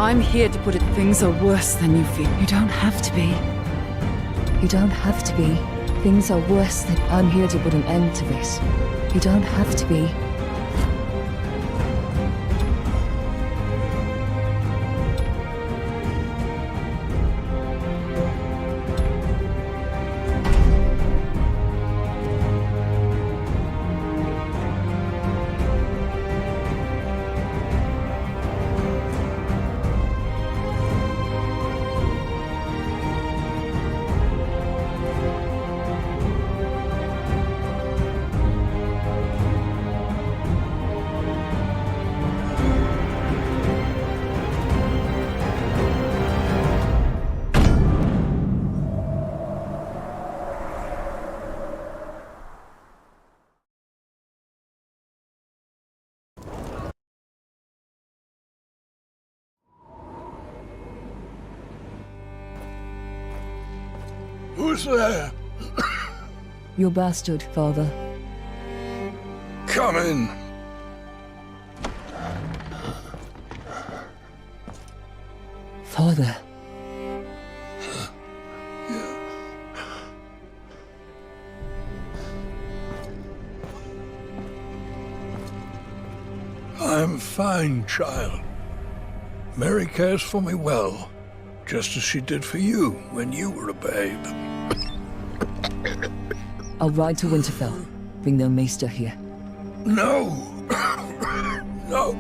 I'm here to put it. Things are worse than you feel. You don't have to be. You don't have to be. Things are worse than... I'm here to put an end to this. You don't have to be. Who's there? Your bastard, father. Come in. Father. I'm fine, child. Mary cares for me well, just as she did for you when you were a babe. I'll ride to Winterfell. Bring the maester here. No! No!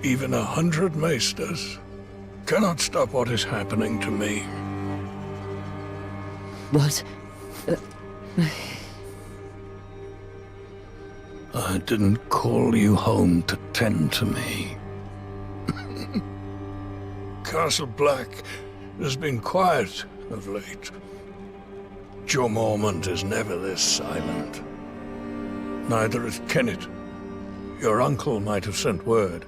Even 100 maesters cannot stop what is happening to me. What? I didn't call you home to tend to me. Castle Black has been quiet of late. Joe Mormont is never this silent. Neither is Kenneth. Your uncle might have sent word.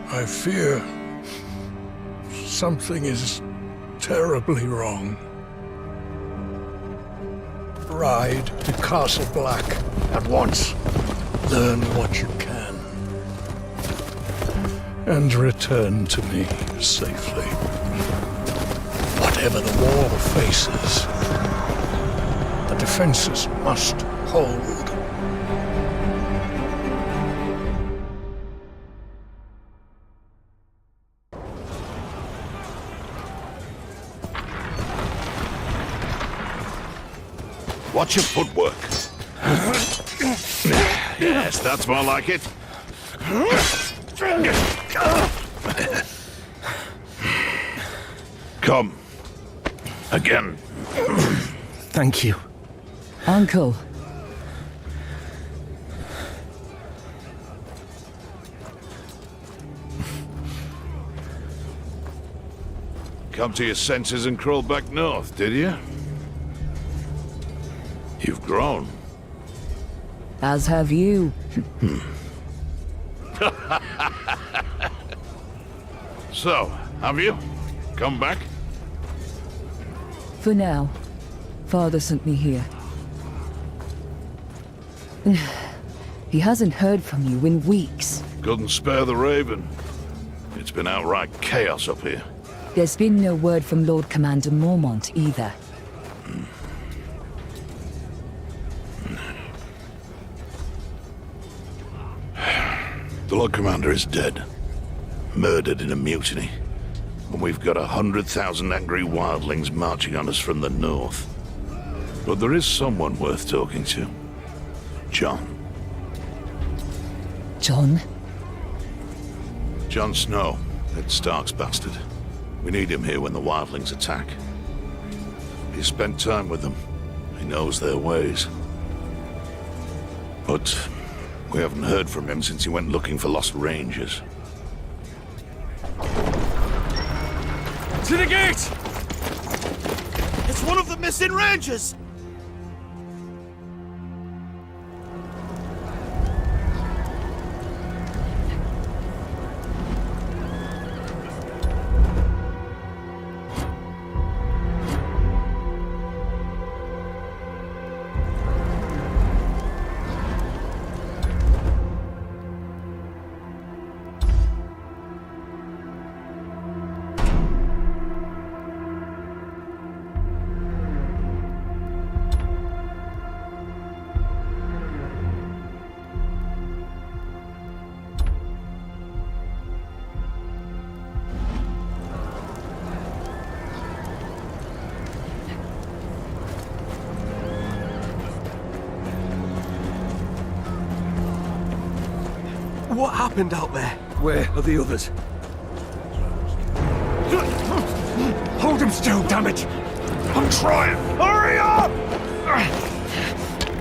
I fear something is terribly wrong. Ride to Castle Black at once. Learn what you can. And return to me safely. Whatever the war faces, the defenses must hold. Watch your footwork. Yes, that's more like it. Come. Again. Thank you. Uncle. Come to your senses and crawl back north, did you? You've grown. As have you. So, have you? Come back? For now. Father sent me here. He hasn't heard from you in weeks. Couldn't spare the Raven. It's been outright chaos up here. There's been no word from Lord Commander Mormont either. The Lord Commander is dead. Murdered in a mutiny. And we've got 100,000 angry wildlings marching on us from the north. But there is someone worth talking to. Jon. Jon? Jon Snow, Ned Stark's bastard. We need him here when the wildlings attack. He's spent time with them. He knows their ways. But we haven't heard from him since he went looking for lost rangers. To the gate! It's one of the missing rangers! What happened out there? Where are the others? Hold him still, damn it! I'm trying! Hurry up!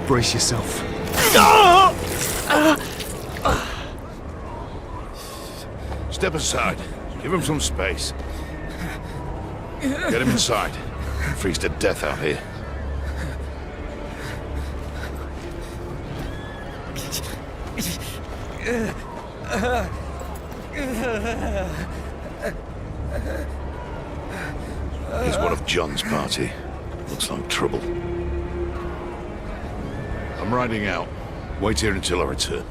Brace yourself. Step aside. Give him some space. Get him inside. Freeze to death out here. He's one of John's party. Looks like trouble. I'm riding out. Wait here until I return.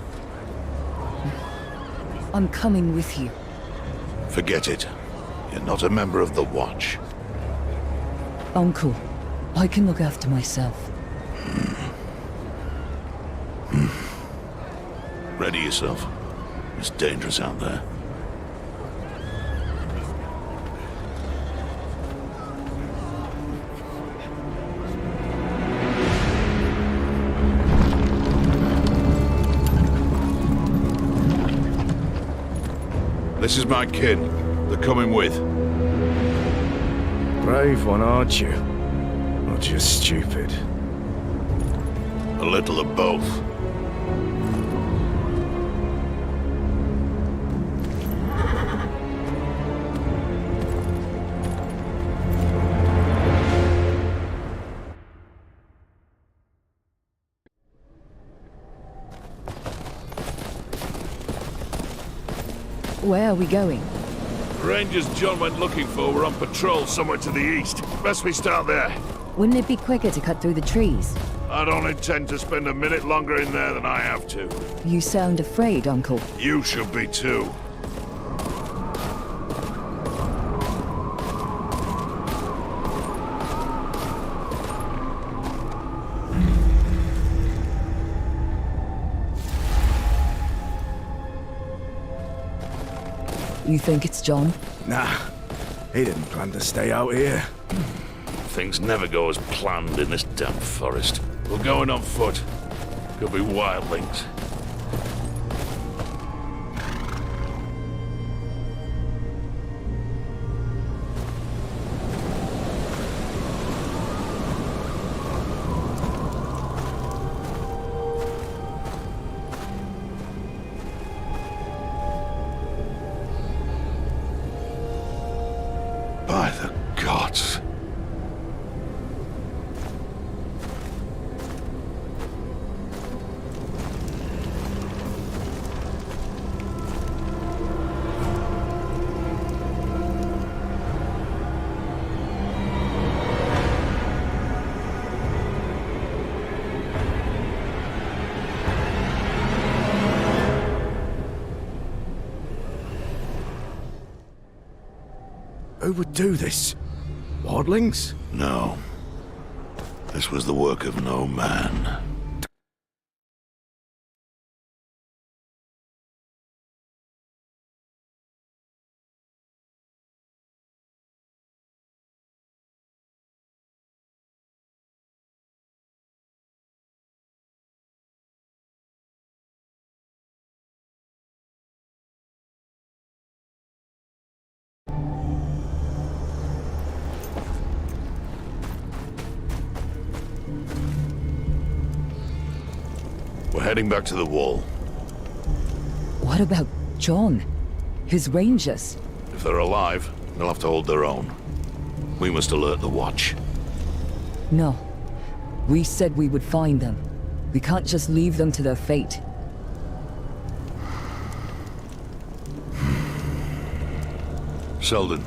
I'm coming with you. Forget it. You're not a member of the Watch. Uncle, I can look after myself. Ready yourself. It's dangerous out there. This is my kin. They're coming with. Brave one, aren't you? Or just stupid? A little of both. Where are we going? The Rangers John went looking for were on patrol somewhere to the east. Best we start there. Wouldn't it be quicker to cut through the trees? I don't intend to spend a minute longer in there than I have to. You sound afraid, Uncle. You should be too. You think it's John? Nah, he didn't plan to stay out here. Things never go as planned in this damn forest. We're going on foot. Could be wildlings. By the gods. Who would do this? Wildlings? No. This was the work of no man. We're heading back to the wall. What about John? His rangers? If they're alive, they'll have to hold their own. We must alert the Watch. No. We said we would find them. We can't just leave them to their fate. Selden,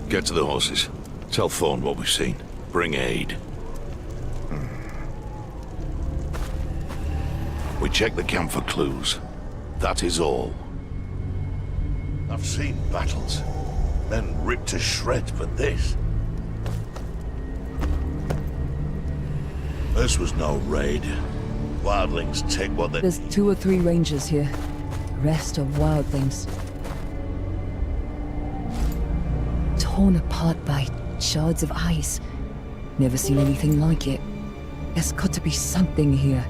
get to the horses. Tell Thorne what we've seen. Bring aid. We check the camp for clues. That is all. I've seen battles. Men ripped to shreds, but this... This was no raid. Wildlings take what they... There's 2 or 3 rangers here. The rest are wildlings. Torn apart by shards of ice. Never seen anything like it. There's got to be something here.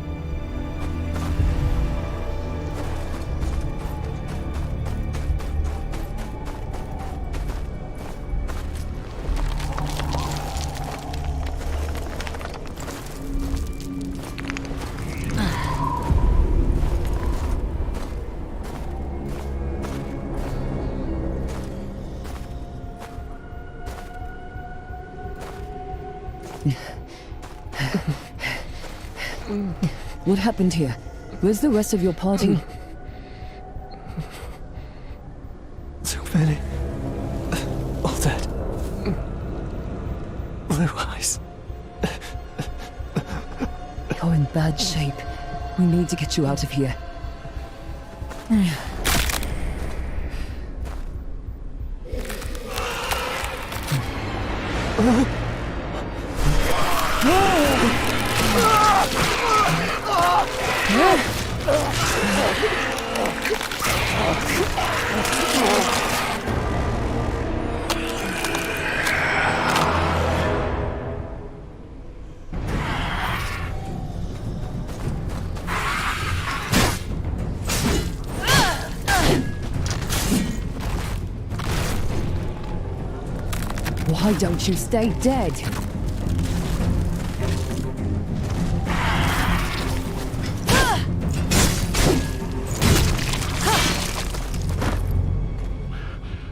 What happened here? Where's the rest of your party? So many. All dead. Blue eyes. You're in bad shape. We need to get you out of here. Why don't you stay dead?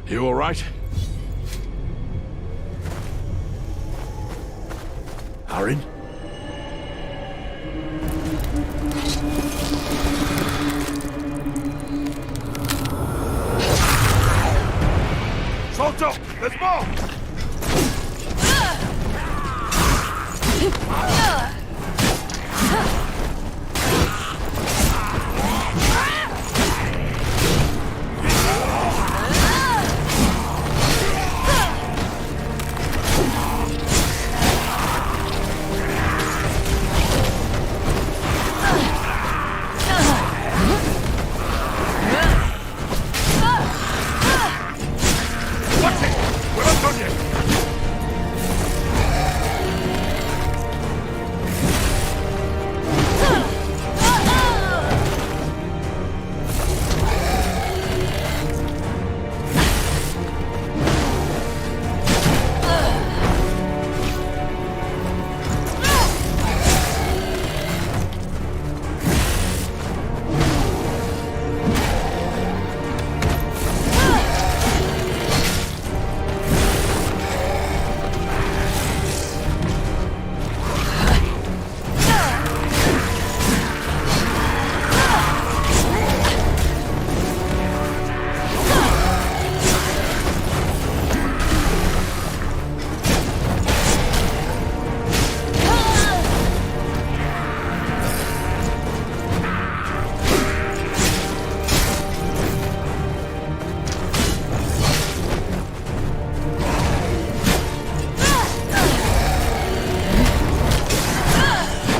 You all right? Aaron? Soldier, there's more!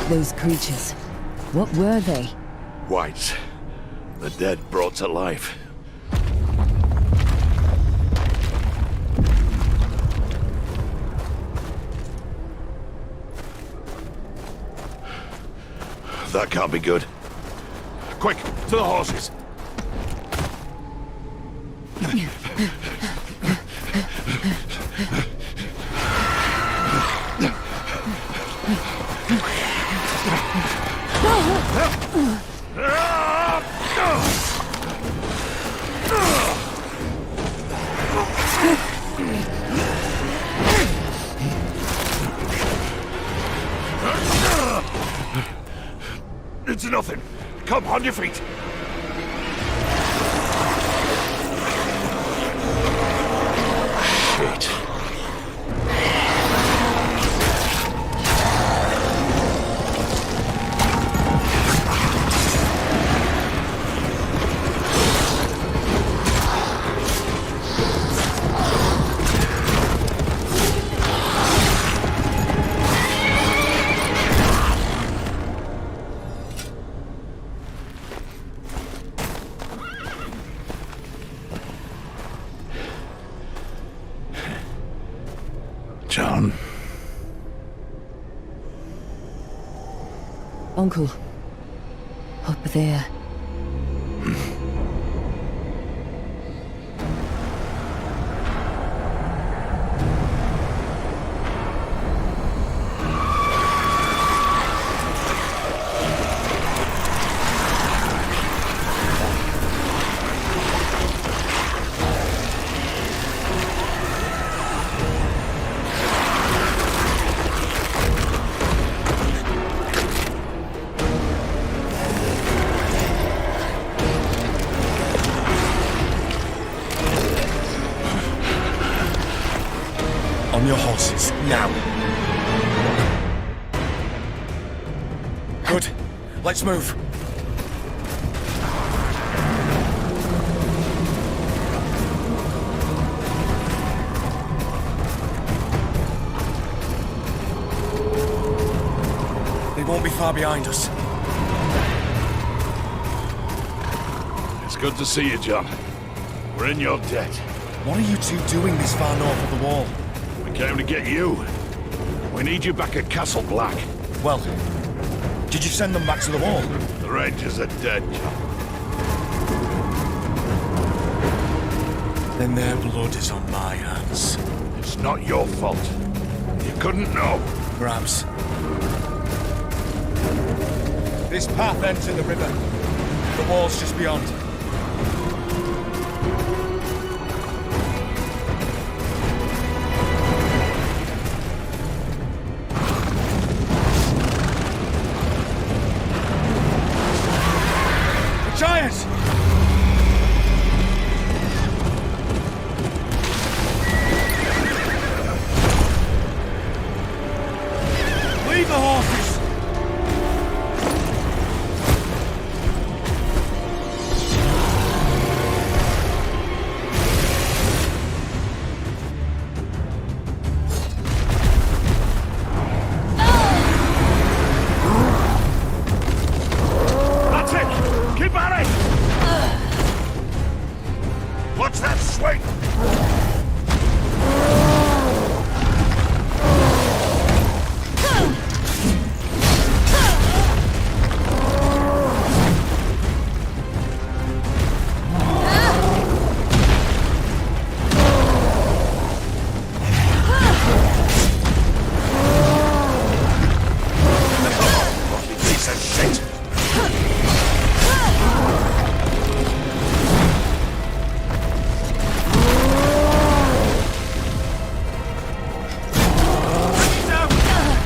Those creatures. What were they? Whites. The dead brought to life. That can't be good. Quick, to the horses! It's nothing. Come, on your feet. Shit. John. Uncle. Up there. On your horses, now. Good. Let's move. They won't be far behind us. It's good to see you, John. We're in your debt. What are you two doing this far north of the wall? We came to get you. We need you back at Castle Black. Well, did you send them back to the wall? The Rangers are dead, John. Then their blood is on my hands. It's not your fault. You couldn't know. Perhaps. This path ends in the river. The wall's just beyond. The giant! Leave the horses! That's it! Keep at it! Watch that swing! Piece of shit!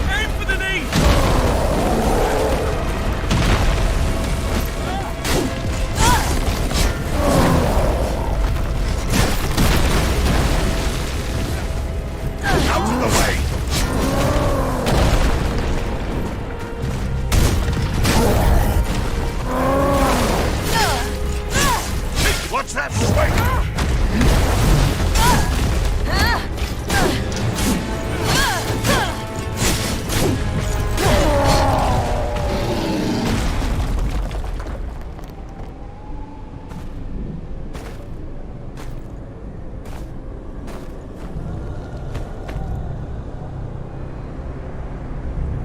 Aim for the knee! Out of the way! Watch that swing!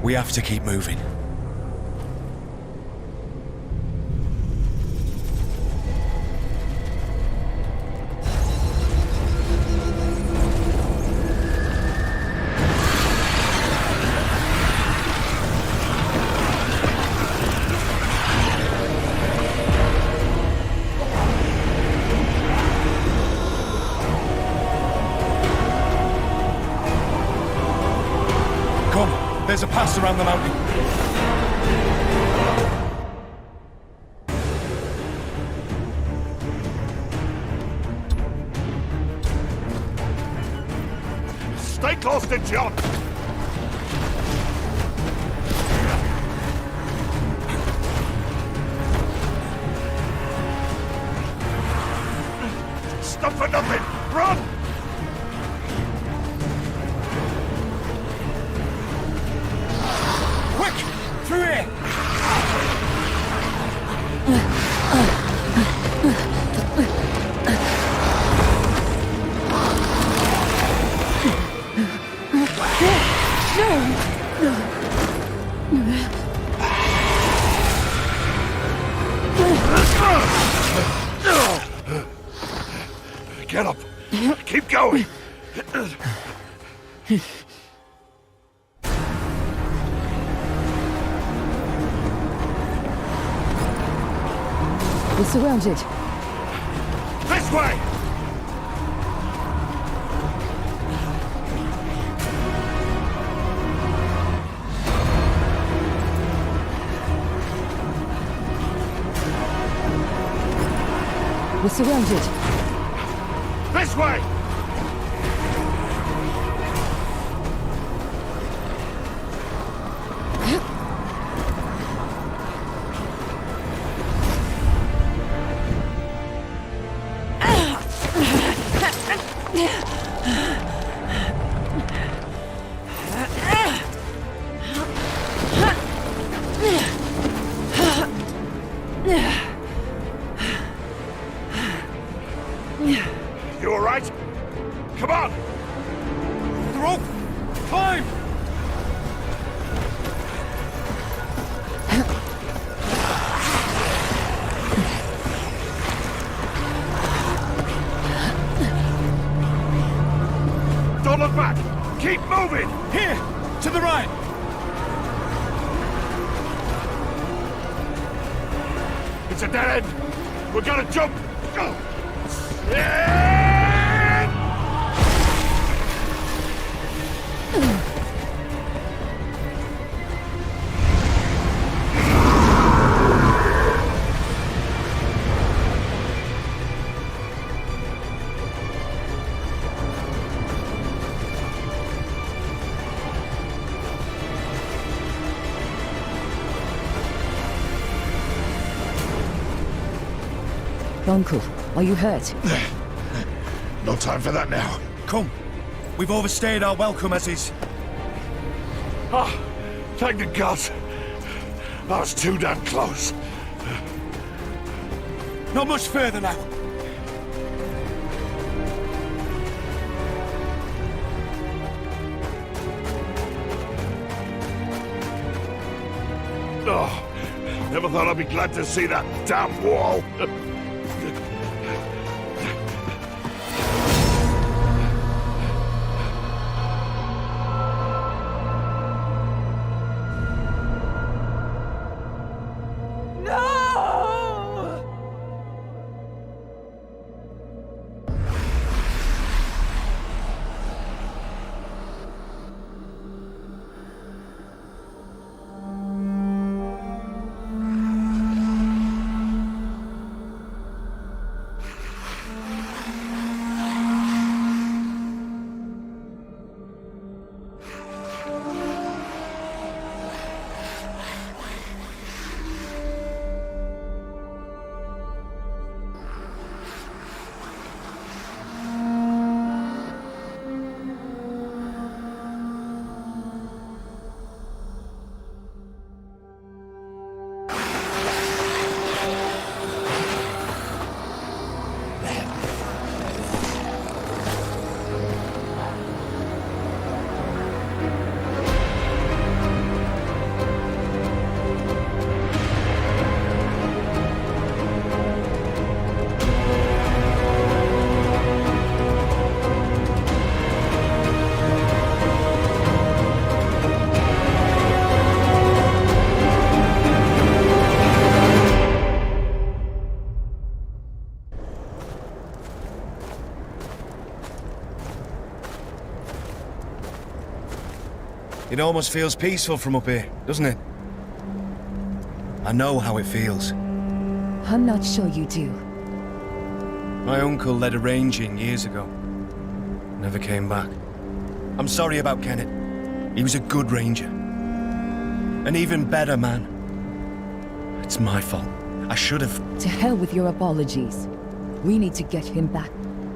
We have to keep moving. Come, there's a pass around the mountain. Stay close to John! Stop for nothing! Run! Quick! Through here! Get up! Keep going! We're surrounded. This way! We're surrounded. This way! You all right? Come on! The rope! Climb! Don't look back! Keep moving! Here! To the right! It's a dead end! We're gonna jump! Go! Yeah! Uncle, are you hurt? No time for that now. Come. We've overstayed our welcome as is. Ah, thank the gods. I was too damn close. Not much further now. Oh, never thought I'd be glad to see that damn wall. It almost feels peaceful from up here, doesn't it? I know how it feels. I'm not sure you do. My uncle led a ranging years ago. Never came back. I'm sorry about Kenneth. He was a good ranger. An even better man. It's my fault. I should have... To hell with your apologies. We need to get him back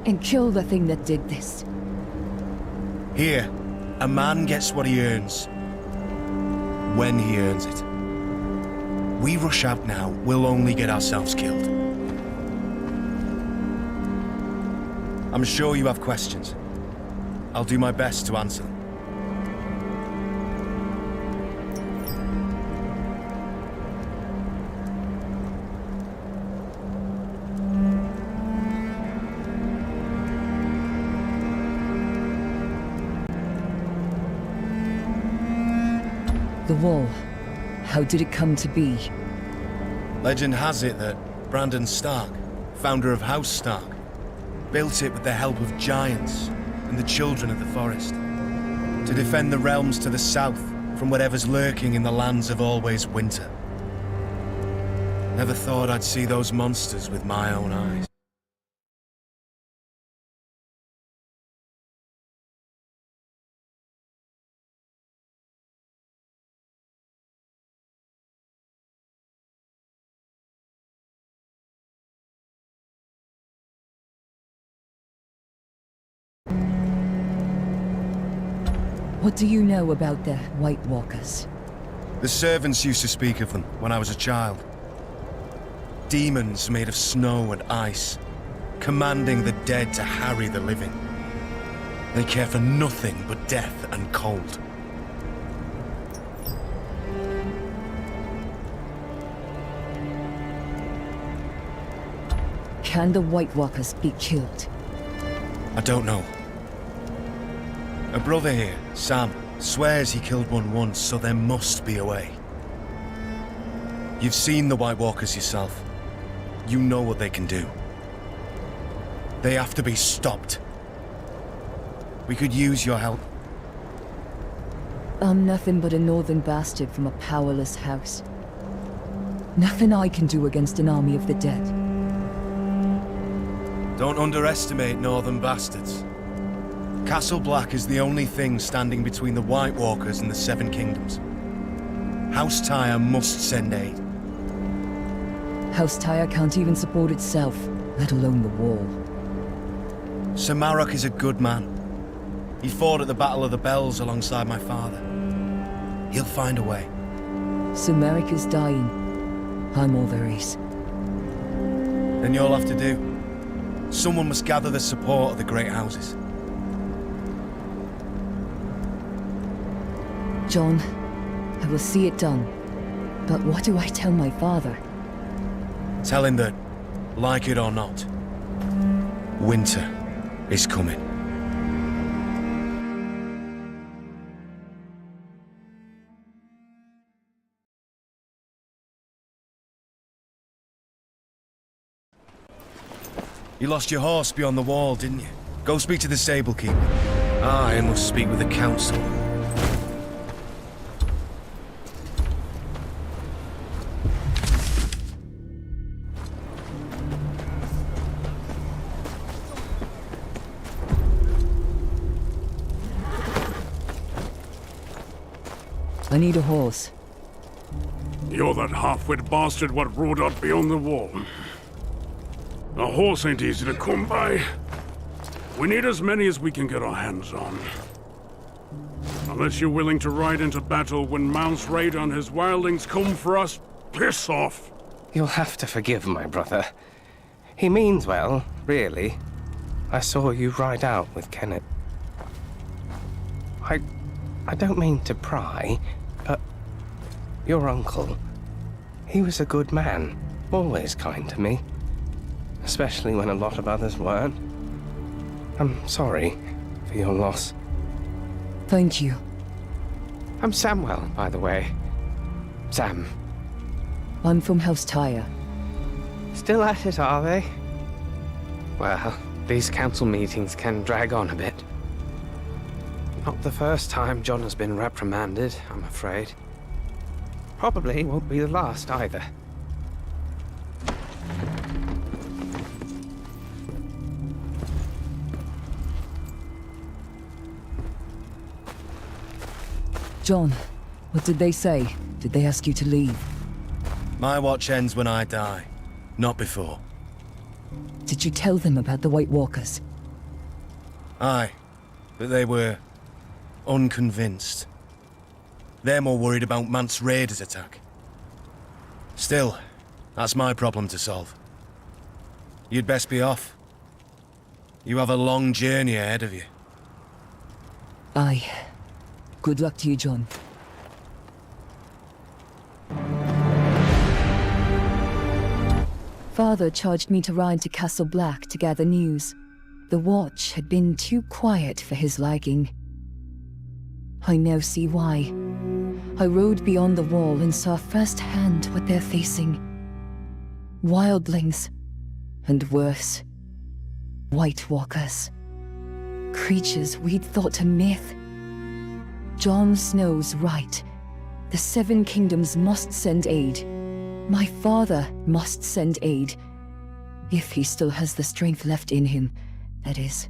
and kill the thing that did this. Here, a man gets what he earns. When he earns it. We rush out now, we'll only get ourselves killed. I'm sure you have questions. I'll do my best to answer them. The wall. How did it come to be? Legend has it that Brandon Stark, founder of House Stark, built it with the help of giants and the children of the forest, to defend the realms to the south from whatever's lurking in the lands of always winter. Never thought I'd see those monsters with my own eyes. What do you know about the White Walkers? The servants used to speak of them when I was a child. Demons made of snow and ice, commanding the dead to harry the living. They care for nothing but death and cold. Can the White Walkers be killed? I don't know. A brother here, Sam, swears he killed one once, so there must be a way. You've seen the White Walkers yourself. You know what they can do. They have to be stopped. We could use your help. I'm nothing but a northern bastard from a powerless house. Nothing I can do against an army of the dead. Don't underestimate northern bastards. Castle Black is the only thing standing between the White Walkers and the Seven Kingdoms. House Tyre must send aid. House Tyre can't even support itself, let alone the wall. Sir Marok is a good man. He fought at the Battle of the Bells alongside my father. He'll find a way. Sir Merrick is dying. I'm all there is. Then you'll have to do. Someone must gather the support of the great houses. John, I will see it done. But what do I tell my father? Tell him that, like it or not, winter is coming. You lost your horse beyond the wall, didn't you? Go speak to the stable keeper. I must speak with the council. I need a horse. You're that half-wit bastard what rode out beyond the wall. A horse ain't easy to come by. We need as many as we can get our hands on. Unless you're willing to ride into battle when Mount's raid on his wildlings come for us, piss off! You'll have to forgive my brother. He means well, really. I saw you ride out with Kenneth. I don't mean to pry, but your uncle, he was a good man, always kind to me. Especially when a lot of others weren't. I'm sorry for your loss. Thank you. I'm Samwell, by the way. Sam. I'm from House Tyre. Still at it, are they? Well, these council meetings can drag on a bit. Not the first time John has been reprimanded, I'm afraid. Probably won't be the last either. John, what did they say? Did they ask you to leave? My watch ends when I die, not before. Did you tell them about the White Walkers? Aye, but they were unconvinced. They're more worried about Mance Raider's attack. Still, that's my problem to solve. You'd best be off. You have a long journey ahead of you. Aye. Good luck to you, John. Father charged me to ride to Castle Black to gather news. The watch had been too quiet for his liking. I now see why. I rode beyond the wall and saw firsthand what they're facing. Wildlings. And worse. White Walkers. Creatures we'd thought a myth. Jon Snow's right. The Seven Kingdoms must send aid. My father must send aid. If he still has the strength left in him, that is.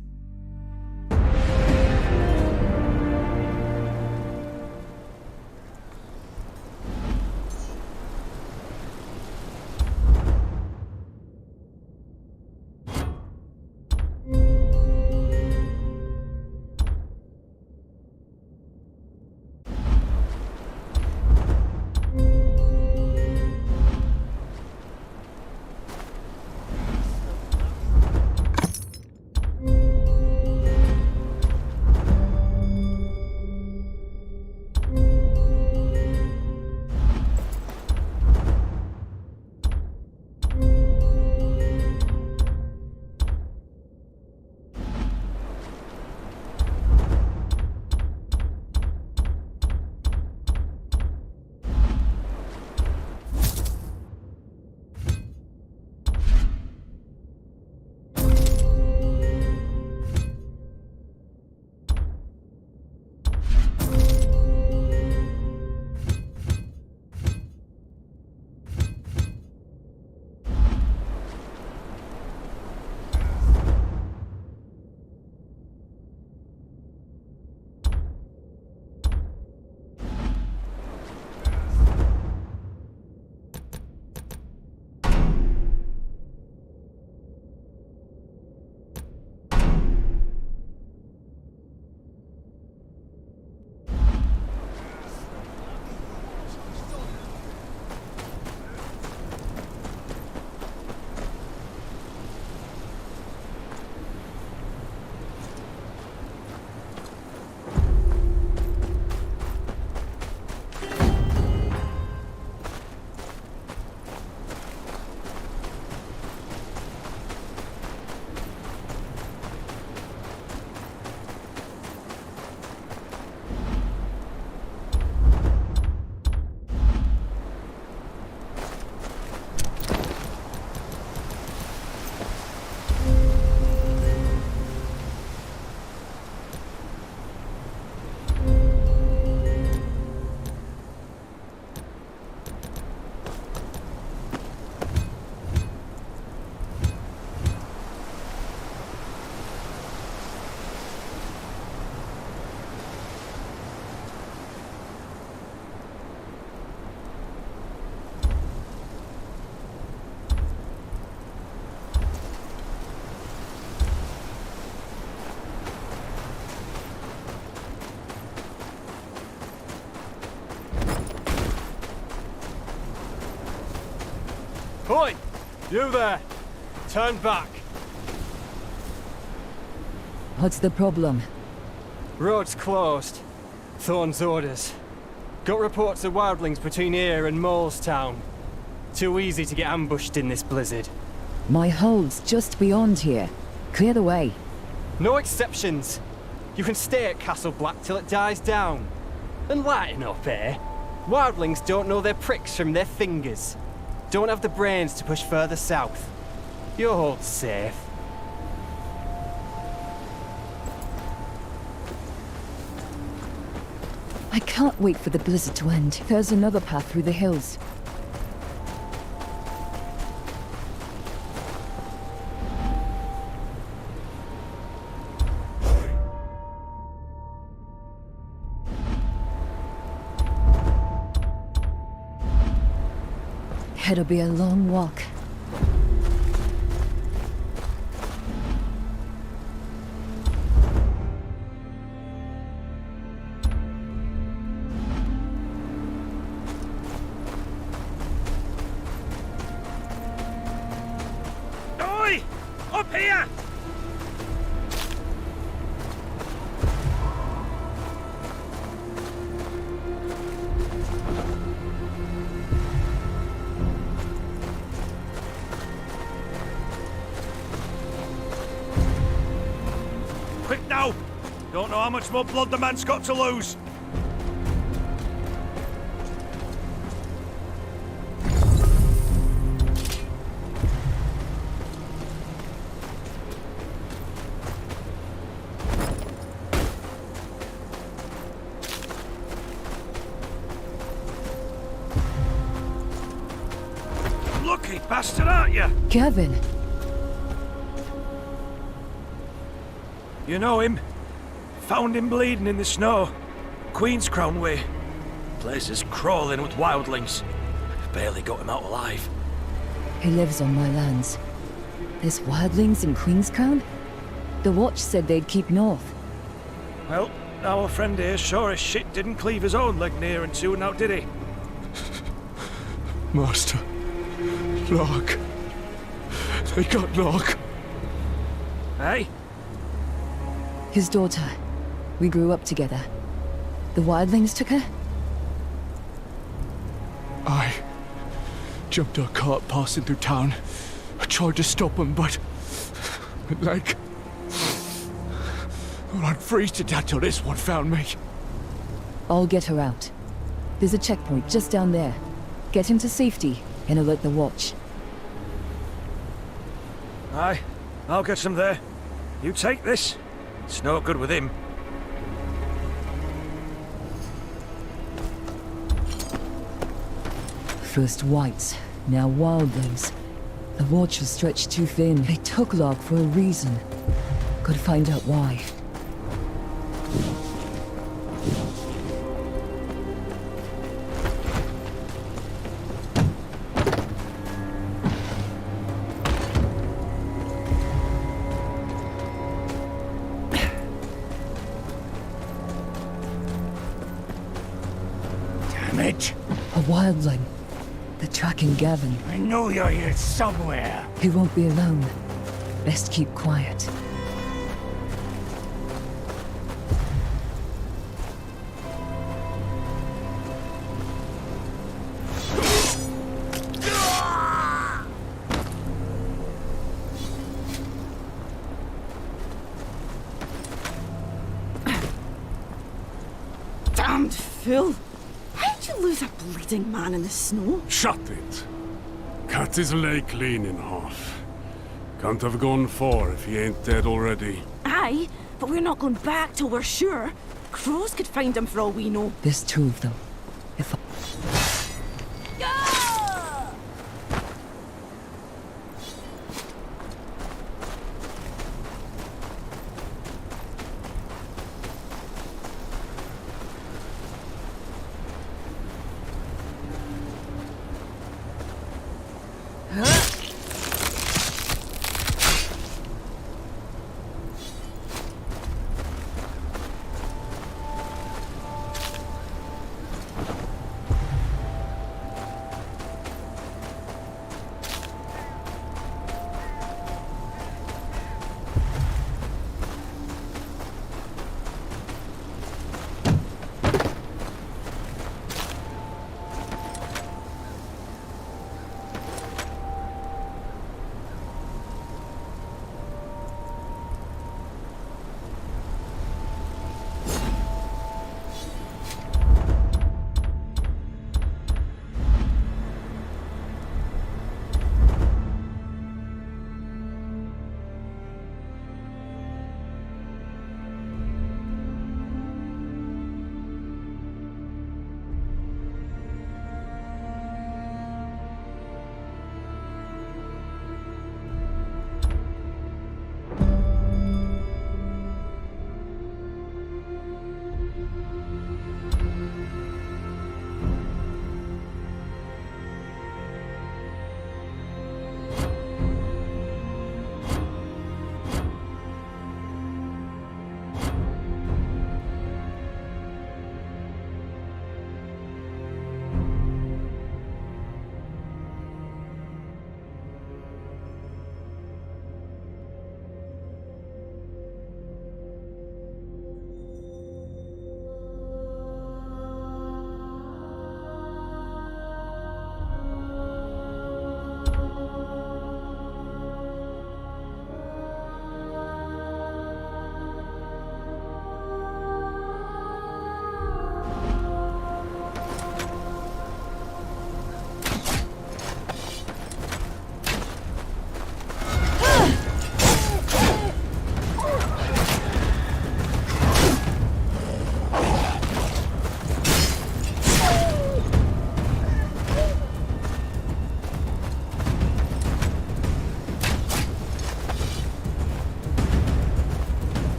Oi! You there! Turn back! What's the problem? Road's closed. Thorn's orders. Got reports of wildlings between here and Molestown. Too easy to get ambushed in this blizzard. My hold's just beyond here. Clear the way. No exceptions. You can stay at Castle Black till it dies down. And lighten up, eh? Wildlings don't know their pricks from their fingers. Don't have the brains to push further south. Your hold's safe. I can't wait for the blizzard to end. There's another path through the hills. It'll be a long walk. Oi! Up here! Quick now! Don't know how much more blood the man's got to lose. Lucky bastard, aren't you? Gavin! You know him? Found him bleeding in the snow. Queen's Crown way. Place is crawling with wildlings. Barely got him out alive. He lives on my lands. There's wildlings in Queen's Crown? The Watch said they'd keep north. Well, our friend here sure as shit didn't cleave his own leg near and soon out, did he? Master. Locke. They got Locke. Hey? His daughter. We grew up together. The wildlings took her? I jumped a cart passing through town. I tried to stop him, but... like... well, I'd freeze to death till this one found me. I'll get her out. There's a checkpoint just down there. Get him to safety and alert the Watch. Aye, I'll get some there. You take this. It's no good with him. First whites, now wildlings. The Watch was stretched too thin. They took Locke for a reason. Gotta find out why. Damn it! A wildling. They're tracking Gavin. I know you're here somewhere. He won't be alone. Best keep quiet. Damned fool! How'd you lose a bleeding man in the snow? Shut it. Cut his leg clean in half. Can't have gone far if he ain't dead already. Aye, but we're not going back till we're sure. Crows could find him for all we know. There's two of them. If I...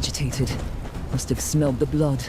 agitated. Must have smelled the blood.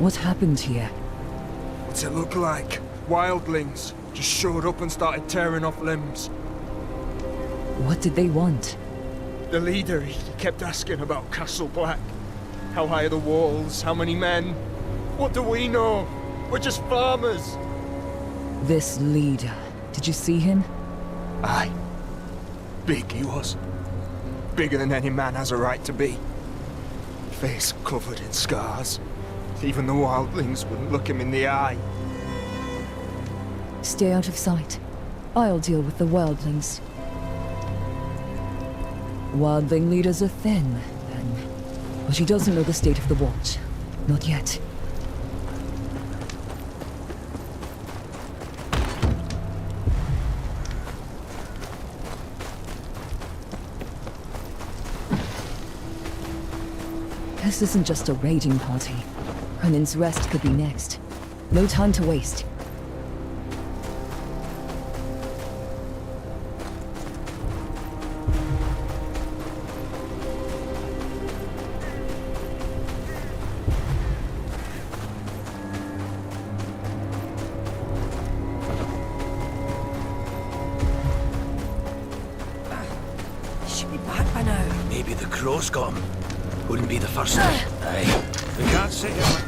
What happened here? What's it look like? Wildlings just showed up and started tearing off limbs. What did they want? The leader, he kept asking about Castle Black. How high are the walls? How many men? What do we know? We're just farmers. This leader, did you see him? Aye. Big he was. Bigger than any man has a right to be. Face covered in scars. Even the wildlings wouldn't look him in the eye. Stay out of sight. I'll deal with the wildlings. Wildling leaders are thin, then. But he doesn't know the state of the Watch. Not yet. This isn't just a raiding party. Renin's rest could be next. No time to waste. crows got him. Wouldn't be the first time. Aye. We can't sit here.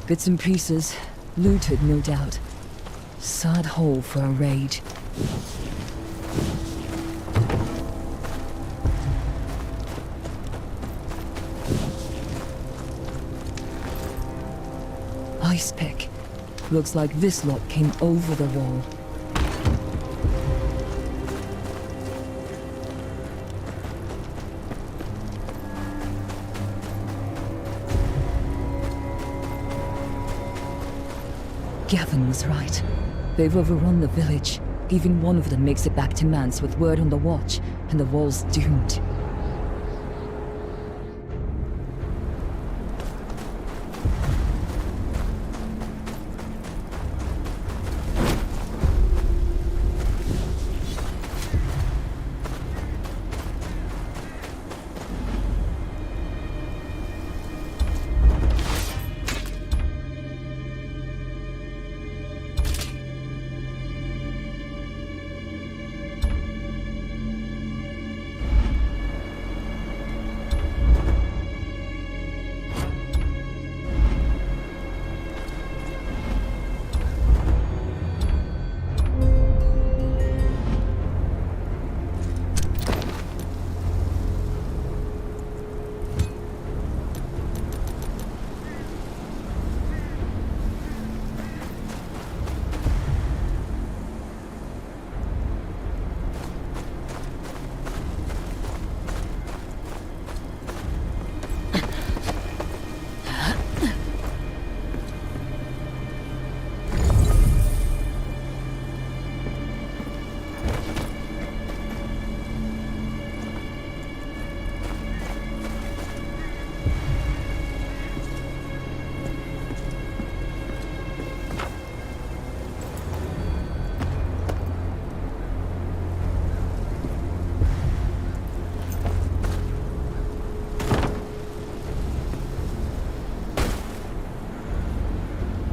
Bits and pieces. Looted, no doubt. Sad hole for a raid. Ice pick. Looks like this lot came over the wall. Gavin was right. They've overrun the village. Even one of them makes it back to Mance with word on the watch, and the wall's doomed.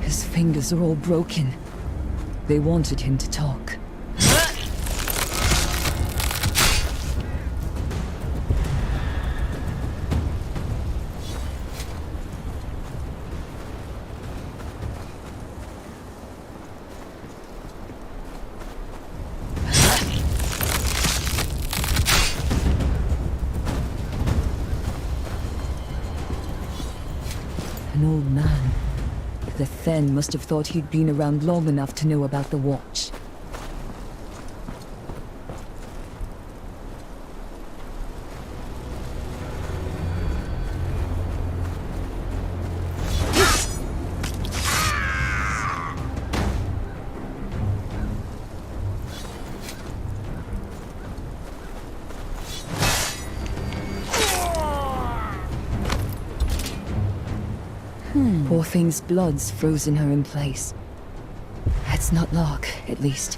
His fingers are all broken. They wanted him to talk. An old man. The Then must have thought he'd been around long enough to know about the watch. Poor thing's blood's frozen her in place. It's not luck, at least.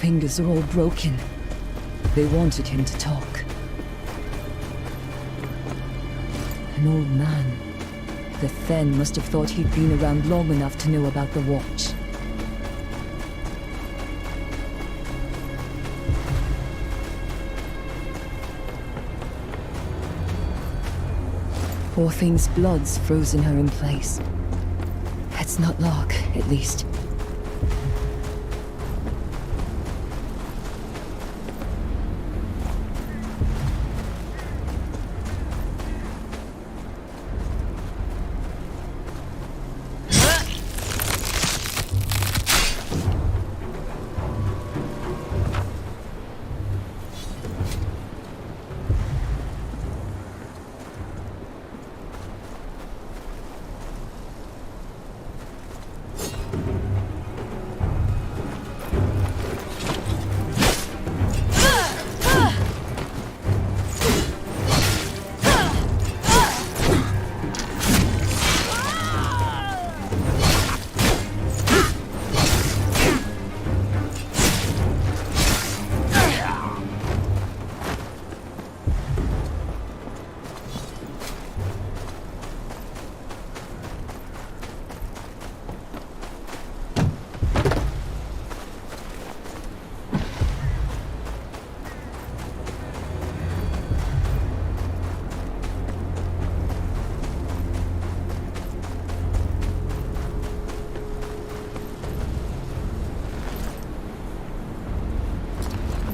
fingers are all broken. They wanted him to talk. An old man. The Fen must have thought he'd been around long enough to know about the Watch. Poor thing's blood's frozen her in place. It's not Lark, at least.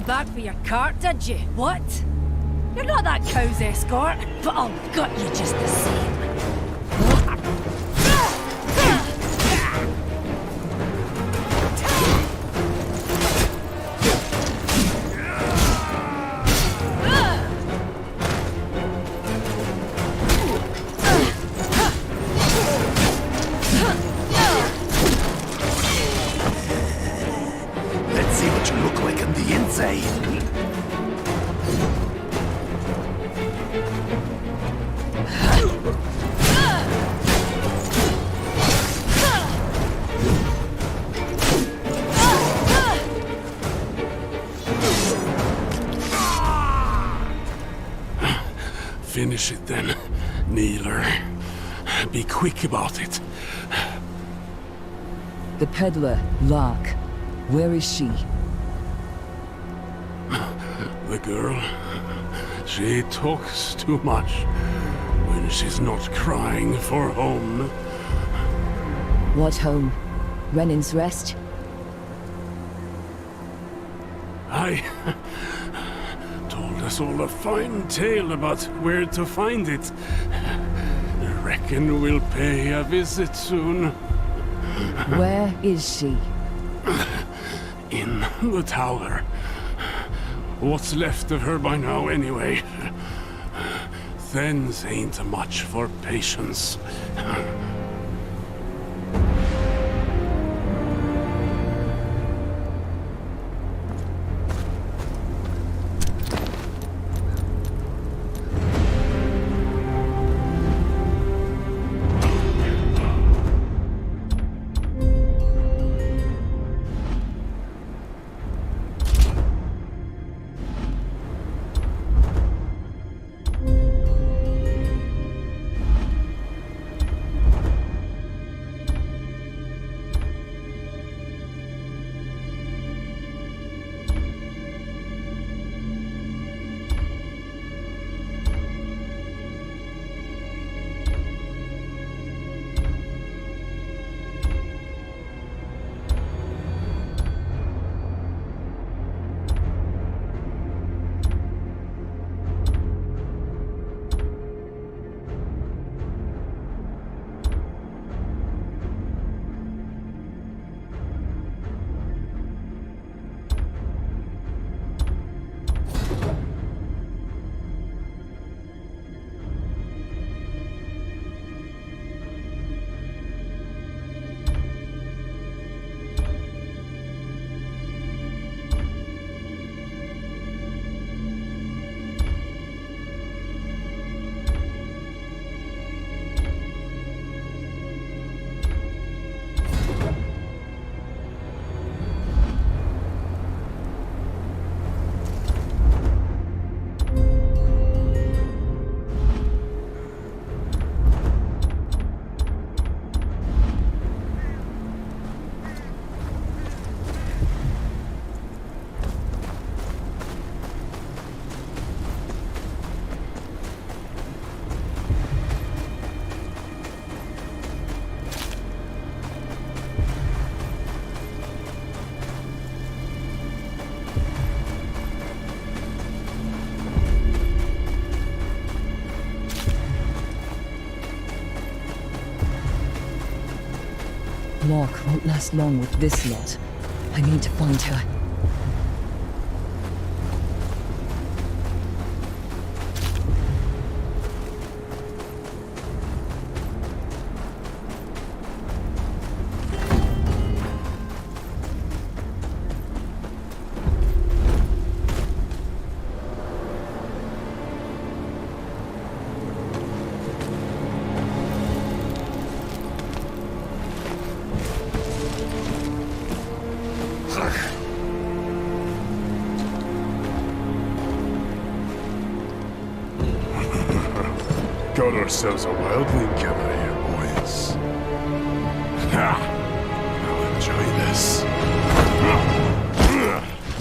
Back for your cart, did you? What? You're not that cow's escort, but I'll gut you just the same. Let's see what you look like on the inside. Finish it then, kneeler. Be quick about it. The peddler, Lark. Where is she? The girl, she talks too much when she's not crying for home. What home? Renan's Rest? I told us all a fine tale about where to find it. Reckon we'll pay a visit soon. Where is she? In the tower. What's left of her by now, anyway? Thens ain't much for patience. Lark won't last long with this lot. I need to find her. Got ourselves a wildling killer here, boys. Ha! I'll enjoy this.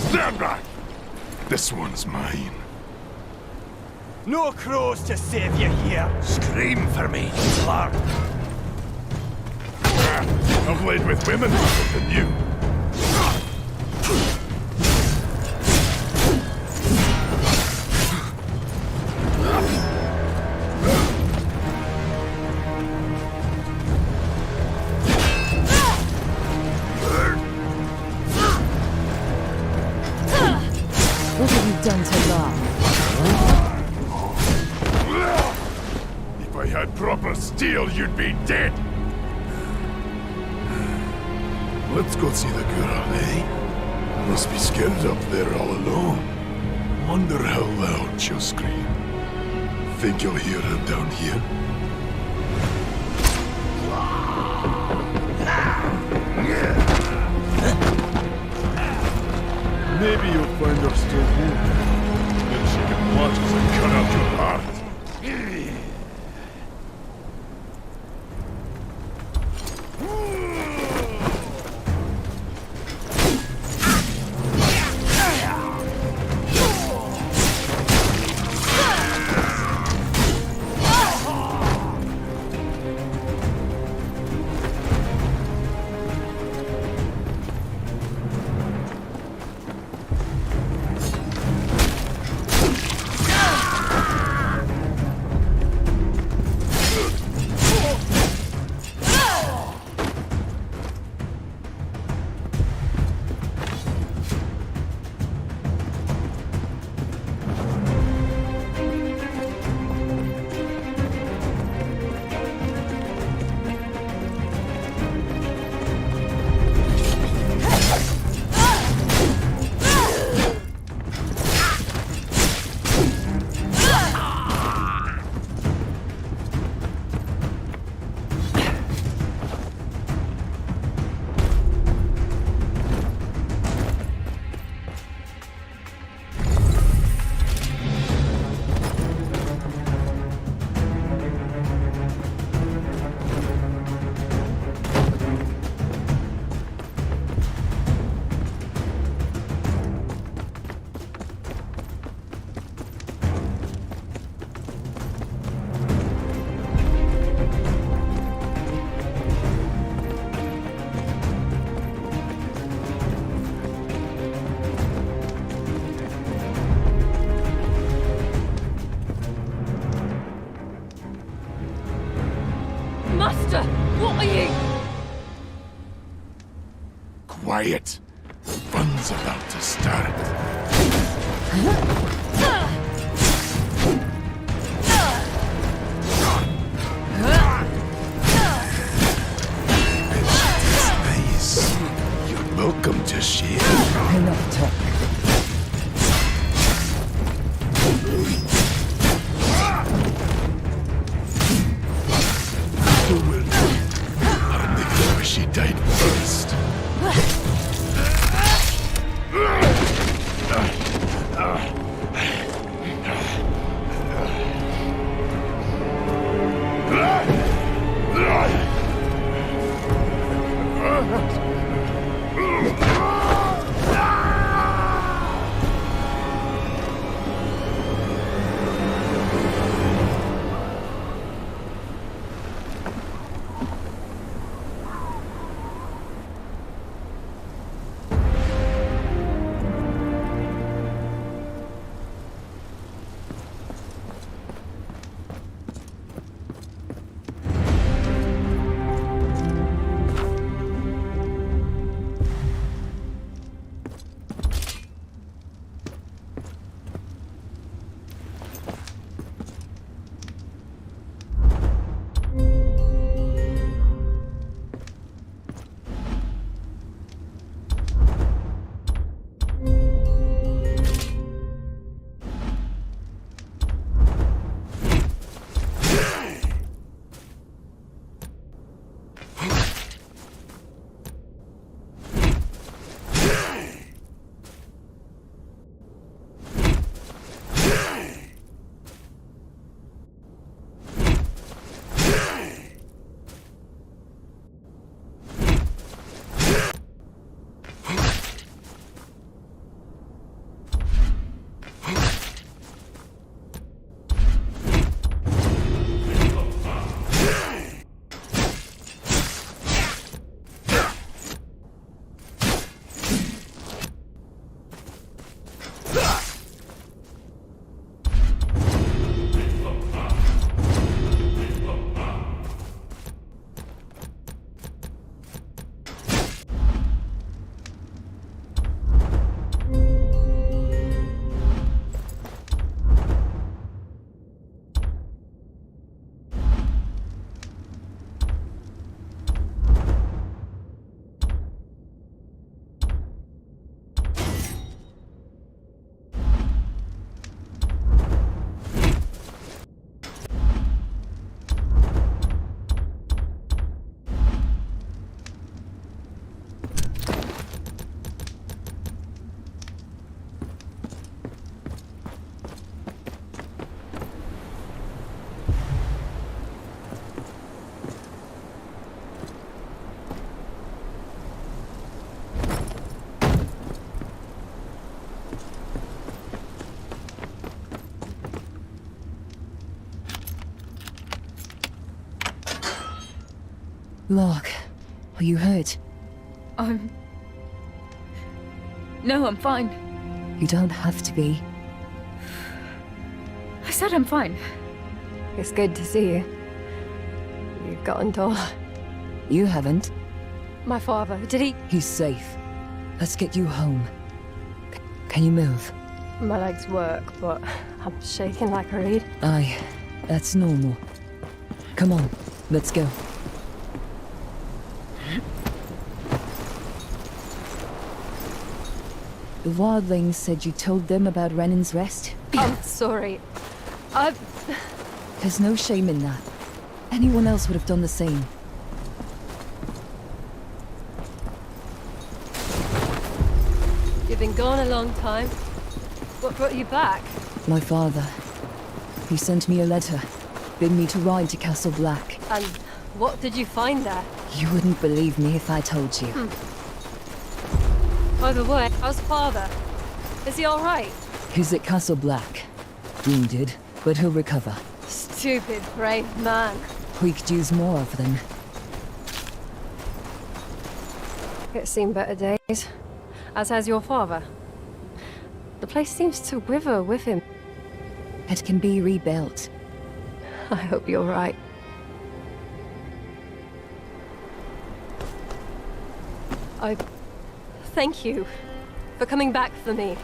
Stand back! This one's mine. No crows to save you here. Scream for me, Clark. I've laid with women rather than you. What have you done to Lark? If I had proper steel, you'd be dead. Let's go see the girl, eh? Must be scared up there all alone. Wonder how loud she'll scream. Think you'll hear her down here? Maybe you'll find her still wounded. Then she can watch as I cut out your heart. Master, what are you? Quiet. Fun's about to start. Nice. You're welcome to share. Enough talk. Who will I'll make sure she died first. Locke, are you hurt? No, I'm fine. You don't have to be. I said I'm fine. It's good to see you. You've gotten taller. You haven't. My father, did he? He's safe. Let's get you home. Can you move? My legs work, but I'm shaking like a reed. Aye, that's normal. Come on, let's go. The wildlings said you told them about Renan's rest? I'm sorry. There's no shame in that. Anyone else would have done the same. You've been gone a long time. What brought you back? My father. He sent me a letter, bidding me to ride to Castle Black. And what did you find there? You wouldn't believe me if I told you. By the way, how's father? Is he alright? He's at Castle Black. Wounded, but he'll recover. Stupid, brave man. We could use more of them. It's seen better days. As has your father. The place seems to wither with him. It can be rebuilt. I hope you're right. Thank you for coming back for me.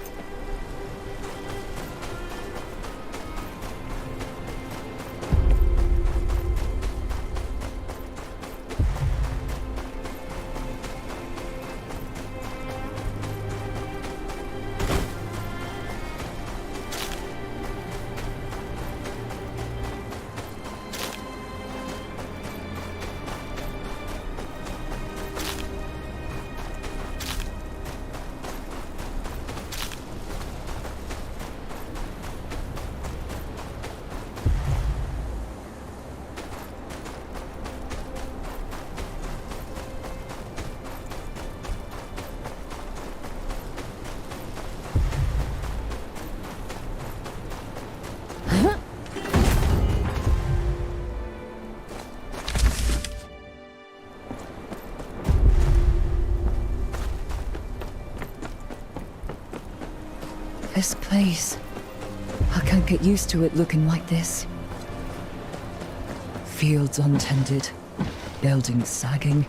This place. I can't get used to it looking like this. Fields untended, buildings sagging.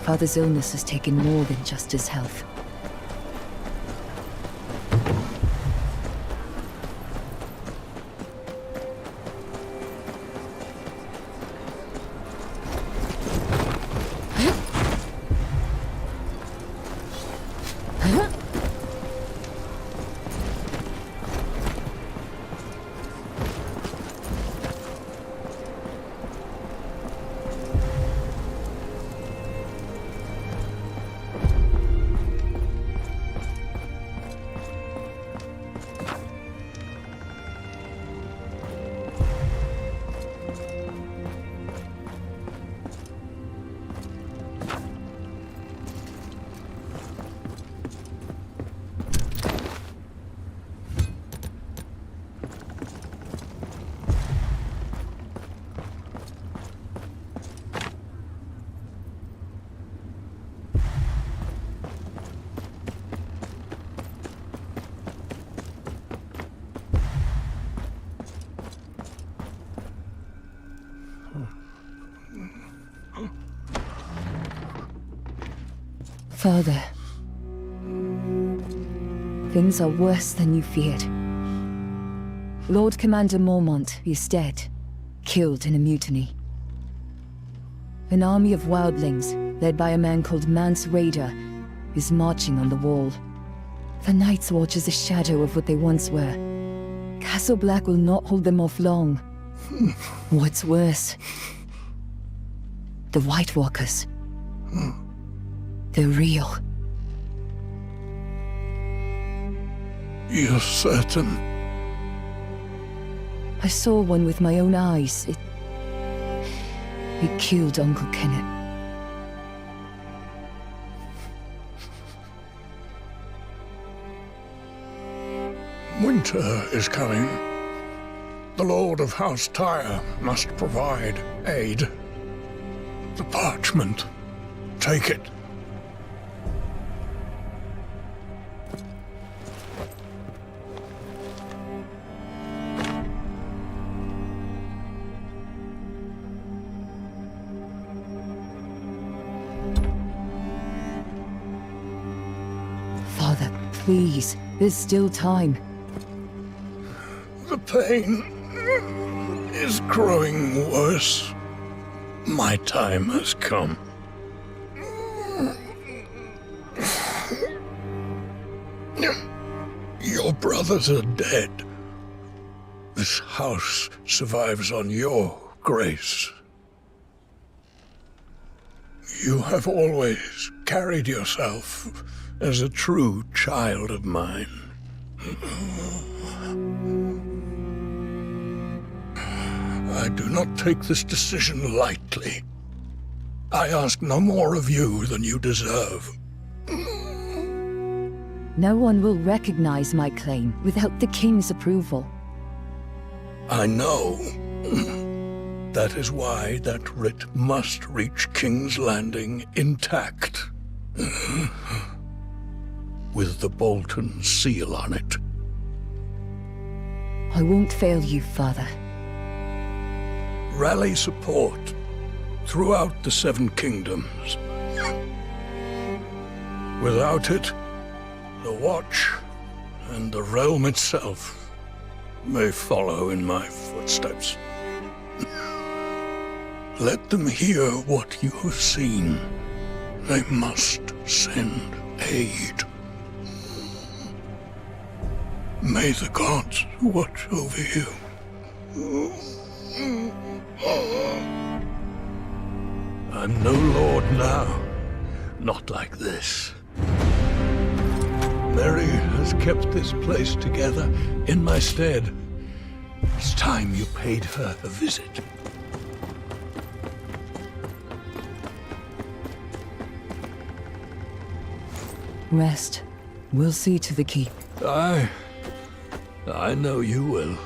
Father's illness has taken more than just his health. Father, things are worse than you feared. Lord Commander Mormont is dead, killed in a mutiny. An army of wildlings, led by a man called Mance Raider, is marching on the wall. The Night's Watch is a shadow of what they once were. Castle Black will not hold them off long. What's worse, the White Walkers. They're real. You're certain? I saw one with my own eyes. It killed Uncle Kenneth. Winter is coming. The Lord of House Tyre must provide aid. The parchment. Take it. Father, please, there's still time. The pain is growing worse. My time has come. Your brothers are dead. This house survives on your grace. You have always carried yourself as a true child of mine. I do not take this decision lightly. I ask no more of you than you deserve. No one will recognize my claim without the king's approval. I know. That is why that writ must reach King's Landing intact. With the Bolton seal on it. I won't fail you, Father. Rally support throughout the Seven Kingdoms. Without it, the Watch and the realm itself may follow in my footsteps. Let them hear what you have seen. They must send aid. May the gods watch over you. I'm no lord now. Not like this. Mary has kept this place together in my stead. It's time you paid her a visit. Rest. We'll see to the keep. I know you will.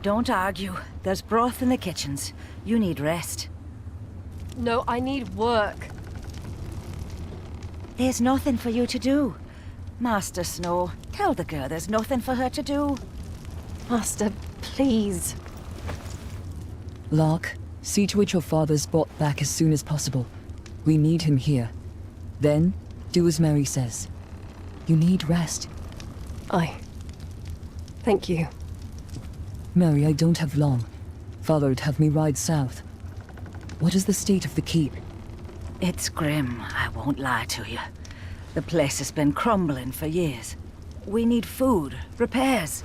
Don't argue. There's broth in the kitchens. You need rest. No, I need work. There's nothing for you to do. Master Snow, tell the girl there's nothing for her to do. Master, please. Lark, see to it your father's brought back as soon as possible. We need him here. Then, do as Mary says. You need rest. Thank you. Mary, I don't have long. Father'd have me ride south. What is the state of the keep? It's grim, I won't lie to you. The place has been crumbling for years. We need food, repairs.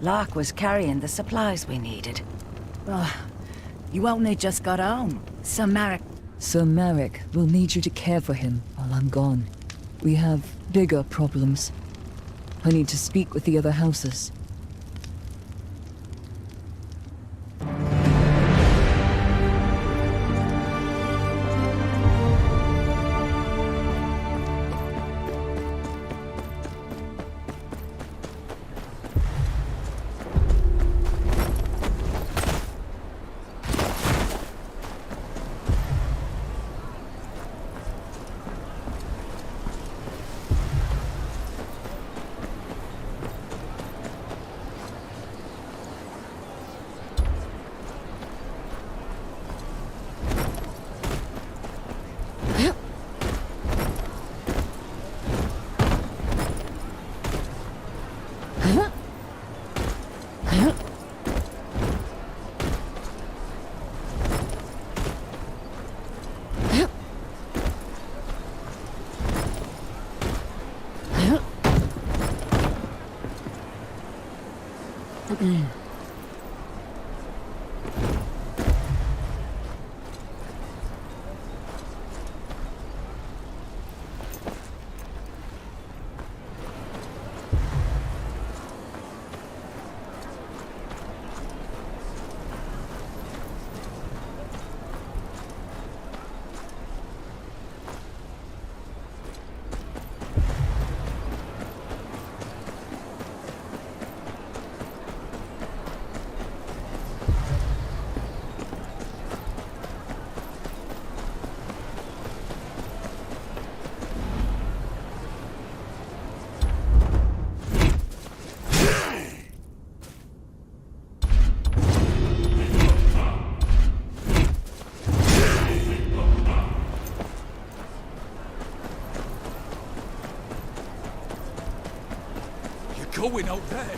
Lark was carrying the supplies we needed. You only just got home. Sir Marek. Sir Marek will need you to care for him while I'm gone. We have bigger problems. I need to speak with the other houses. Going out there.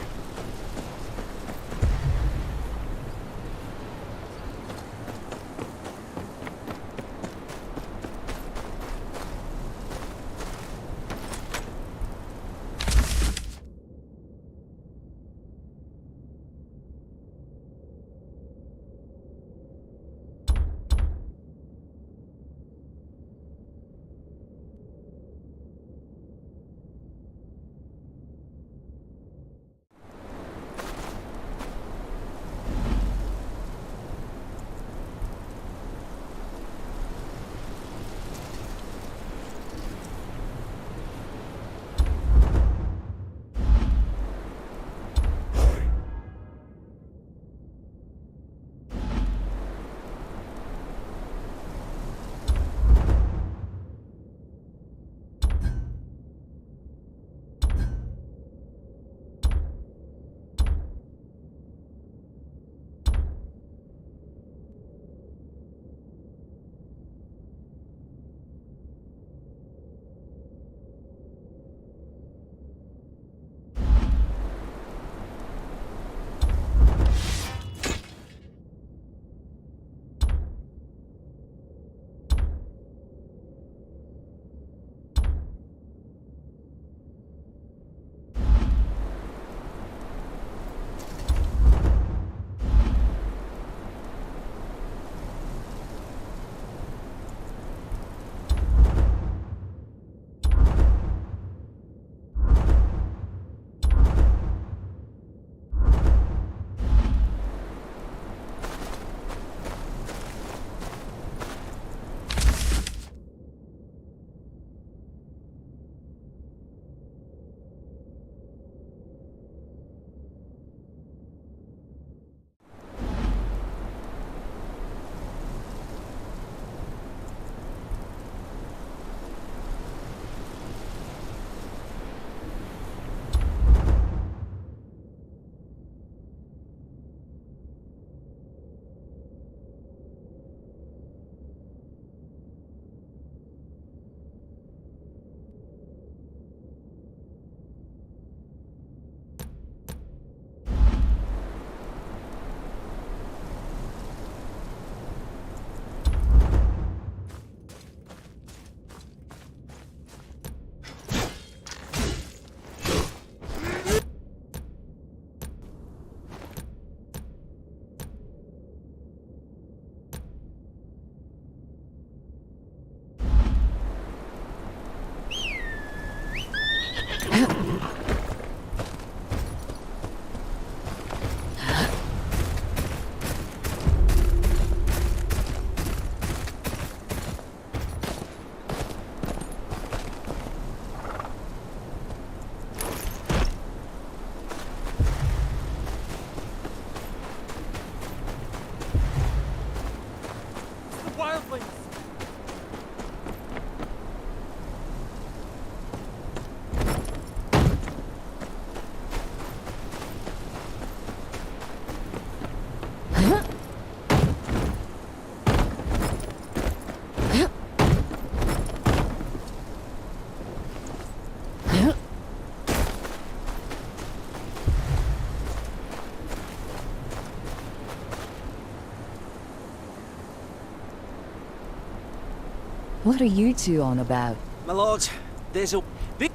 What are you two on about? My lord, there's a big...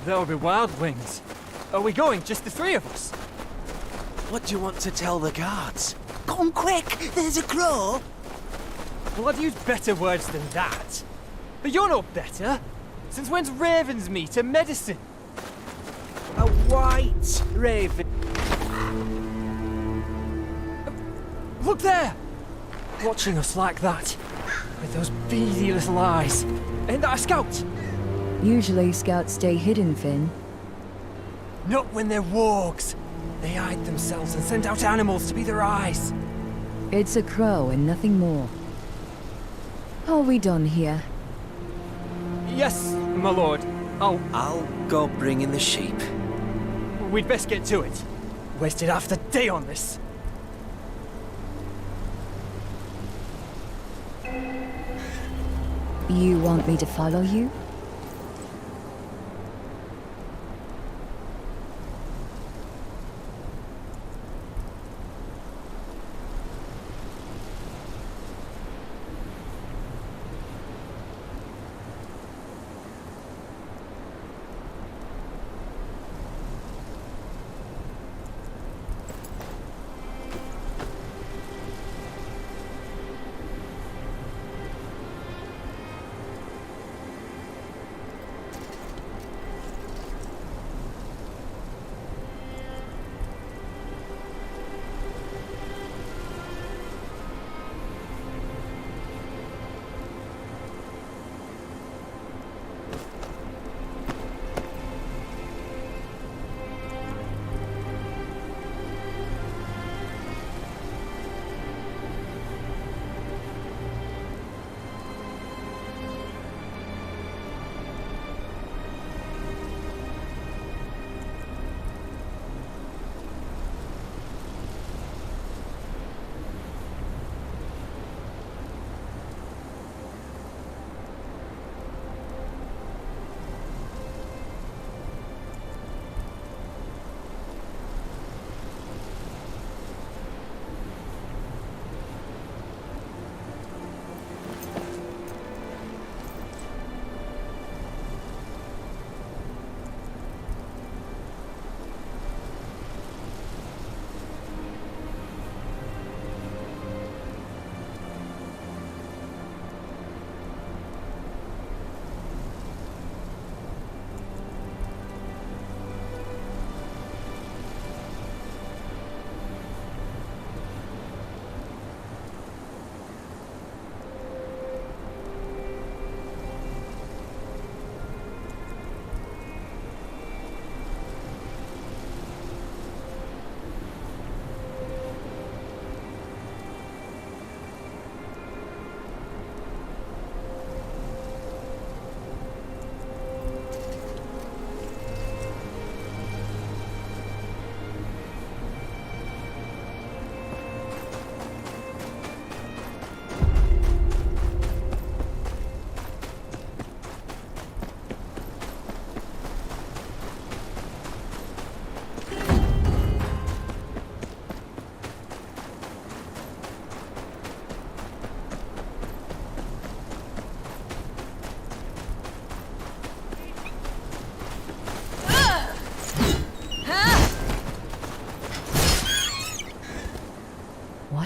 There'll be wildlings. Are we going, just the three of us? What do you want to tell the guards? Come quick, there's a crow! Well, I'd use better words than that. But you're no better. Since when's ravens meat a medicine? A white raven. Look there! Watching us like that. With those beady little eyes. Ain't that a scout? Usually scouts stay hidden, Finn. Not when they're wargs. They hide themselves and send out animals to be their eyes. It's a crow and nothing more. Are we done here? Yes, my lord. I'll go bring in the sheep. We'd best get to it. Wasted half the day on this. You want me to follow you?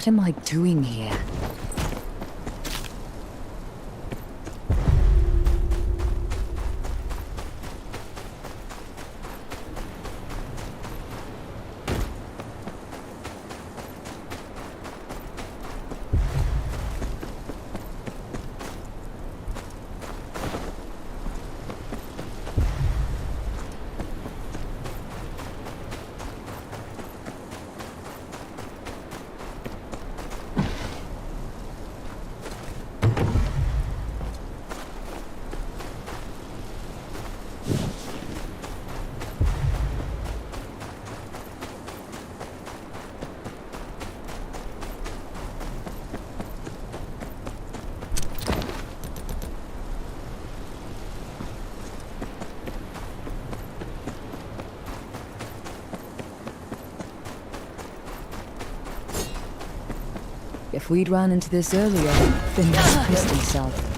What am I doing here? If we'd ran into this earlier, Finn would have pissed himself.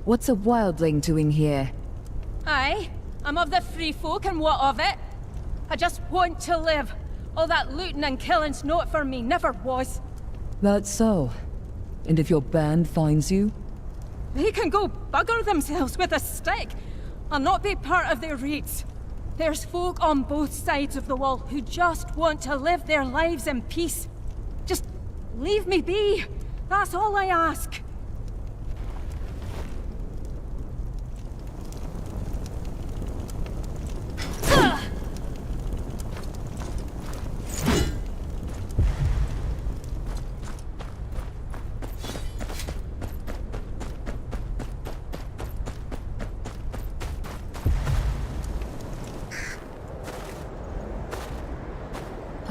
What's a wildling doing here? Aye, I'm of the free folk, and what of it? I just want to live. All that looting and killing's not for me, never was. That's so. And if your band finds you? They can go bugger themselves with a stick. I'll not be part of their raids. There's folk on both sides of the wall who just want to live their lives in peace. Just leave me be. That's all I ask.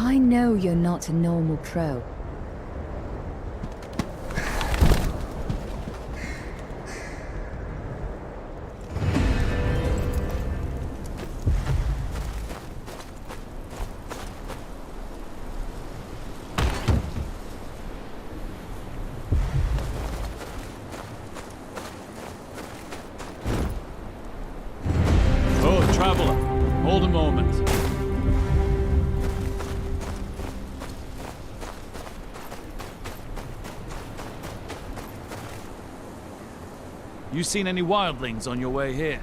I know you're not a normal crow. Oh, traveler, hold a moment. You seen any wildlings on your way here?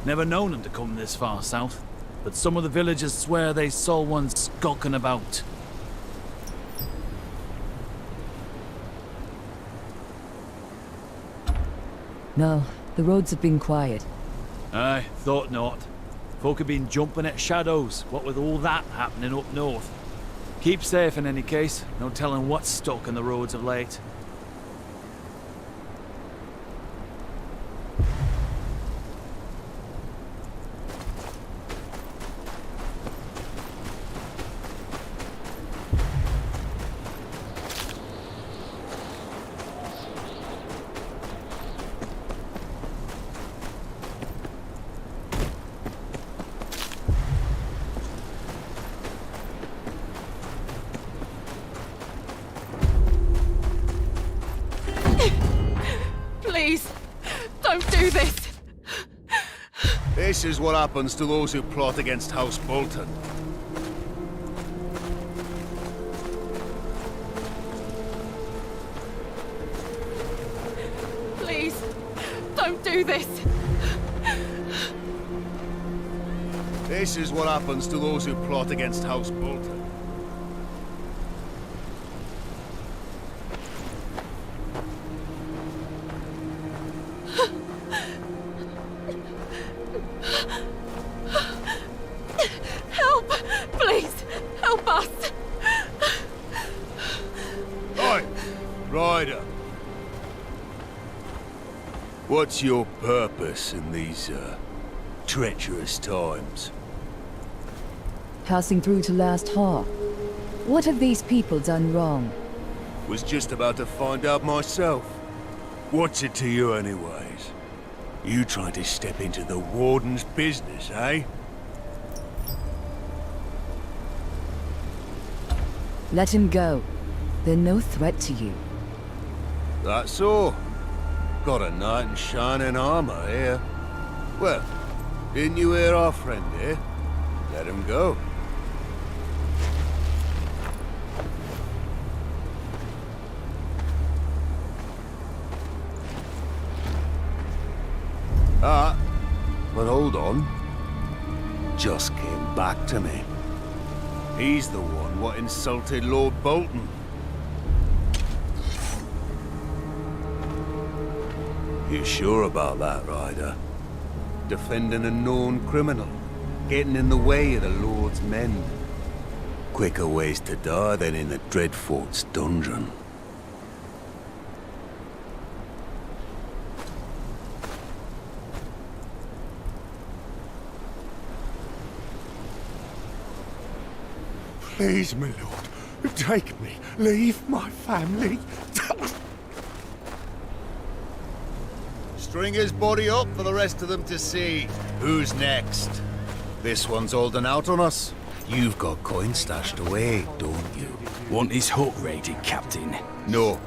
Never known them to come this far south, but some of the villagers swear they saw one skulking about. No, the roads have been quiet. Aye, thought not. Folk have been jumping at shadows, what with all that happening up north. Keep safe in any case, no telling what's stuck in the roads of late. Please, don't do this. This is what happens to those who plot against House Bolton. Please, don't do this. This is what happens to those who plot against House Bolton. Help! Please, help us! Oi, Ryder. What's your purpose in these, treacherous times? Passing through to Last Haw. What have these people done wrong? Was just about to find out myself. What's it to you anyways? You trying to step into the Warden's business, eh? Let him go. They're no threat to you. That's so. Got a knight in shining armor here. Well, didn't you hear our friend here? Let him go. But hold on. Just came back to me. He's the one what insulted Lord Bolton. You sure about that, Ryder? Defending a known criminal, getting in the way of the Lord's men. Quicker ways to die than in the Dreadfort's dungeon. Please, my lord, take me. Leave my family. String his body up for the rest of them to see. Who's next? This one's holding out on us. You've got coin stashed away, don't you? Want his hut raided, Captain? No.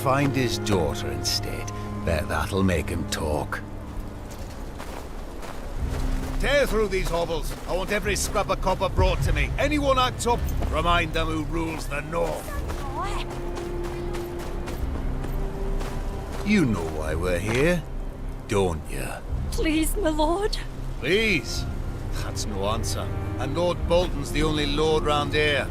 Find his daughter instead. Bet that'll make him talk. Tear through these hovels. I want every scrap of copper brought to me. Anyone act up, remind them who rules the North. You know why we're here, don't you? Please, my lord. Please? That's no answer. And Lord Bolton's the only lord round here.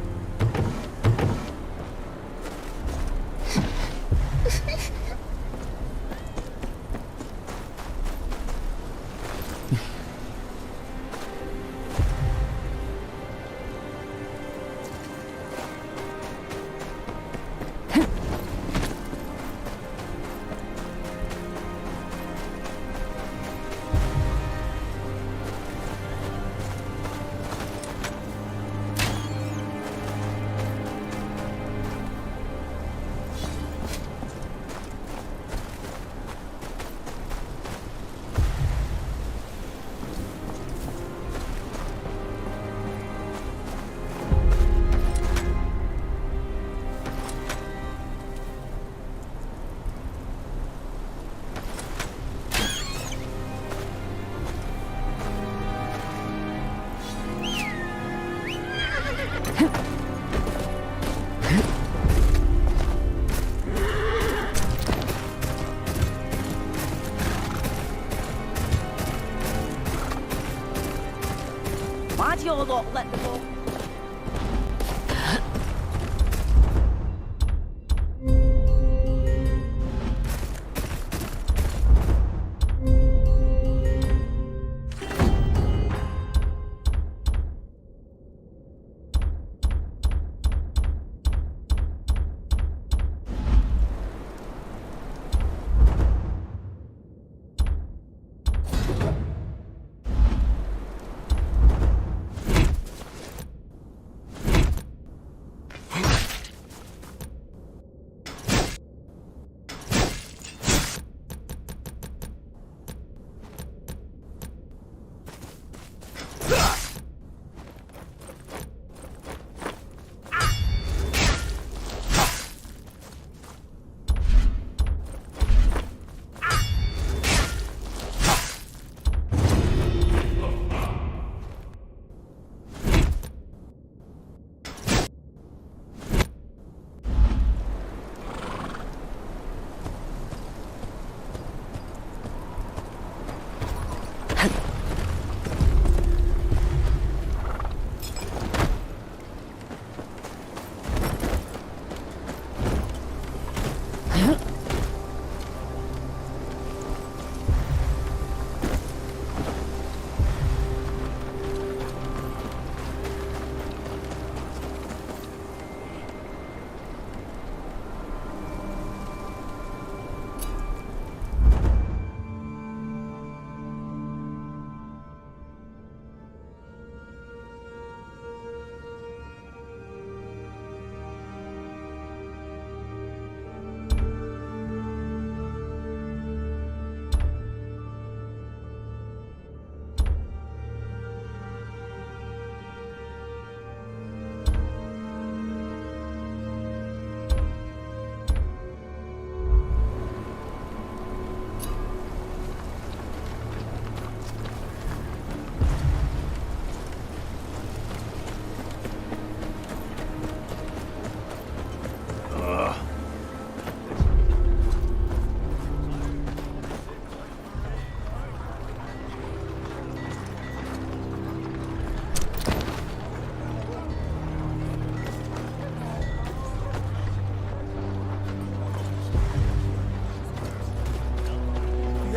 Why do you all lot let them go?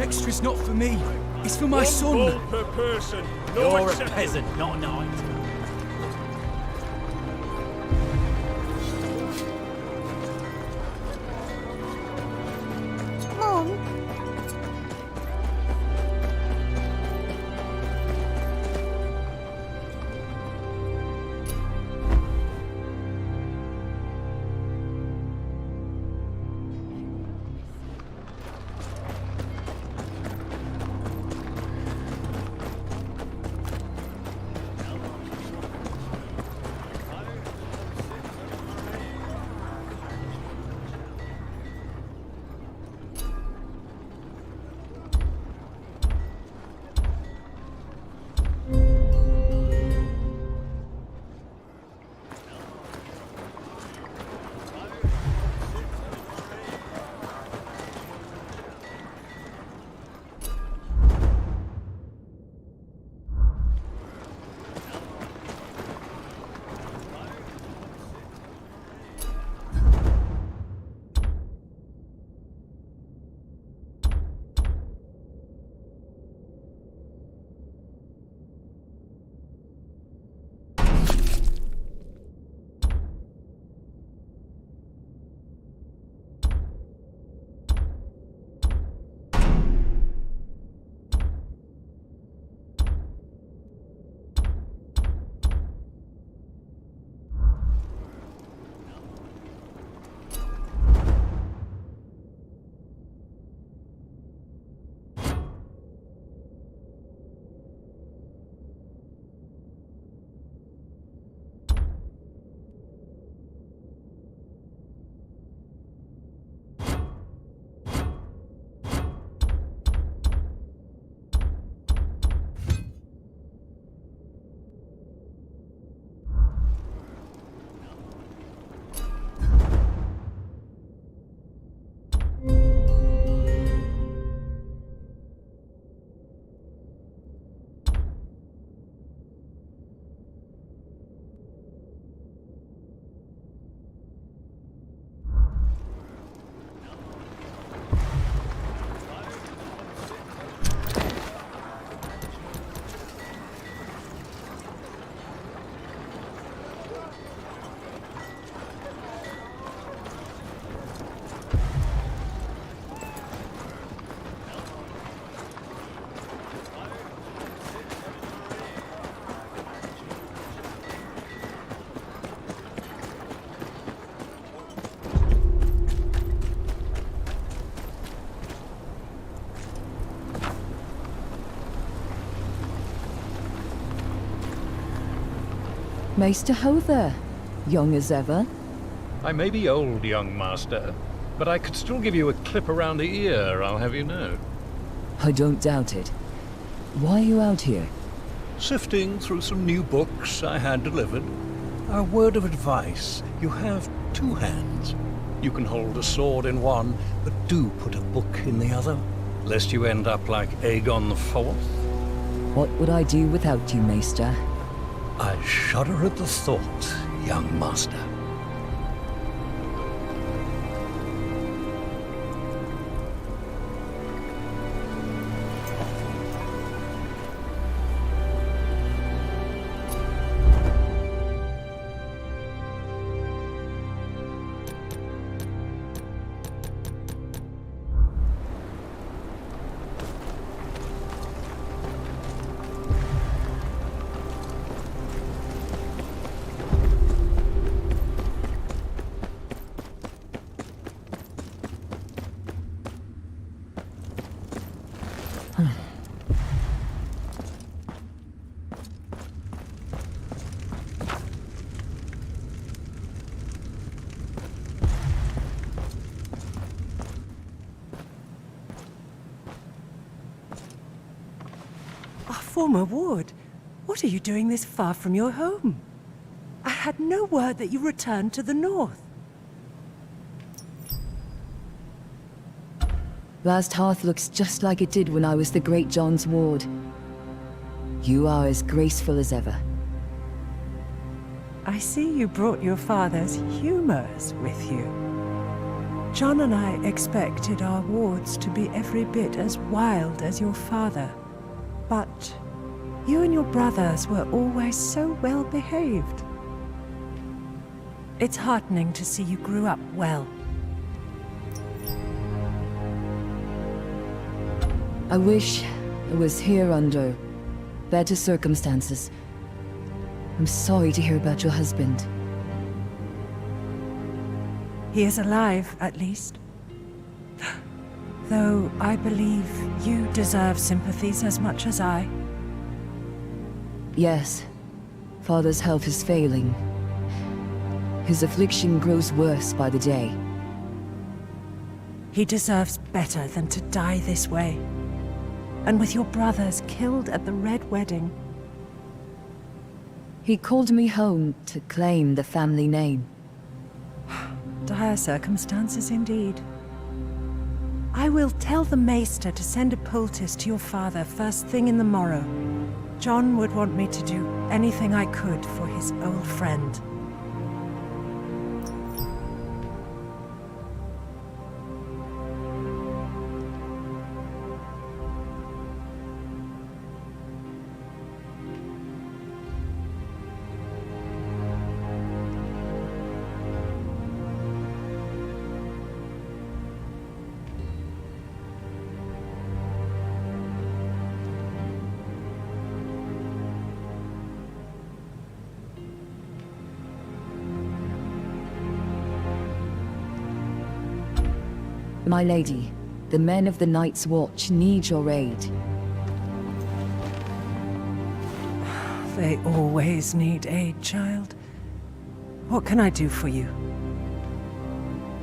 extra's not for me. It's for my son. One bowl per person. No You're a exceptions. peasant, not a knight. Mom? Maester Hother, young as ever. I may be old, young master, but I could still give you a clip around the ear, I'll have you know. I don't doubt it. Why are you out here? Sifting through some new books I had delivered. A word of advice. You have two hands. You can hold a sword in one, but do put a book in the other, lest you end up like Aegon IV. What would I do without you, Maester? I shudder at the thought, young master. Former ward, what are you doing this far from your home? I had no word that you returned to the north. Last Hearth looks just like it did when I was the Great John's ward. You are as graceful as ever. I see you brought your father's humors with you. John and I expected our wards to be every bit as wild as your father. But you and your brothers were always so well behaved. It's heartening to see you grew up well. I wish I was here under better circumstances. I'm sorry to hear about your husband. He is alive, at least. Though I believe you deserve sympathies as much as I. Yes, Father's health is failing. His affliction grows worse by the day. He deserves better than to die this way. And with your brothers killed at the Red Wedding. He called me home to claim the family name. Dire circumstances indeed. I will tell the Maester to send a poultice to your father first thing in the morrow. John would want me to do anything I could for his old friend. My lady, the men of the Night's Watch need your aid. They always need aid, child. What can I do for you?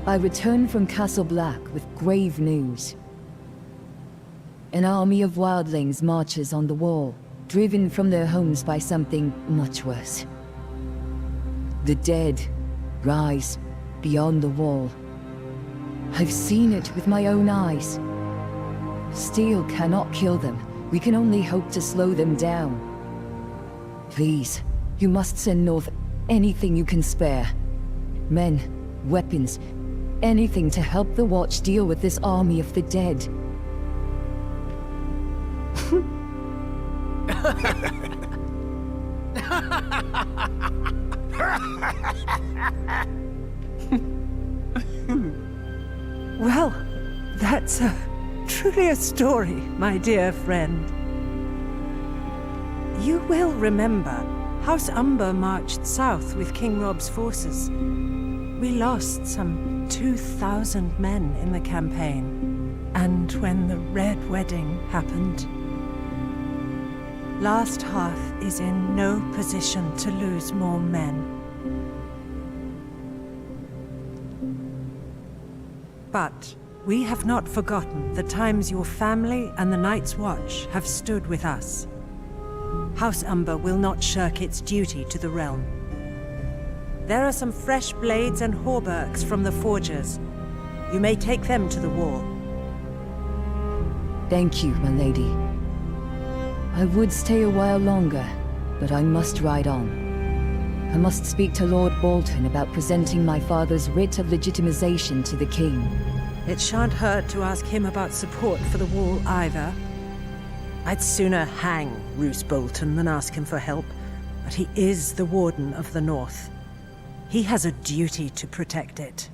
I return from Castle Black with grave news. An army of wildlings marches on the wall, driven from their homes by something much worse. The dead rise beyond the wall. I've seen it with my own eyes. Steel cannot kill them. We can only hope to slow them down. Please, you must send north anything you can spare. Men, weapons, anything to help the Watch deal with this army of the dead. Well, that's truly a story, my dear friend. You will remember, House Umber marched south with King Rob's forces. We lost some 2,000 men in the campaign. And when the Red Wedding happened, Last Hearth is in no position to lose more men. But we have not forgotten the times your family and the Night's Watch have stood with us. House Umber will not shirk its duty to the realm. There are some fresh blades and hauberks from the forgers. You may take them to the wall. Thank you, my lady. I would stay a while longer, but I must ride on. I must speak to Lord Bolton about presenting my father's writ of legitimization to the king. It shan't hurt to ask him about support for the wall either. I'd sooner hang Roose Bolton than ask him for help, but he is the Warden of the North. He has a duty to protect it.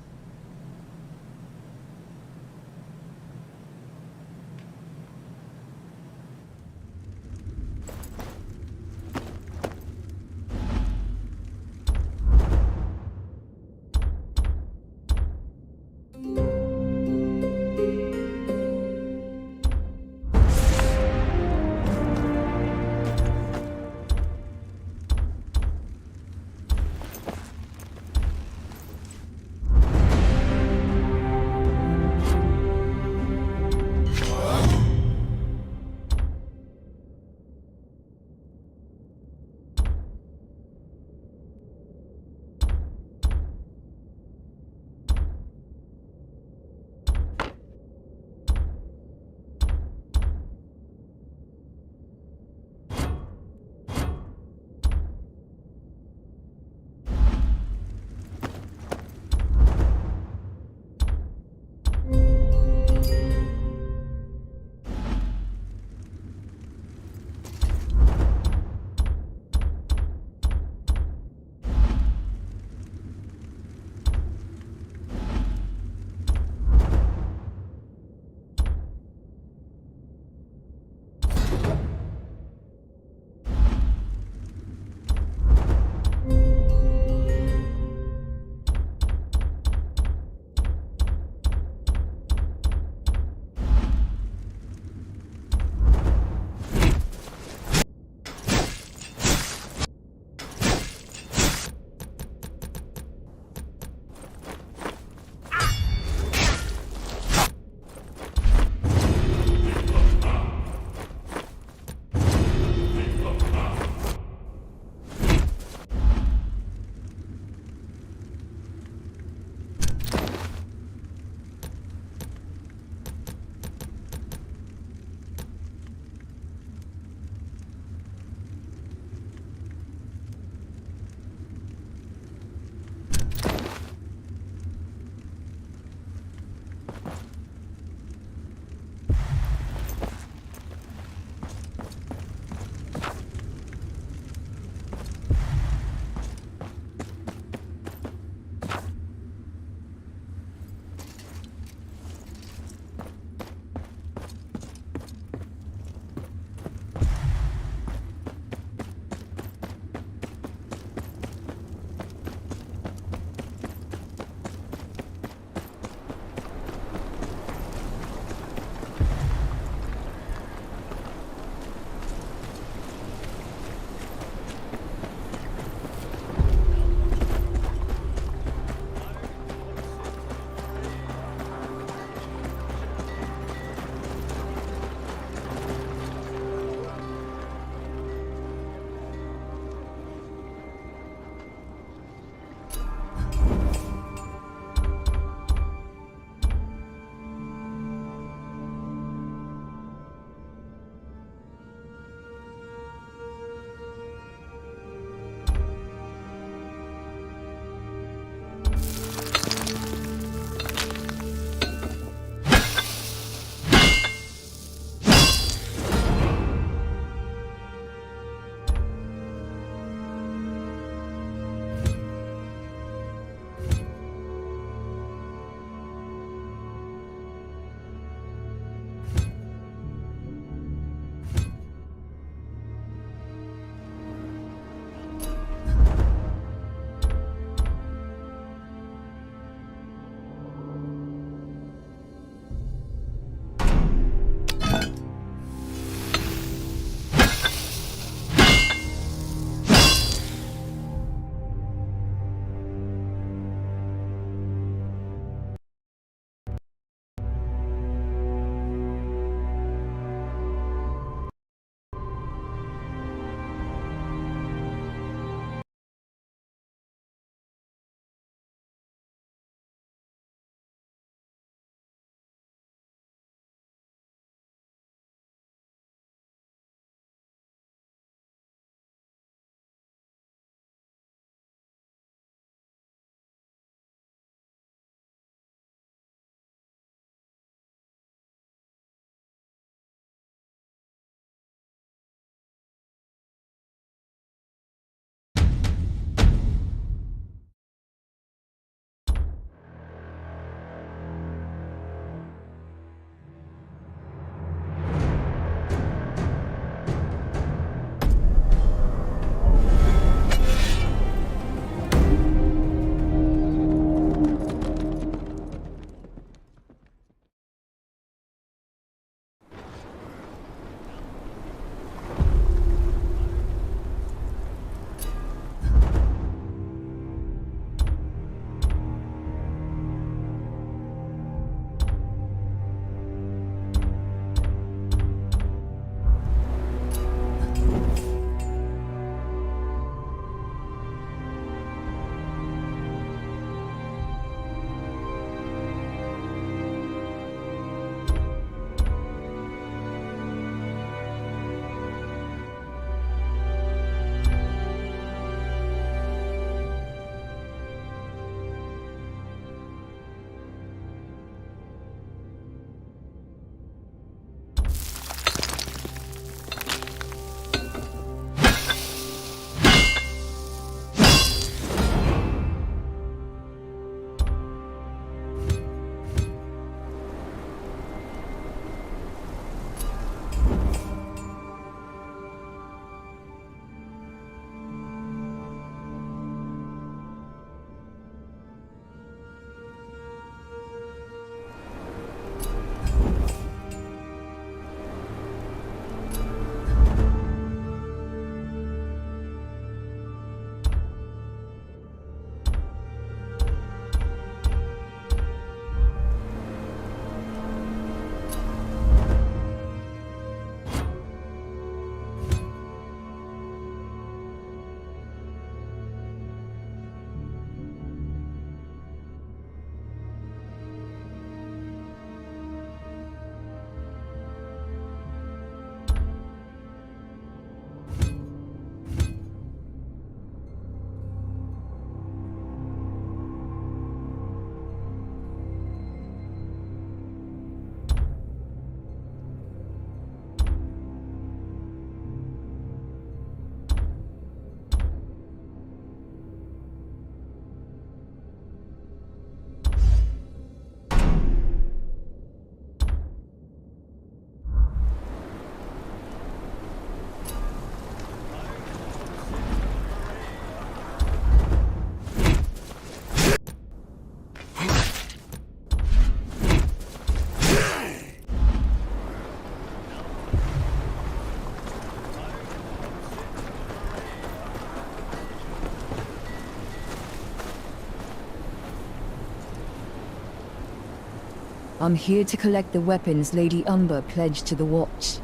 I'm here to collect the weapons Lady Umber pledged to the Watch.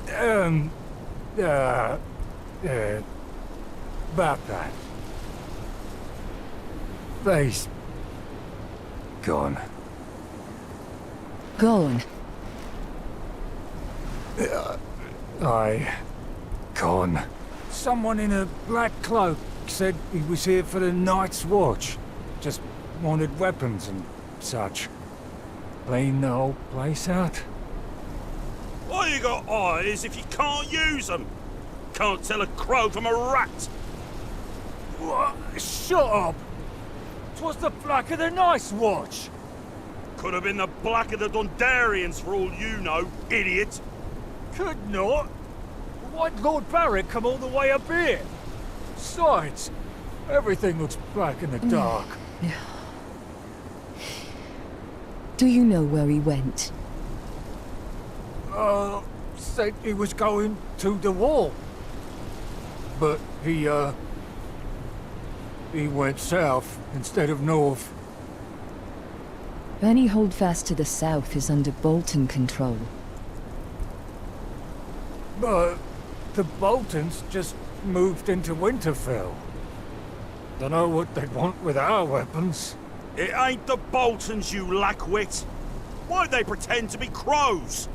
About that. They's... gone. Gone? Gone. Someone in a black cloak said he was here for the Night's Watch. Just wanted weapons and such. Clean the whole place out. Why you got eyes if you can't use them? Can't tell a crow from a rat. What? Shut up! 'Twas the Black of the Night's Watch! Could have been the Black of the Dundarians for all you know, idiot. Could not. Why'd Lord Barrick come all the way up here? Besides, everything looks black in the dark. Do you know where he went? Said he was going to the wall. But he went south instead of north. Any holdfast to the south is under Bolton control. But the Boltons just moved into Winterfell. Dunno what they want with our weapons. It ain't the Boltons, you lackwit. Why'd they pretend to be crows?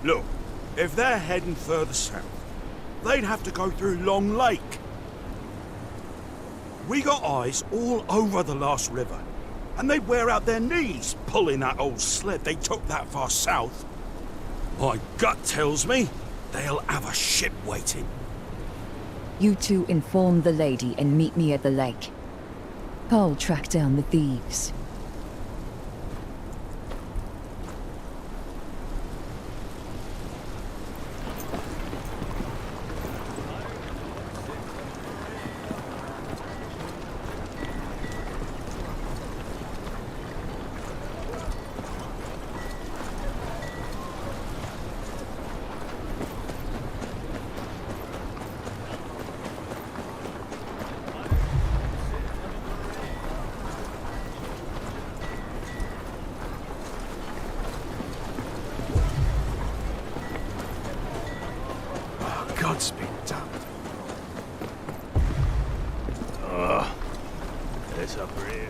Look, if they're heading further south, they'd have to go through Long Lake. We got eyes all over the last river, and they'd wear out their knees pulling that old sled they took that far south. My gut tells me they'll have a ship waiting. You two inform the lady and meet me at the lake. I'll track down the thieves. Godspeed, damn it. It's up here.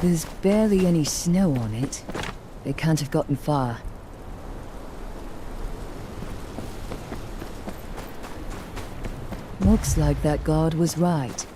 There's barely any snow on it. They can't have gotten far. Looks like that guard was right.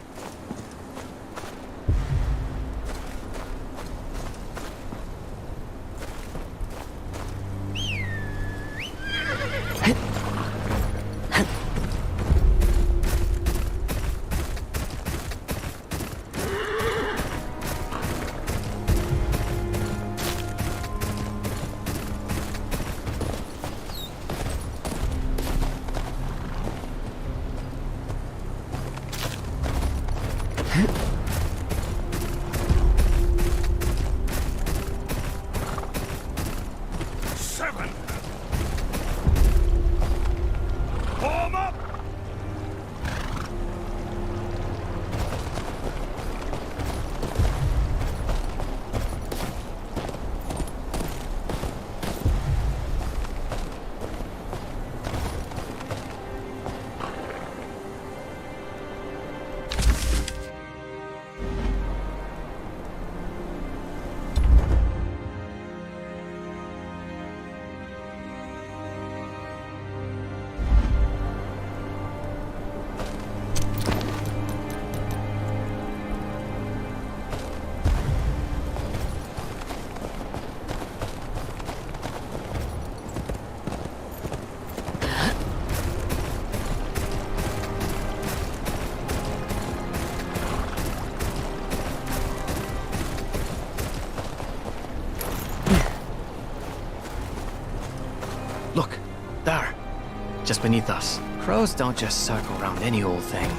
Look, there. Just beneath us. Crows don't just circle around any old thing.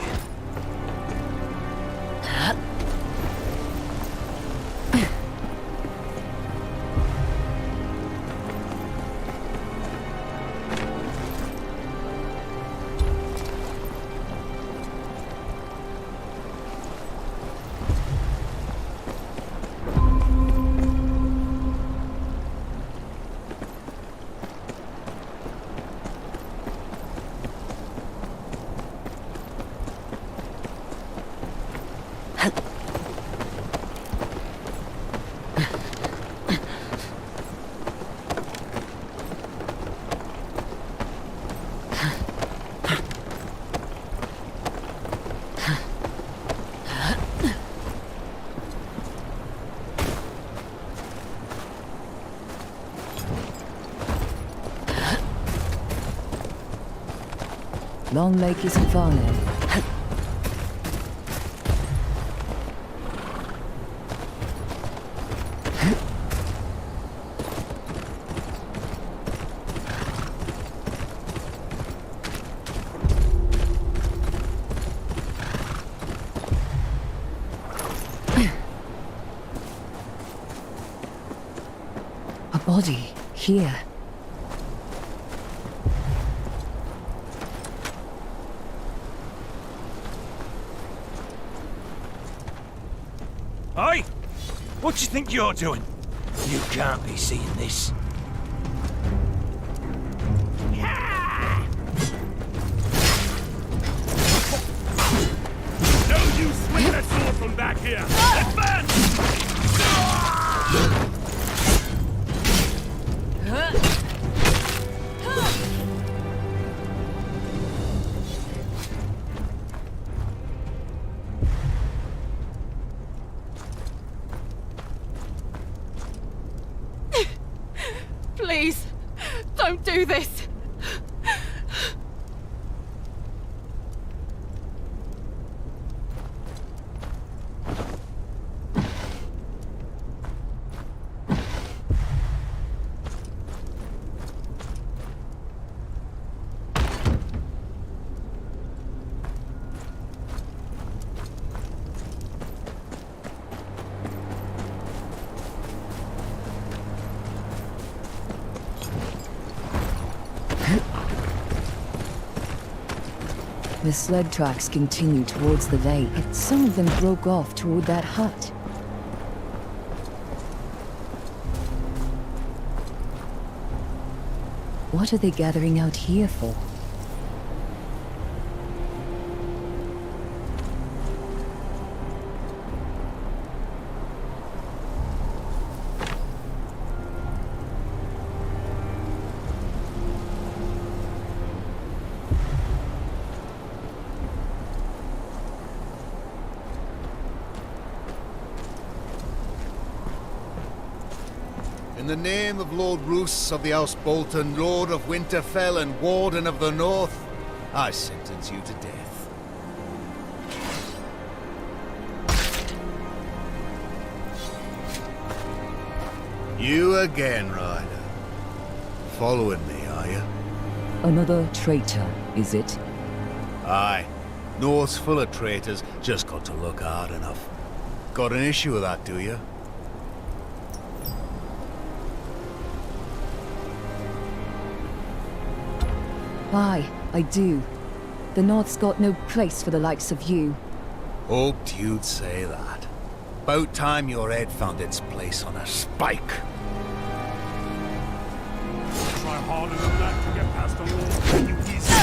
Long Lake isn't far now. A body here. Oi! What do you think you're doing? You can't be seeing this. No use swinging a sword from back here! Advance! Please, don't do this. The sled tracks continue towards the lake, but some of them broke off toward that hut. What are they gathering out here for? In the name of Lord Roos of the House Bolton, Lord of Winterfell and Warden of the North, I sentence you to death. You again, Ryder. Following me, are you? Another traitor, is it? Aye. North's full of traitors, just got to look hard enough. Got an issue with that, do you? Aye, I do. The North's got no place for the likes of you. Hoped you'd say that. About time your head found its place on a spike. Try harder than that to get past the wall. You easy.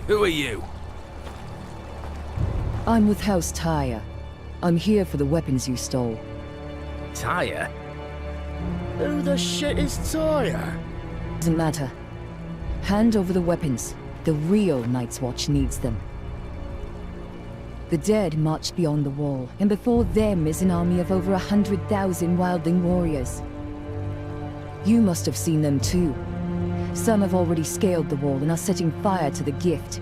Who are you? I'm with House Tyre. I'm here for the weapons you stole. Tyre? Who the shit is Tyre? Doesn't matter. Hand over the weapons. The real Night's Watch needs them. The dead marched beyond the wall, and before them is an army of over 100,000 wildling warriors. You must have seen them too. Some have already scaled the wall and are setting fire to the gift.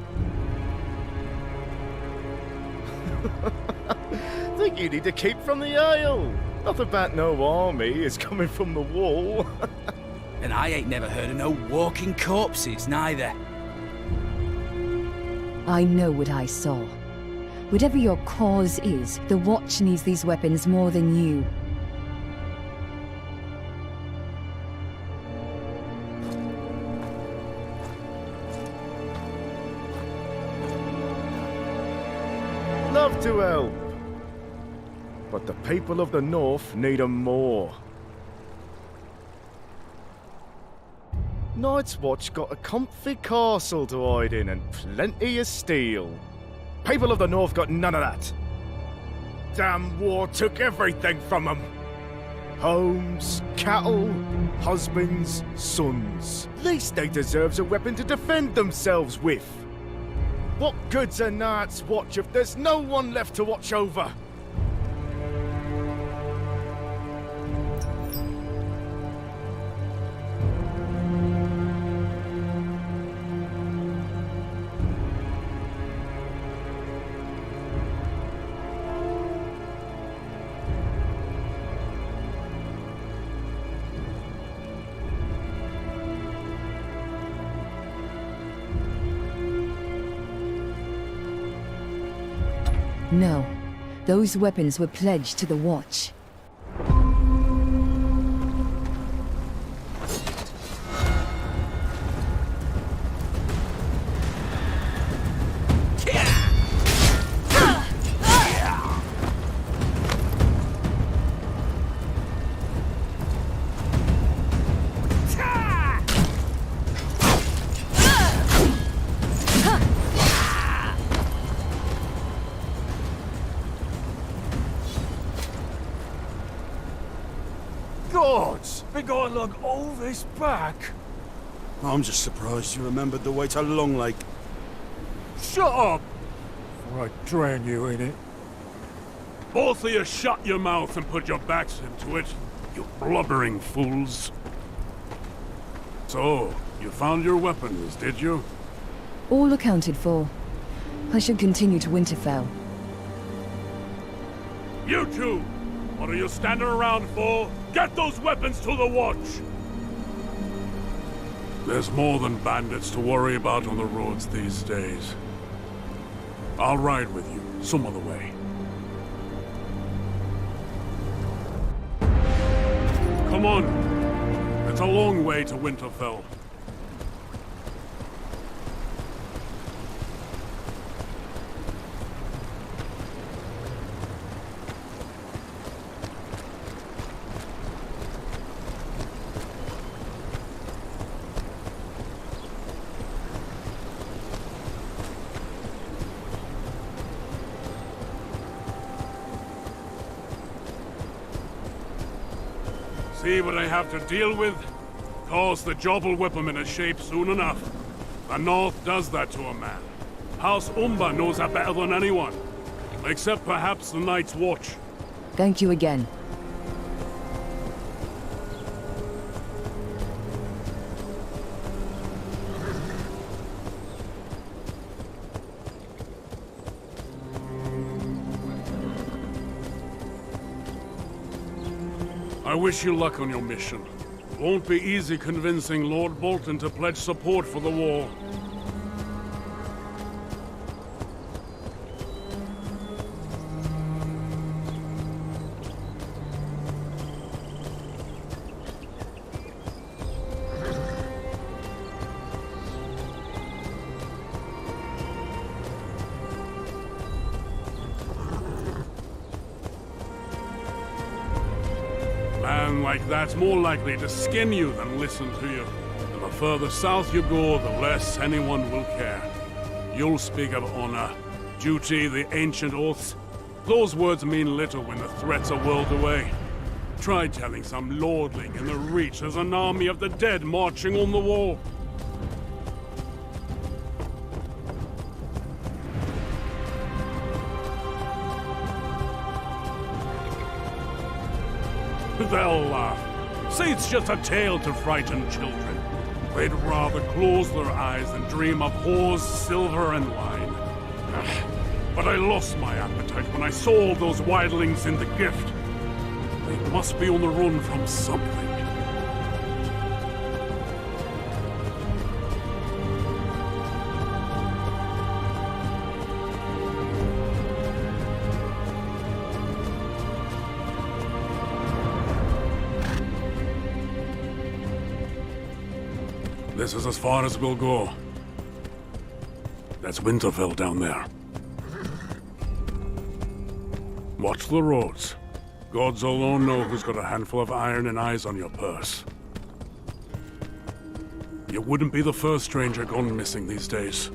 Think you need to keep from the ale. Not about no army is coming from the wall. And I ain't never heard of no walking corpses, neither. I know what I saw. Whatever your cause is, the Watch needs these weapons more than you. Love to help. But the people of the North need 'em more. Night's Watch got a comfy castle to hide in and plenty of steel. People of the North got none of that. Damn war took everything from them. Homes, cattle, husbands, sons. Least they deserves a weapon to defend themselves with. What good's a Night's Watch if there's no one left to watch over? No. Those weapons were pledged to the Watch. Gods, we gotta look all this back. I'm just surprised you remembered the way to Long Lake. Shut up! Or I drown you in it. Both of you shut your mouth and put your backs into it, you blubbering fools. So, you found your weapons, did you? All accounted for. I should continue to Winterfell. You two! What are you standing around for? Get those weapons to the Watch! There's more than bandits to worry about on the roads these days. I'll ride with you, some other way. Come on! It's a long way to Winterfell. See what I have to deal with? Course, the job will whip him into shape soon enough. The North does that to a man. House Umber knows that better than anyone. Except perhaps the Night's Watch. Thank you again. I wish you luck on your mission. Won't be easy convincing Lord Bolton to pledge support for the war. Man like that's more likely to skin you than listen to you. And the further south you go, the less anyone will care. You'll speak of honor, duty, the ancient oaths. Those words mean little when the threats are whirled away. Try telling some lordling in the Reach there's an army of the dead marching on the wall. They'll laugh. Say it's just a tale to frighten children. They'd rather close their eyes than dream of whores, silver, and wine. But I lost my appetite when I saw those wildlings in the gift. They must be on the run from something. This is as far as we'll go. That's Winterfell down there. Watch the roads. Gods alone know who's got a handful of iron and eyes on your purse. You wouldn't be the first stranger gone missing these days.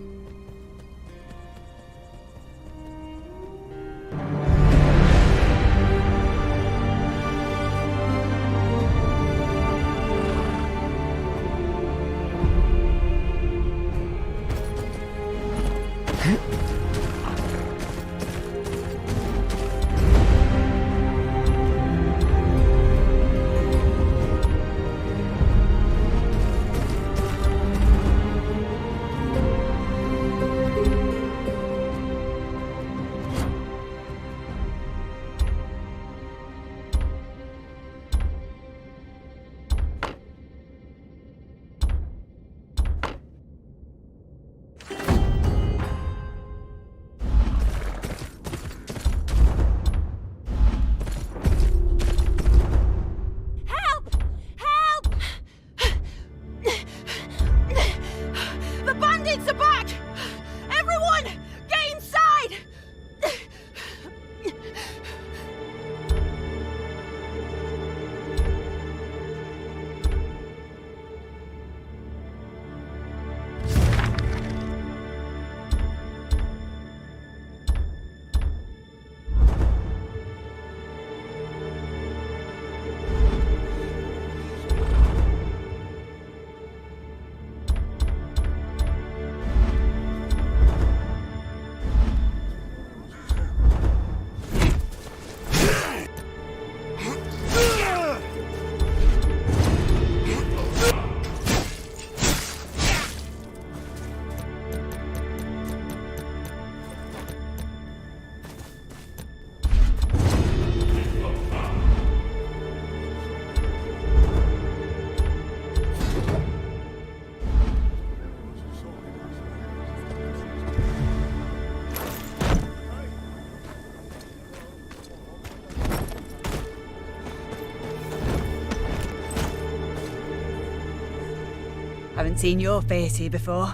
Haven't seen your face here before.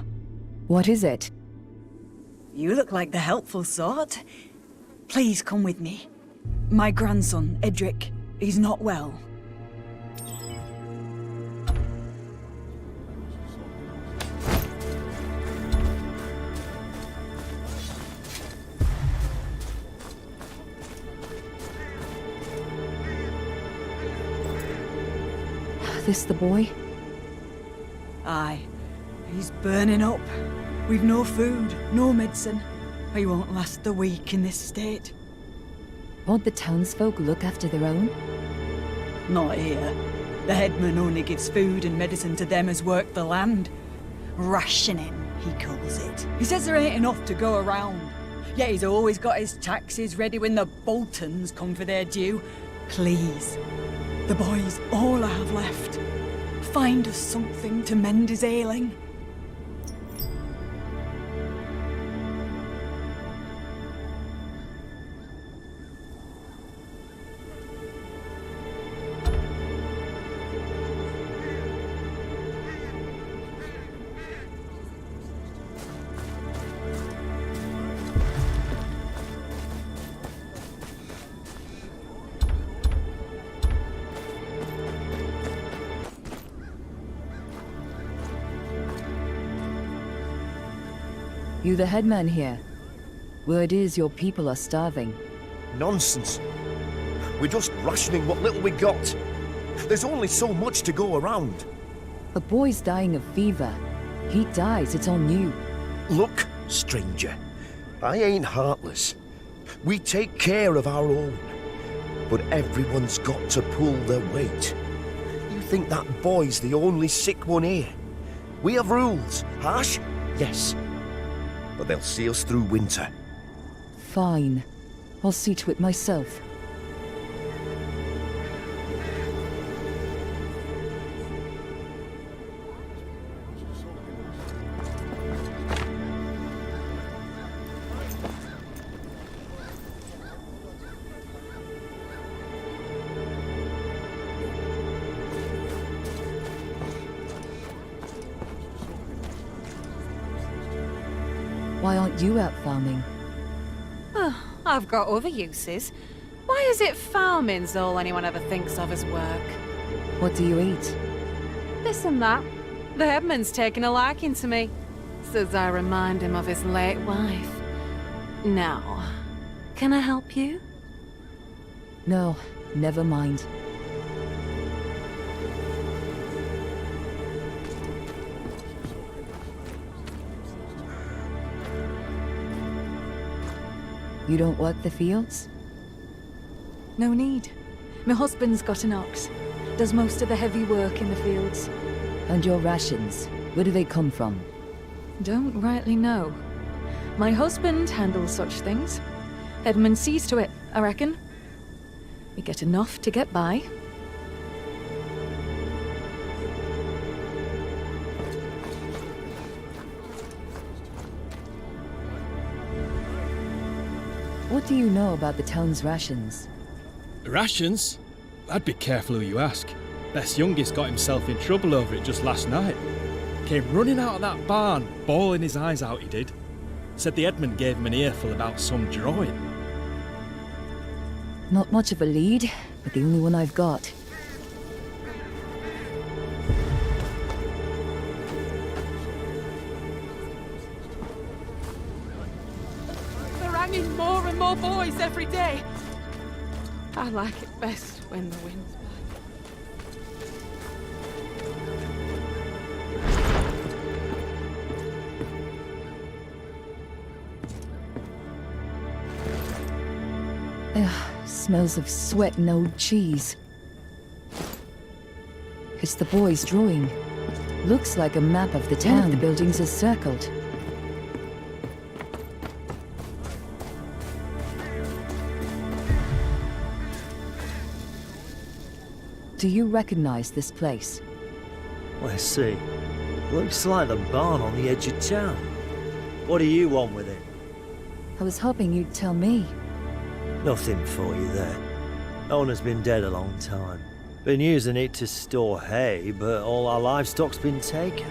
What is it? You look like the helpful sort. Please come with me. My grandson, Edric, he's not well. This the boy? Aye. He's burning up. We've no food, no medicine. He won't last the week in this state. Won't the townsfolk look after their own? Not here. The headman only gives food and medicine to them as work the land. Rationing, he calls it. He says there ain't enough to go around. Yet he's always got his taxes ready when the Boltons come for their due. Please, the boy's all I have left. Find us something to mend his ailing. You the headman here? Word is your people are starving. Nonsense. We're just rationing what little we got. There's only so much to go around. A boy's dying of fever. He dies, it's on you. Look, stranger, I ain't heartless. We take care of our own. But everyone's got to pull their weight. You think that boy's the only sick one here? We have rules. Harsh? Yes. But they'll see us through winter. Fine. I'll see to it myself. Why aren't you out farming? Oh, I've got other uses. Why is it farming's all anyone ever thinks of as work? What do you eat? This and that. The headman's taken a liking to me. Says I remind him of his late wife. Now, can I help you? No, never mind. You don't work the fields? No need. My husband's got an ox. Does most of the heavy work in the fields. And your rations, where do they come from? Don't rightly know. My husband handles such things. Edmund sees to it, I reckon. We get enough to get by. What do you know about the town's rations? Rations? I'd be careful who you ask. Best youngest got himself in trouble over it just last night. Came running out of that barn, bawling his eyes out he did. Said the Edmund gave him an earful about some drawing. Not much of a lead, but the only one I've got. They're hanging more and more boys every day. I like it best when the wind's back. Ugh, smells of sweat and old cheese. It's the boy's drawing. Looks like a map of the town. One of the buildings is circled. Do you recognize this place? Let's see. Looks like the barn on the edge of town. What do you want with it? I was hoping you'd tell me. Nothing for you there. Owner's been dead a long time. Been using it to store hay, but all our livestock's been taken.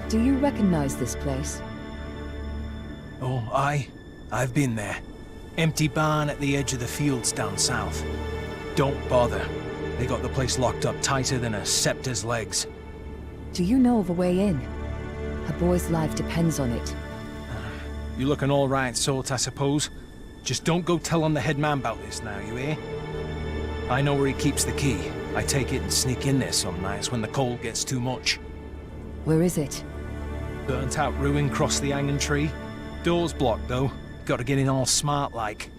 Do you recognize this place? Oh, aye. I've been there. Empty barn at the edge of the fields down south. Don't bother. They got the place locked up tighter than a scepter's legs. Do you know of a way in? A boy's life depends on it. You look an all right sort, I suppose. Just don't go tell on the head man about this now, you hear? I know where he keeps the key. I take it and sneak in there some nights when the cold gets too much. Where is it? Burnt out ruin cross the hanging tree. Door's blocked, though. Gotta get in all smart like.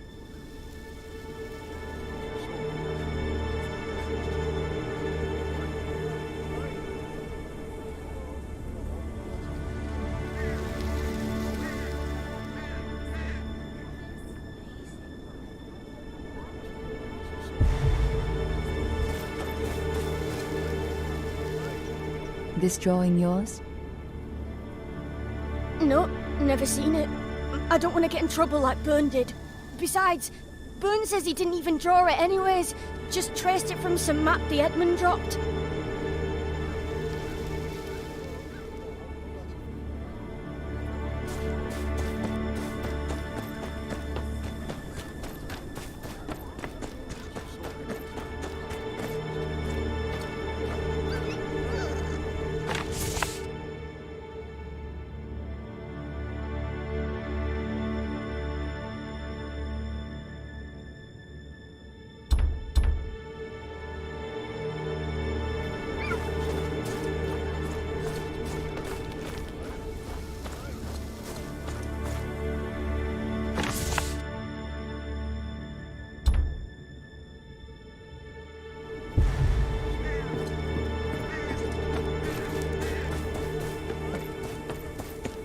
This drawing yours? No, never seen it. I don't want to get in trouble like Byrne did. Besides, Byrne says he didn't even draw it anyways. Just traced it from some map the Edmund dropped.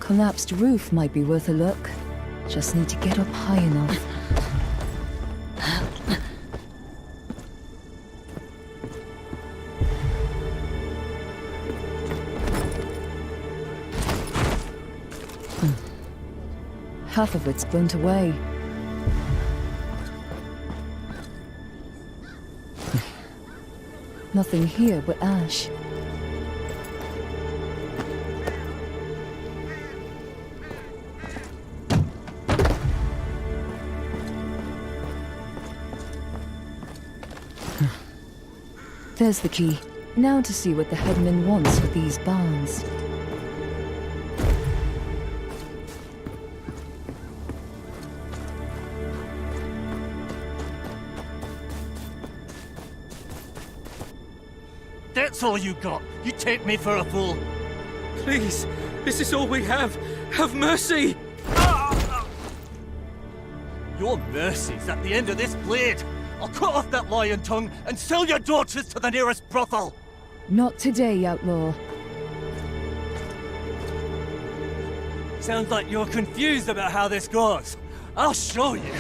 collapsed roof might be worth a look. Just need to get up high enough. Half of it's burnt away. Nothing here but ash. There's the key. Now to see what the headman wants with these barns. That's all you got. You take me for a fool. Please, this is all we have. Have mercy! Your mercy's at the end of this blade. I'll cut off that lion tongue and sell your daughters to the nearest brothel. Not today, outlaw. Sounds like you're confused about how this goes. I'll show you.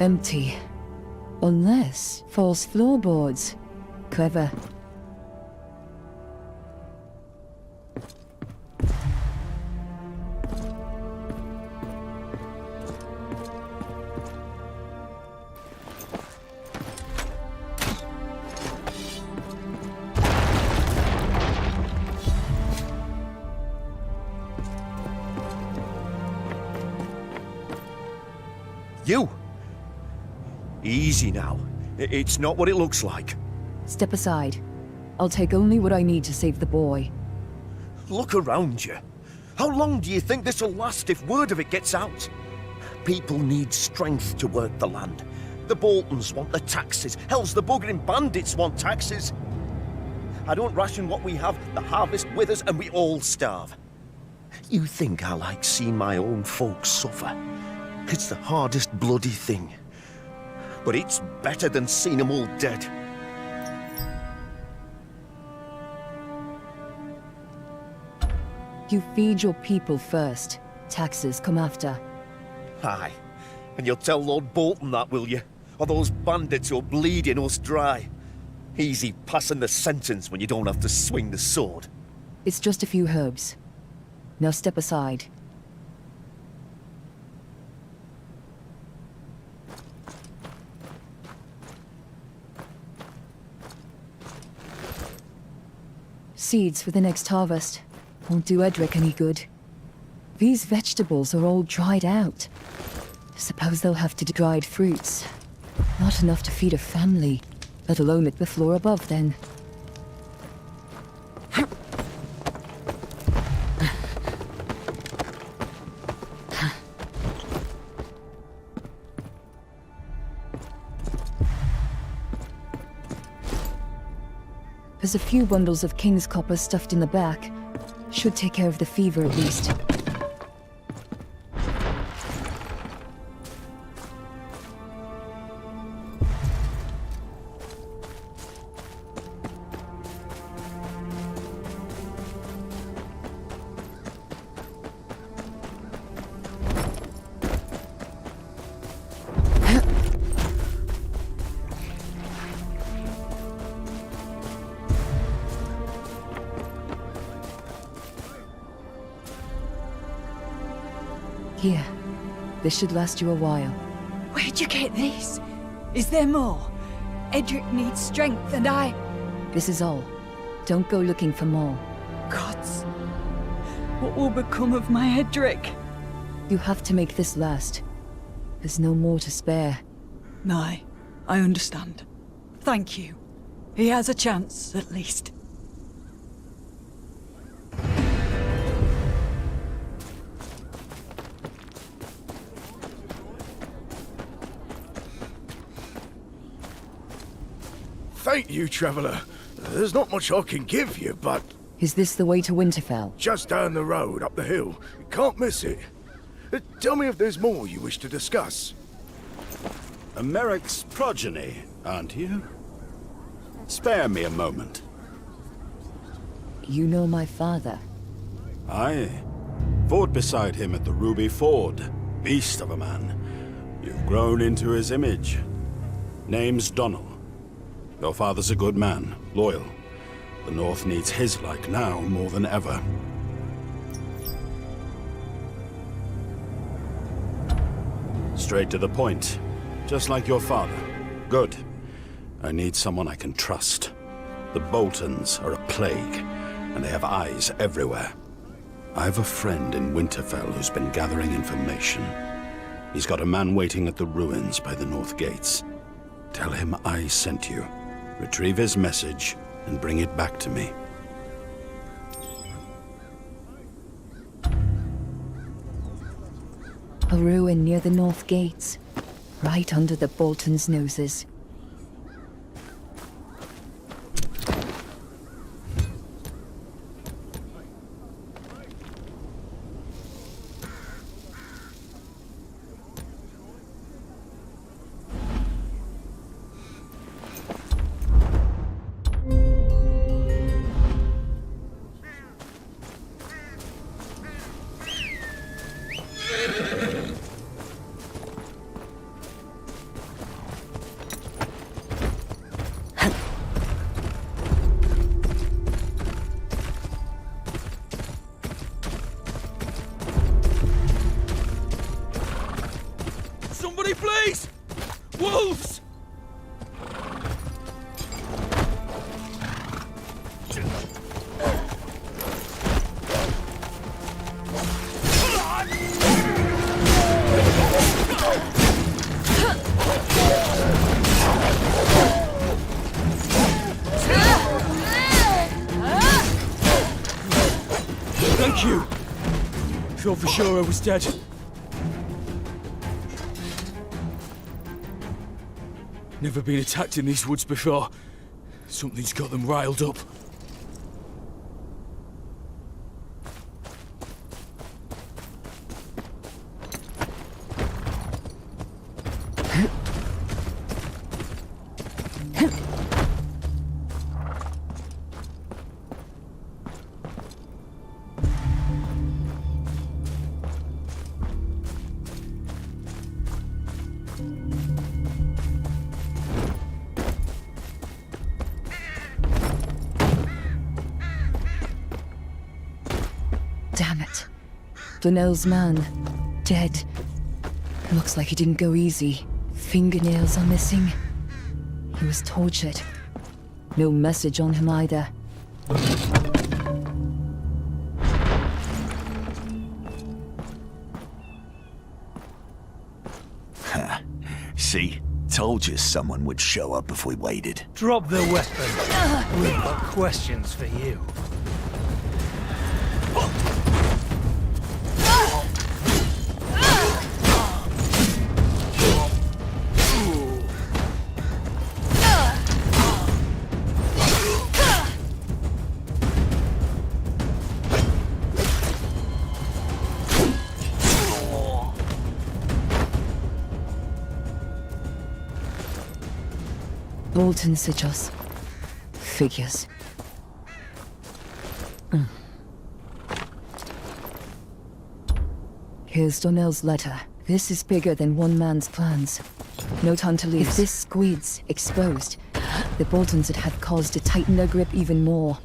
Empty. Unless false floorboards. Clever. You! Easy now. It's not what it looks like. Step aside. I'll take only what I need to save the boy. Look around you. How long do you think this'll last if word of it gets out? People need strength to work the land. The Boltons want the taxes. Hell's the buggering bandits want taxes. I don't ration what we have, the harvest withers, and we all starve. You think I like seeing my own folks suffer? It's the hardest bloody thing. But it's better than seeing them all dead. You feed your people first. Taxes come after. Aye. And you'll tell Lord Bolton that, will you? Or those bandits who're bleeding us dry. Easy passing the sentence when you don't have to swing the sword. It's just a few herbs. Now step aside. Seeds for the next harvest. Won't do Edric any good. These vegetables are all dried out. Suppose they'll have to do dried fruits. Not enough to feed a family, let alone at the floor above then. There's a few bundles of king's copper stuffed in the back. Should take care of the fever at least. Here. This should last you a while. Where'd you get this? Is there more? Edric needs strength, and I... This is all. Don't go looking for more. Gods. What will become of my Edric? You have to make this last. There's no more to spare. No, I understand. Thank you. He has a chance, at least. Thank you, traveller. There's not much I can give you, but... Is this the way to Winterfell? Just down the road, up the hill. You can't miss it. Tell me if there's more you wish to discuss. A Merrick's progeny, aren't you? Spare me a moment. You know my father? Aye. Fought beside him at the Ruby Ford. Beast of a man. You've grown into his image. Name's Donald. Your father's a good man, loyal. The North needs his like now more than ever. Straight to the point, just like your father. Good. I need someone I can trust. The Boltons are a plague, and they have eyes everywhere. I have a friend in Winterfell who's been gathering information. He's got a man waiting at the ruins by the North Gates. Tell him I sent you. Retrieve his message and bring it back to me. A ruin near the North Gates, right under the Boltons' noses. Somebody, please! Wolves! Thank you! Thought for sure I was dead. Never been attacked in these woods before. Something's got them riled up. Damn it. Flanell's man. Dead. Looks like he didn't go easy. Fingernails are missing. He was tortured. No message on him either. See? Told you someone would show up if we waited. Drop the weapon. We've got questions for you. Bolton sigils. Figures. Here's Donnell's letter. This is bigger than one man's plans. No time to lose. If this squid's exposed, the Boltons would have cause to tighten their grip even more.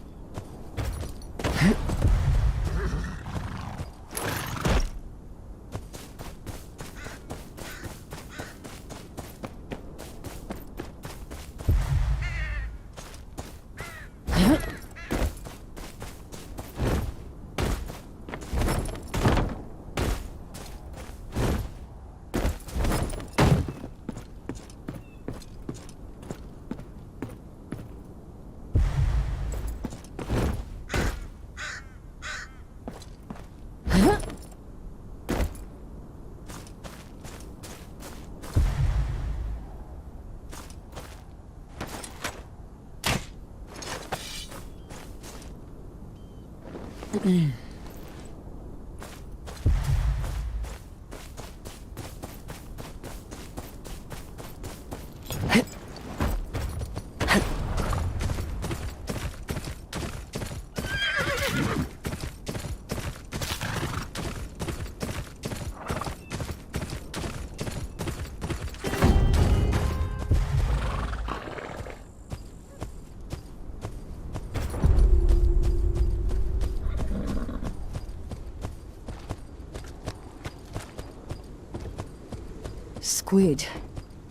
Squid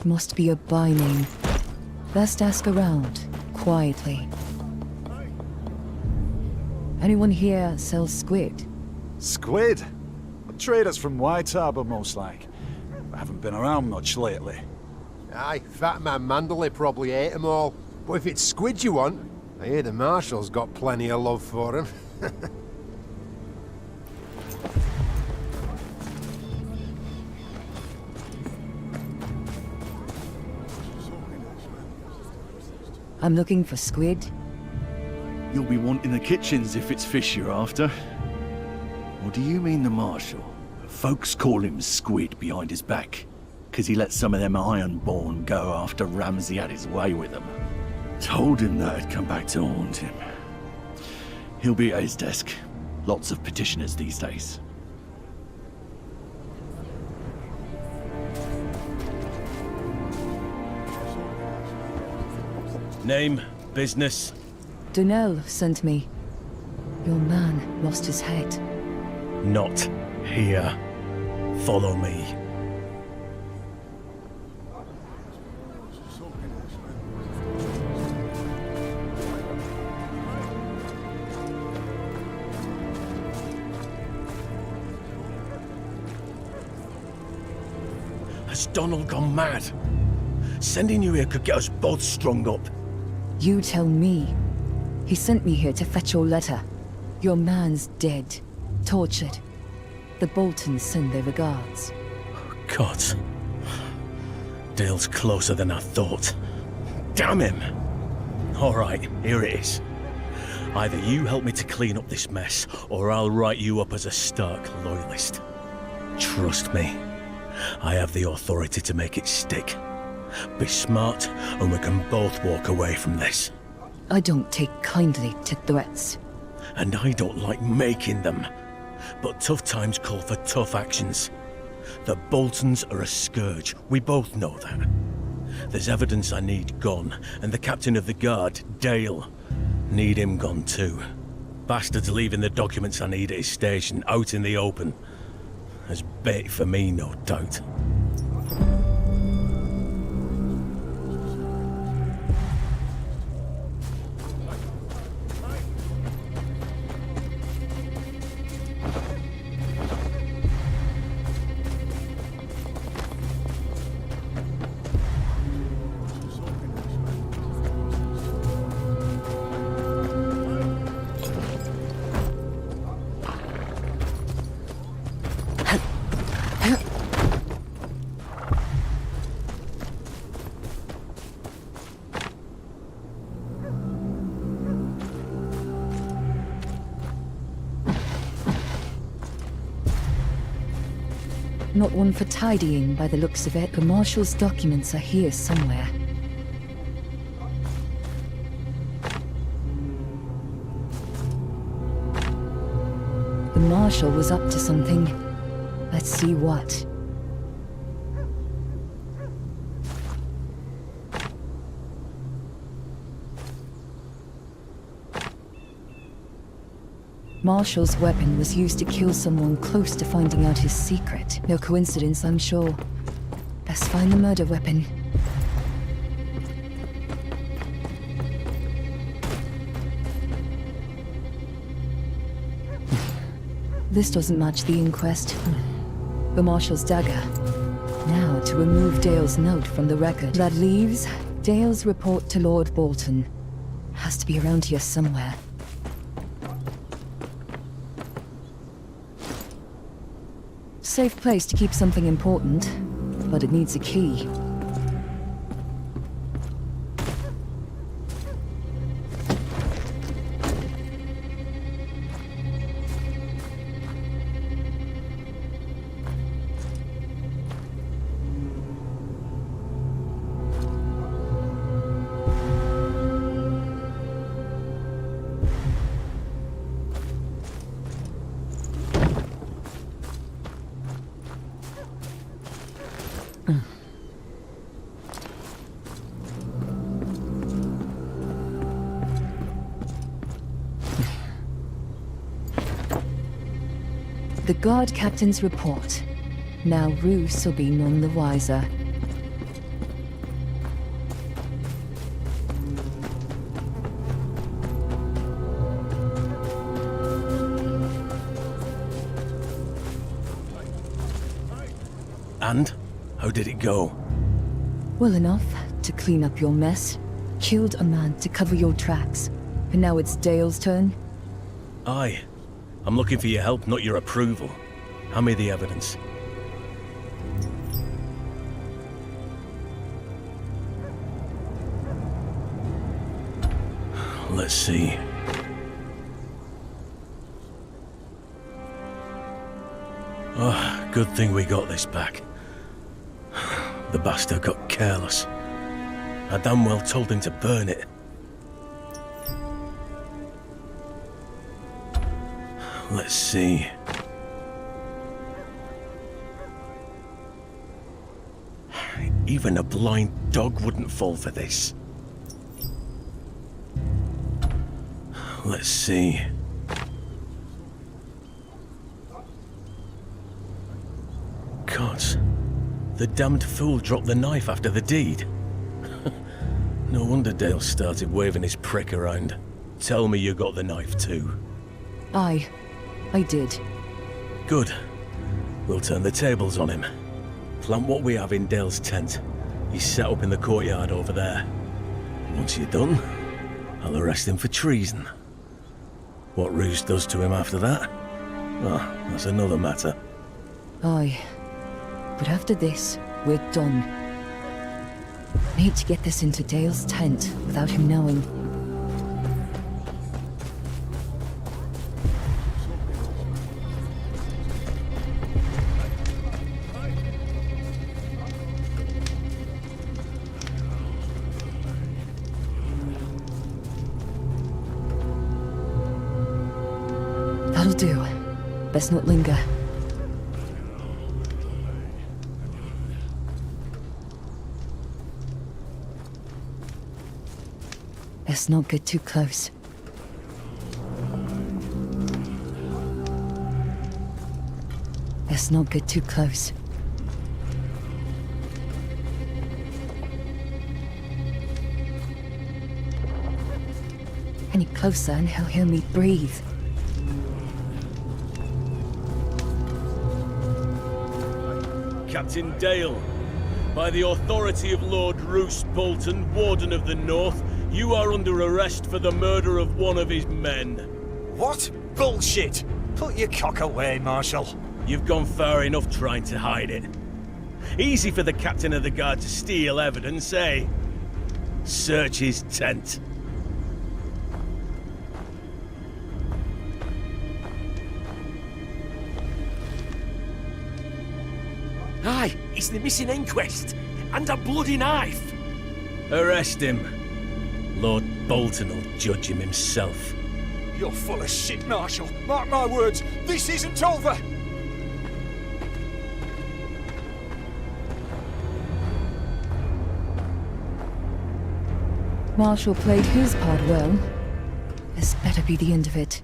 must be a by name. Best ask around, quietly. Anyone here sells squid? Squid? Traders from White Harbour, most like. I haven't been around much lately. Aye, Fat Man Manderley probably ate them all. But if it's squid you want, I hear the Marshal's got plenty of love for him. I'm looking for squid. You'll be wanting the kitchens if it's fish you're after. Or do you mean the Marshal? Folks call him Squid behind his back, 'cause he let some of them Ironborn go after Ramsay had his way with them. Told him that'd come back to haunt him. He'll be at his desk. Lots of petitioners these days. Name, business? Donnell sent me. Your man lost his head. Not here. Follow me. Has Donald gone mad? Sending you here could get us both strung up. You tell me. He sent me here to fetch your letter. Your man's dead. Tortured. The Boltons send their regards. God. Dale's closer than I thought. Damn him! Alright, here it is. Either you help me to clean up this mess, or I'll write you up as a Stark loyalist. Trust me, I have the authority to make it stick. Be smart, and we can both walk away from this. I don't take kindly to threats. And I don't like making them. But tough times call for tough actions. The Boltons are a scourge. We both know that. There's evidence I need gone, and the captain of the guard, Dale, need him gone too. Bastard's leaving the documents I need at his station, out in the open. There's bait for me, no doubt. Not one for tidying by the looks of it. The Marshal's documents are here somewhere. Marshal was up to something. Let's see what. Marshal's weapon was used to kill someone close to finding out his secret. No coincidence, I'm sure. Let's find the murder weapon. This doesn't match the inquest. The Marshal's dagger. Now to remove Dale's note from the record. That leaves Dale's report to Lord Bolton. Has to be around here somewhere. Safe place to keep something important, but it needs a key. The guard captain's report. Now Roose will be none the wiser. And? How did it go? Well enough to clean up your mess. Killed a man to cover your tracks. And now it's Dale's turn? Aye. I'm looking for your help, not your approval. Hand me the evidence. Let's see. Oh, good thing we got this back. The bastard got careless. I damn well told him to burn it. Let's see. Even a blind dog wouldn't fall for this. Let's see. Gods. The damned fool dropped the knife after the deed. No wonder Dale started waving his prick around. Tell me you got the knife too. Aye, I did. Good. We'll turn the tables on him. Plant what we have in Dale's tent. He's set up in the courtyard over there. Once you're done, I'll arrest him for treason. What Roose does to him after that? Well, that's another matter. Aye. But after this, we're done. Need to get this into Dale's tent without him knowing. That'll do. Best not linger. Let's not get too close. Let's not get too close. Any closer and he'll hear me breathe. Captain Dale, by the authority of Lord Roose Bolton, Warden of the North, you are under arrest for the murder of one of his men. What? Bullshit! Put your cock away, Marshal. You've gone far enough trying to hide it. Easy for the captain of the guard to steal evidence, eh? Search his tent. Aye, it's the missing inquest. And a bloody knife. Arrest him. Lord Bolton will judge him himself. You're full of shit, Marshal. Mark my words, this isn't over! Marshall played his part well. This better be the end of it.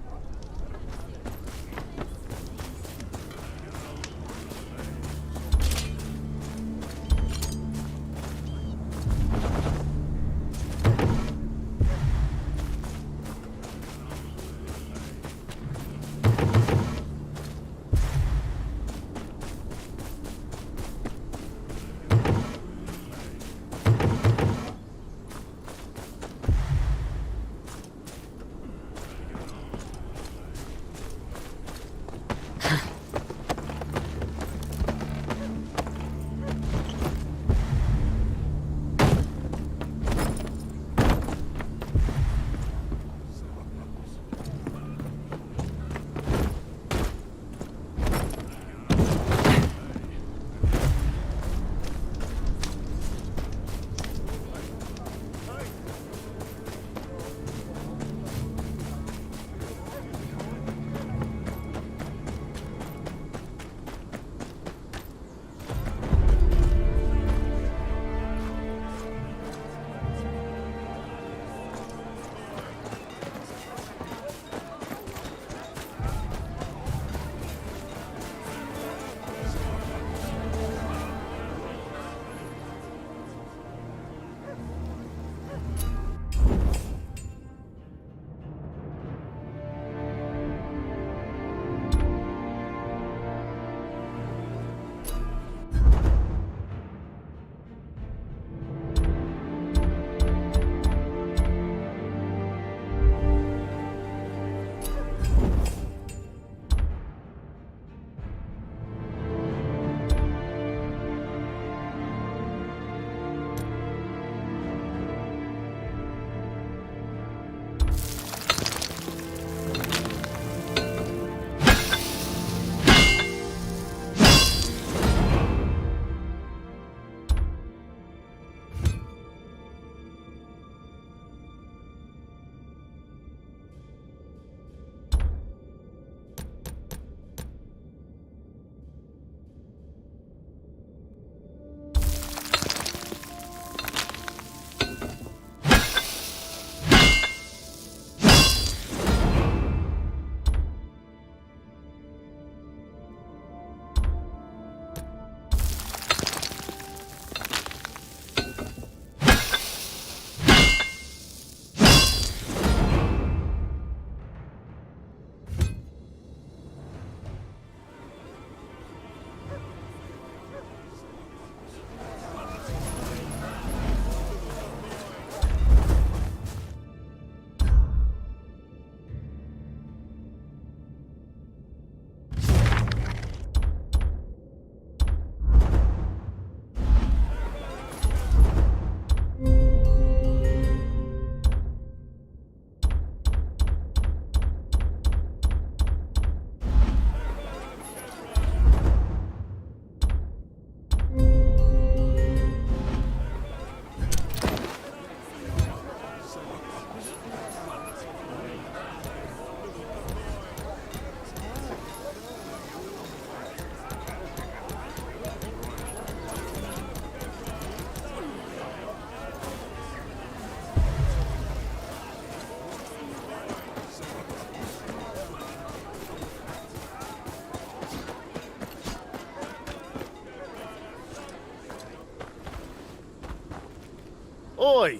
Oi!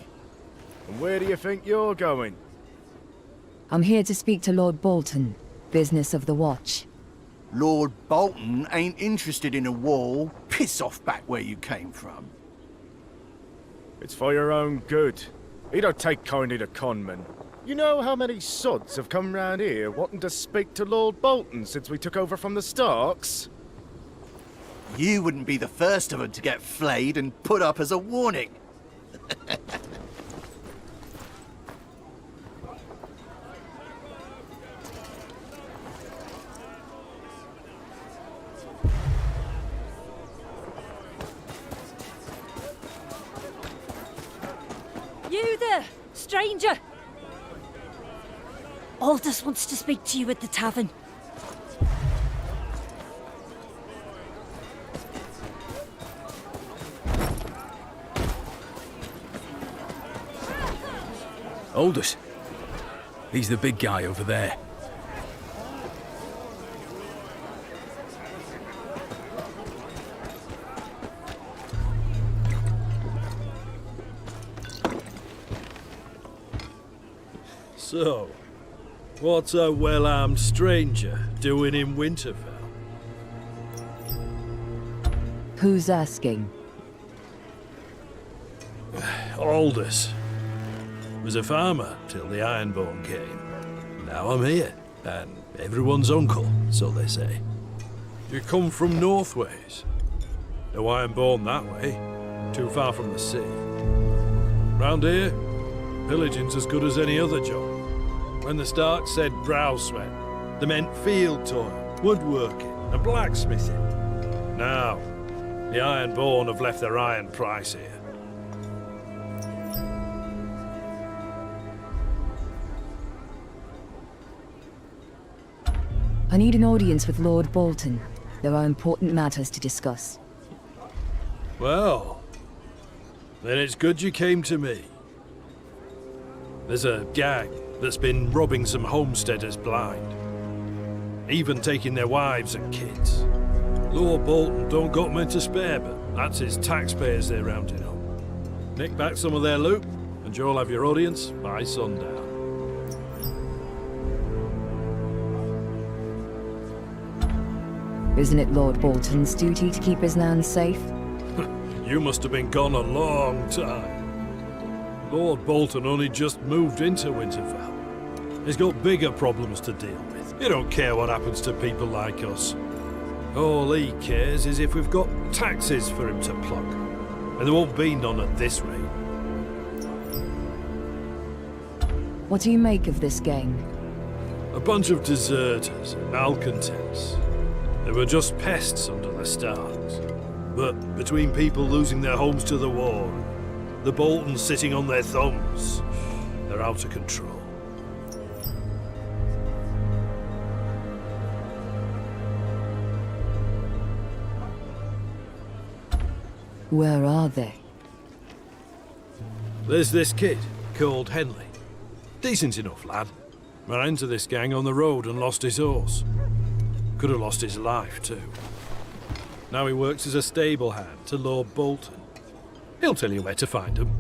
And where do you think you're going? I'm here to speak to Lord Bolton. Business of the Watch. Lord Bolton ain't interested in a war. Piss off back where you came from. It's for your own good. He don't take kindly to conmen. You know how many sods have come round here wanting to speak to Lord Bolton since we took over from the Starks? You wouldn't be the first of them to get flayed and put up as a warning. You there, stranger! Aldous wants to speak to you at the tavern. Aldous. He's the big guy over there. So, what's a well-armed stranger doing in Winterfell? Who's asking? Aldous. Was a farmer till the Ironborn came. Now I'm here, and everyone's uncle, so they say. You come from Northways. No Ironborn that way, too far from the sea. Round here, pillaging's as good as any other job. When the Starks said brow sweat, they meant field toil, woodworking, and blacksmithing. Now, the Ironborn have left their iron price here. I need an audience with Lord Bolton. There are important matters to discuss. Well, then it's good you came to me. There's a gang that's been robbing some homesteaders blind. Even taking their wives and kids. Lord Bolton don't got men to spare, but that's his taxpayers they're rounding up. Nick back some of their loot, and you'll have your audience by sundown. Isn't it Lord Bolton's duty to keep his lands safe? You must have been gone a long time. Lord Bolton only just moved into Winterfell. He's got bigger problems to deal with. He don't care what happens to people like us. All he cares is if we've got taxes for him to plug. And there won't be none at this rate. What do you make of this gang? A bunch of deserters, malcontents. They were just pests under the Starks. But between people losing their homes to the war, the Boltons sitting on their thumbs, they're out of control. Where are they? There's this kid called Henley. Decent enough lad. Ran into this gang on the road and lost his horse. Could have lost his life too. Now he works as a stable hand to Lord Bolton. He'll tell you where to find him.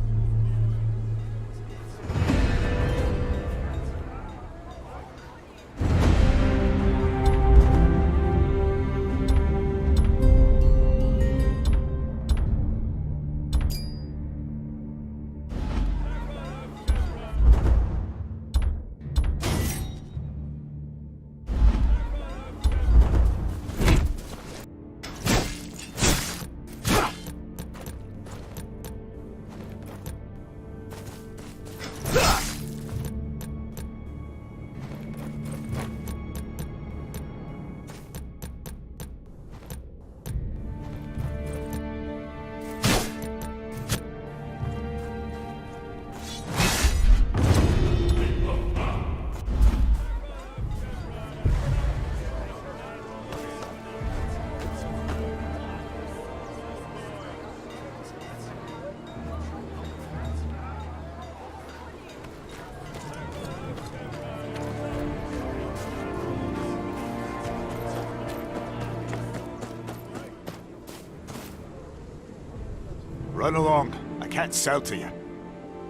Run along. I can't sell to you.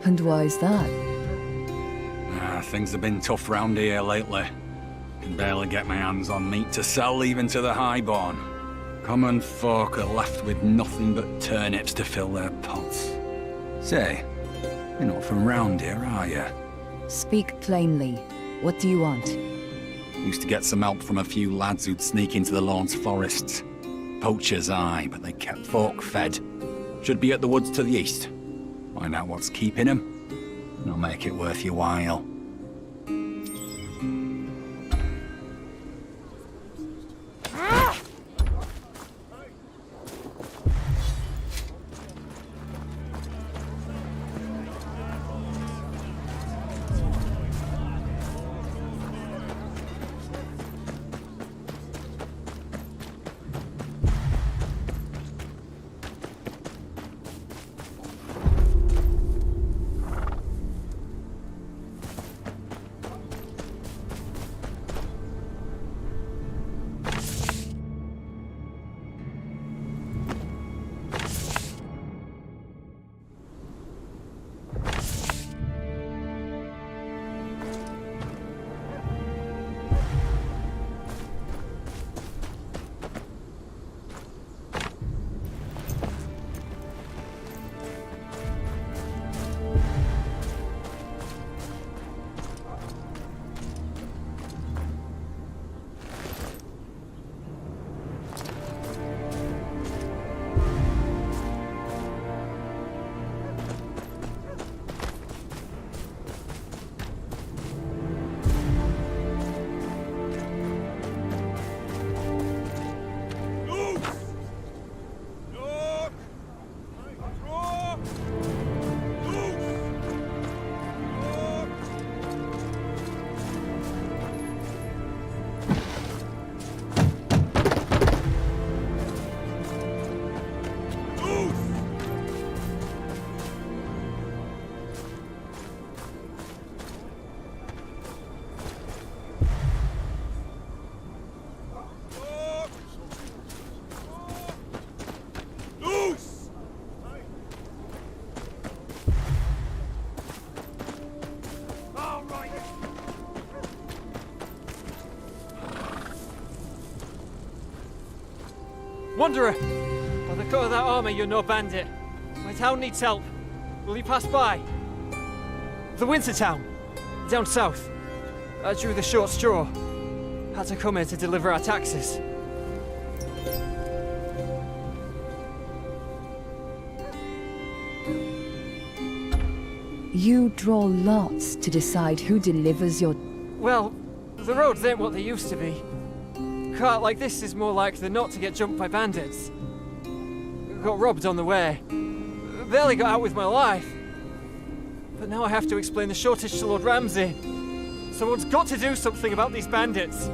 And why is that? Things have been tough round here lately. Can barely get my hands on meat to sell even to the highborn. Common folk are left with nothing but turnips to fill their pots. Say, you're not from round here, are you? Speak plainly. What do you want? Used to get some help from a few lads who'd sneak into the Lord's forests. Poachers, aye, but they kept folk fed. Should be at the woods to the east. Find out what's keeping them, and I'll make it worth your while. Wanderer! By the cut of that armour, you're no bandit. My town needs help. Will you pass by? The Winter Town, down south. I drew the short straw. Had to come here to deliver our taxes. You draw lots to decide who delivers your... Well, the roads ain't what they used to be. A cart like this is more likely not to get jumped by bandits. Got robbed on the way. Barely got out with my life. But now I have to explain the shortage to Lord Ramsay. Someone's got to do something about these bandits.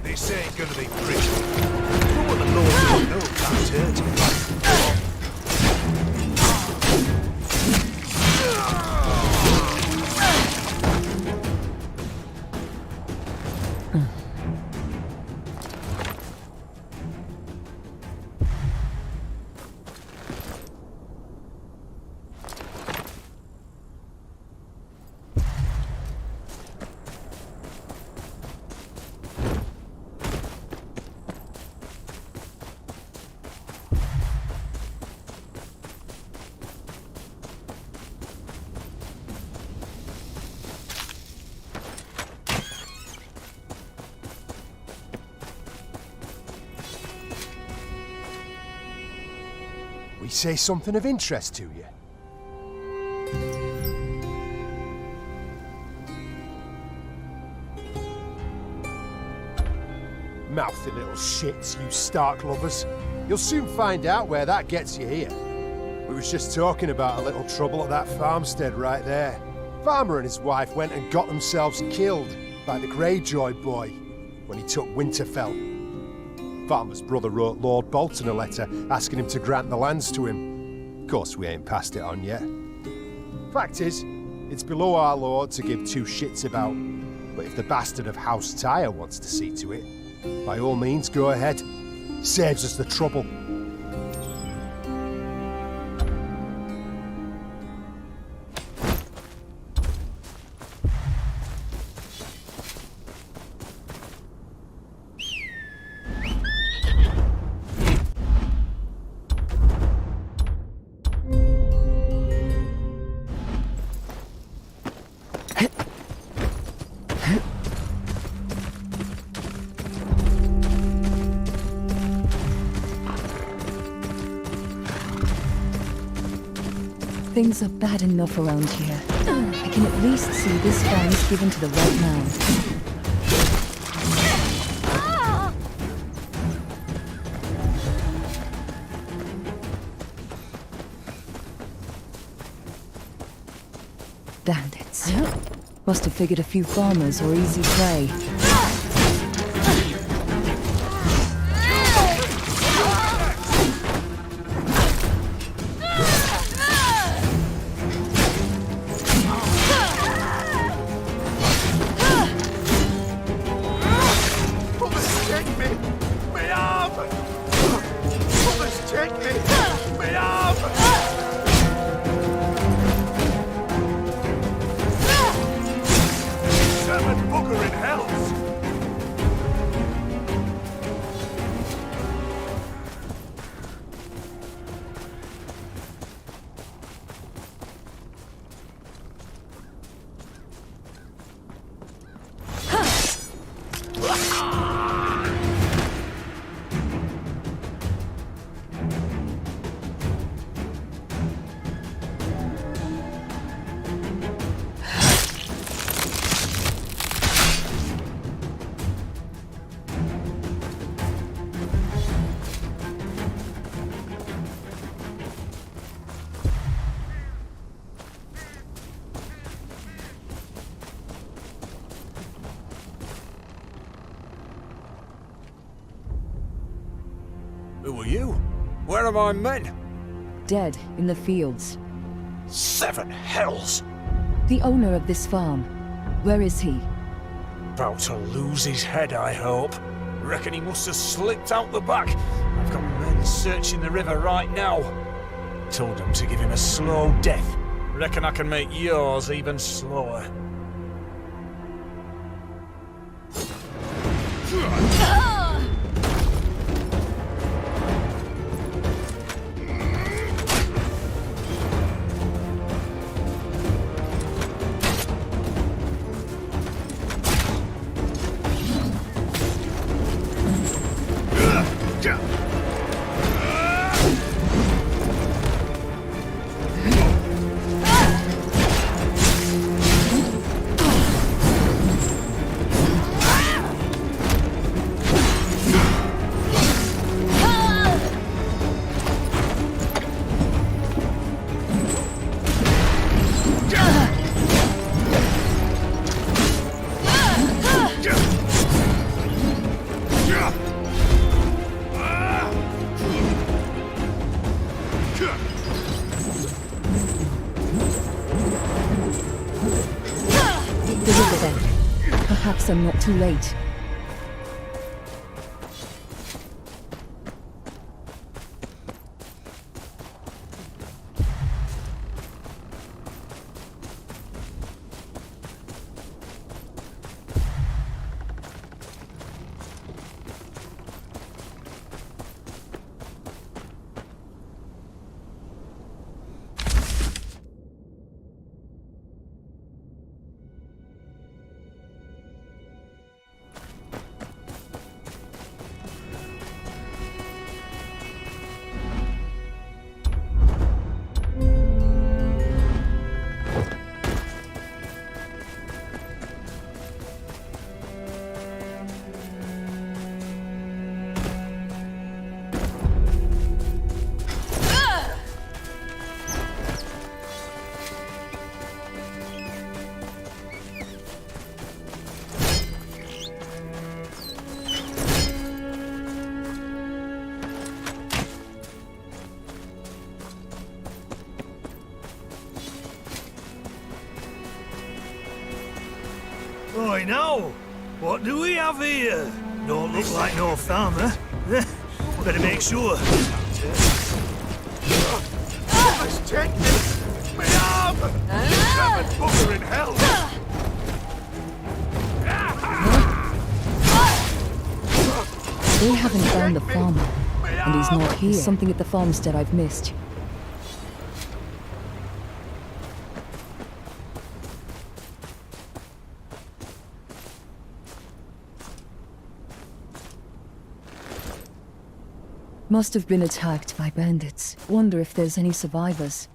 This ain't gonna be pretty. You want the Lord to know that hurt. We say something of interest to you. Mouthy little shits, you Stark lovers. You'll soon find out where that gets you here. We was just talking about a little trouble at that farmstead right there. Farmer and his wife went and got themselves killed by the Greyjoy boy when he took Winterfell. Farmer's brother wrote Lord Bolton a letter asking him to grant the lands to him. Of course, we ain't passed it on yet. Fact is, it's below our lord to give two shits about But if the bastard of House Tyre wants to see to it, by all means, go ahead. Saves us the trouble. Things are bad enough around here. I can at least see this farm's given to the right man. Bandits. Must have figured a few farmers were easy prey. Who are you? Where are my men? Dead in the fields. 7 hells! The owner of this farm. Where is he? About to lose his head, I hope. Reckon he must have slipped out the back. I've got men searching the river right now. Told them to give him a slow death. Reckon I can make yours even slower. Perhaps I'm not too late. Why now? What do we have here? Don't look like no farmer. Better make sure. Let's take this! Me arm! You seven bugger in hell! They haven't found the farmer, and he's not here. There's something at the farmstead I've missed. Must have been attacked by bandits. Wonder if there's any survivors.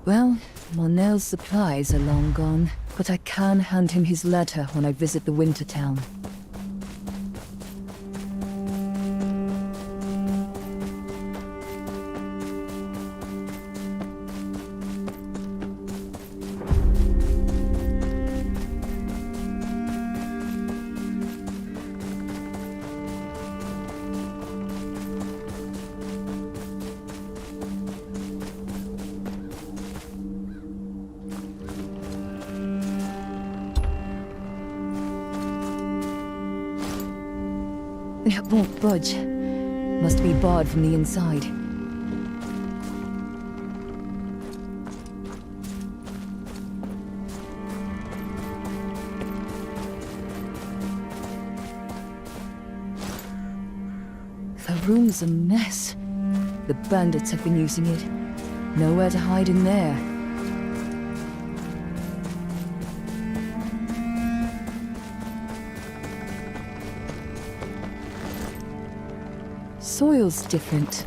Well, Monel's supplies are long gone, but I can hand him his letter when I visit the winter town. It won't budge. Must be barred from the inside. The room's a mess. The bandits have been using it. Nowhere to hide in there. Soil's different.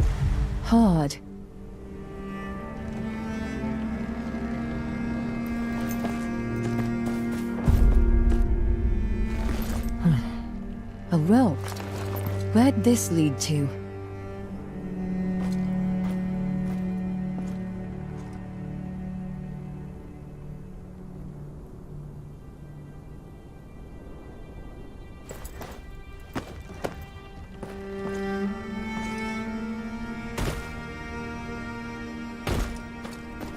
Hard. A whelp. Where'd this lead to?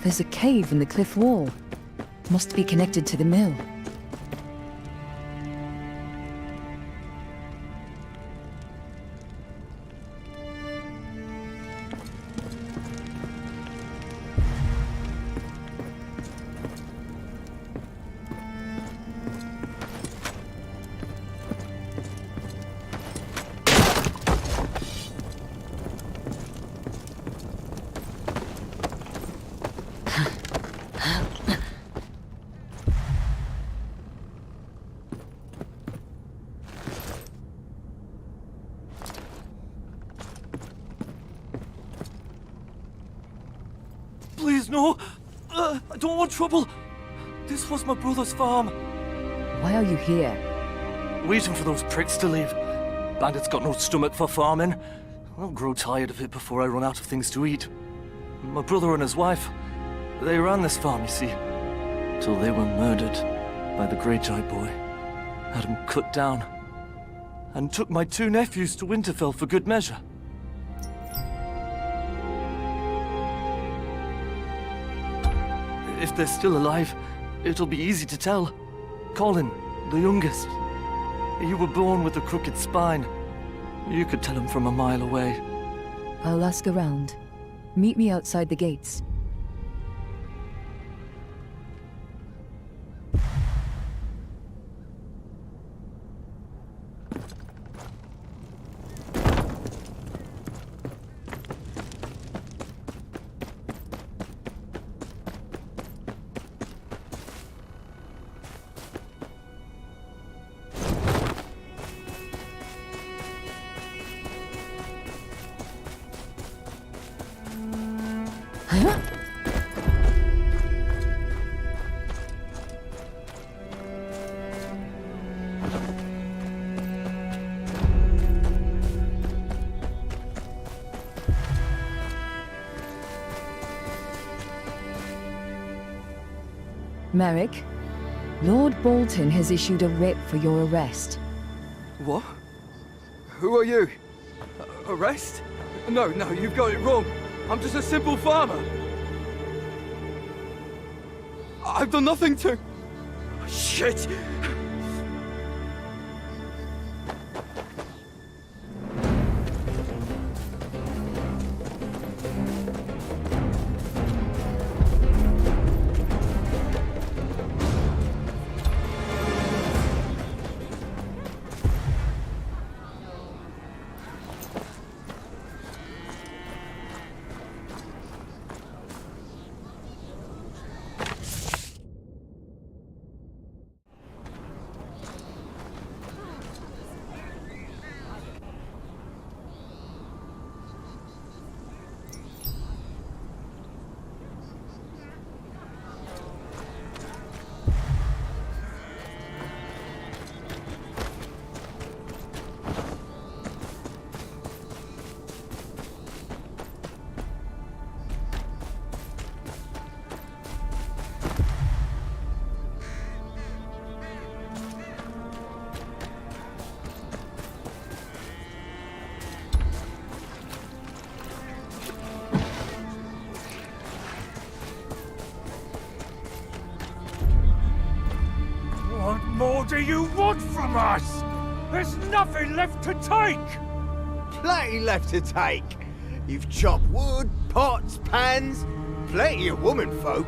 There's a cave in the cliff wall. Must be connected to the mill. Please, no! I don't want trouble! This was my brother's farm. Why are you here? Waiting for those pricks to leave. Bandits got no stomach for farming. I'll grow tired of it before I run out of things to eat. My brother and his wife, they ran this farm, you see. Till they were murdered by the Greyjoy boy. Had them cut down. And took my 2 nephews to Winterfell for good measure. If they're still alive, it'll be easy to tell. Colin, the youngest. You were born with a crooked spine. You could tell him from a mile away. I'll ask around. Meet me outside the gates. Merrick, Lord Bolton has issued a writ for your arrest. What? Who are you? Arrest? No, you've got it wrong. I'm just a simple farmer. I've done nothing to... Shit! What more do you want from us? There's nothing left to take! Plenty left to take. You've chopped wood, pots, pans, plenty of woman folk.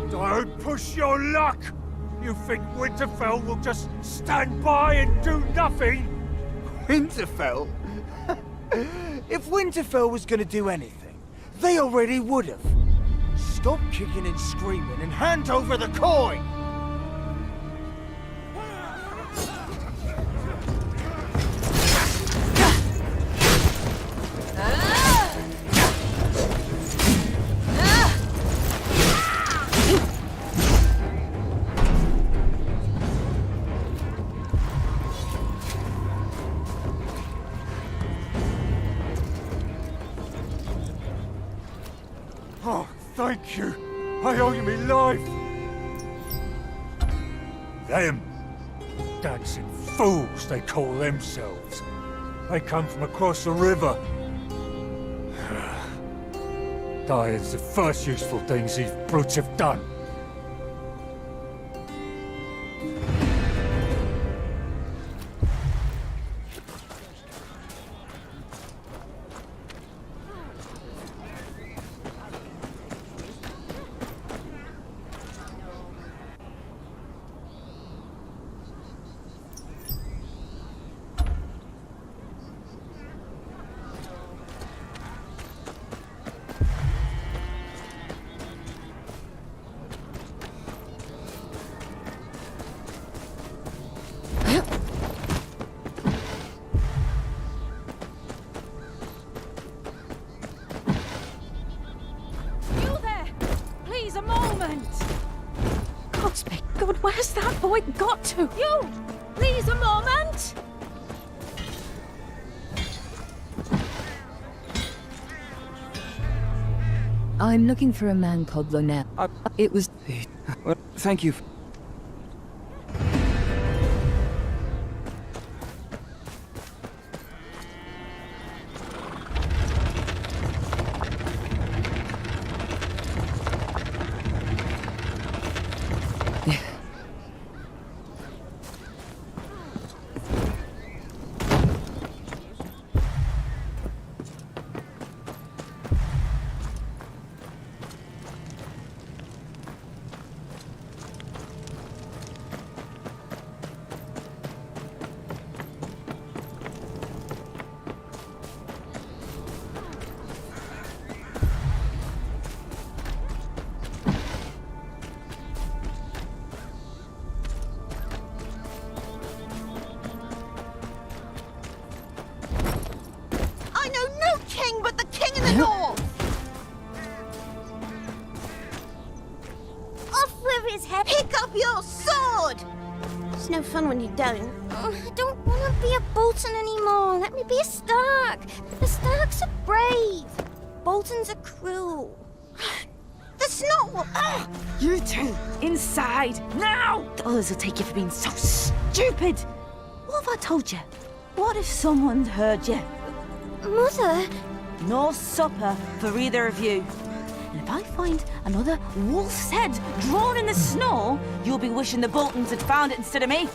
Don't push your luck! You think Winterfell will just stand by and do nothing? Winterfell? If Winterfell was gonna do anything, they already would have. Stop kicking and screaming and hand over the coin! Oh, thank you. I owe you my life. Them dancing fools, they call themselves. They come from across the river. Dying's the first useful things these brutes have done. A moment! God's big God, where's that boy got to? You! Please, a moment! I'm looking for a man called Lonel. It was... Well, thank you. It's no fun when you don't. I don't want to be a Bolton anymore. Let me be a Stark. The Starks are brave. Boltons are cruel. That's not what... You two, inside, now! The others will take you for being so stupid. What have I told you? What if someone heard you? Mother? No supper for either of you. And if I find another wolf's head drawn in the snow, you'll be wishing the Boltons had found it instead of me.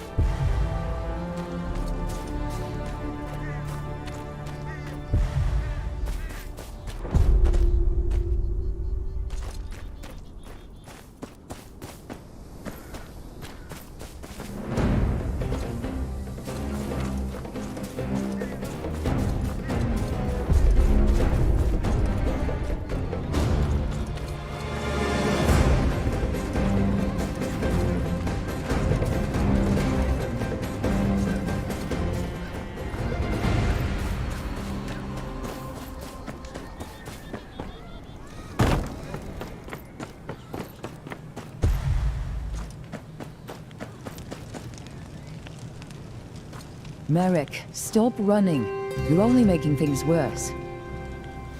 Merrick, stop running. You're only making things worse.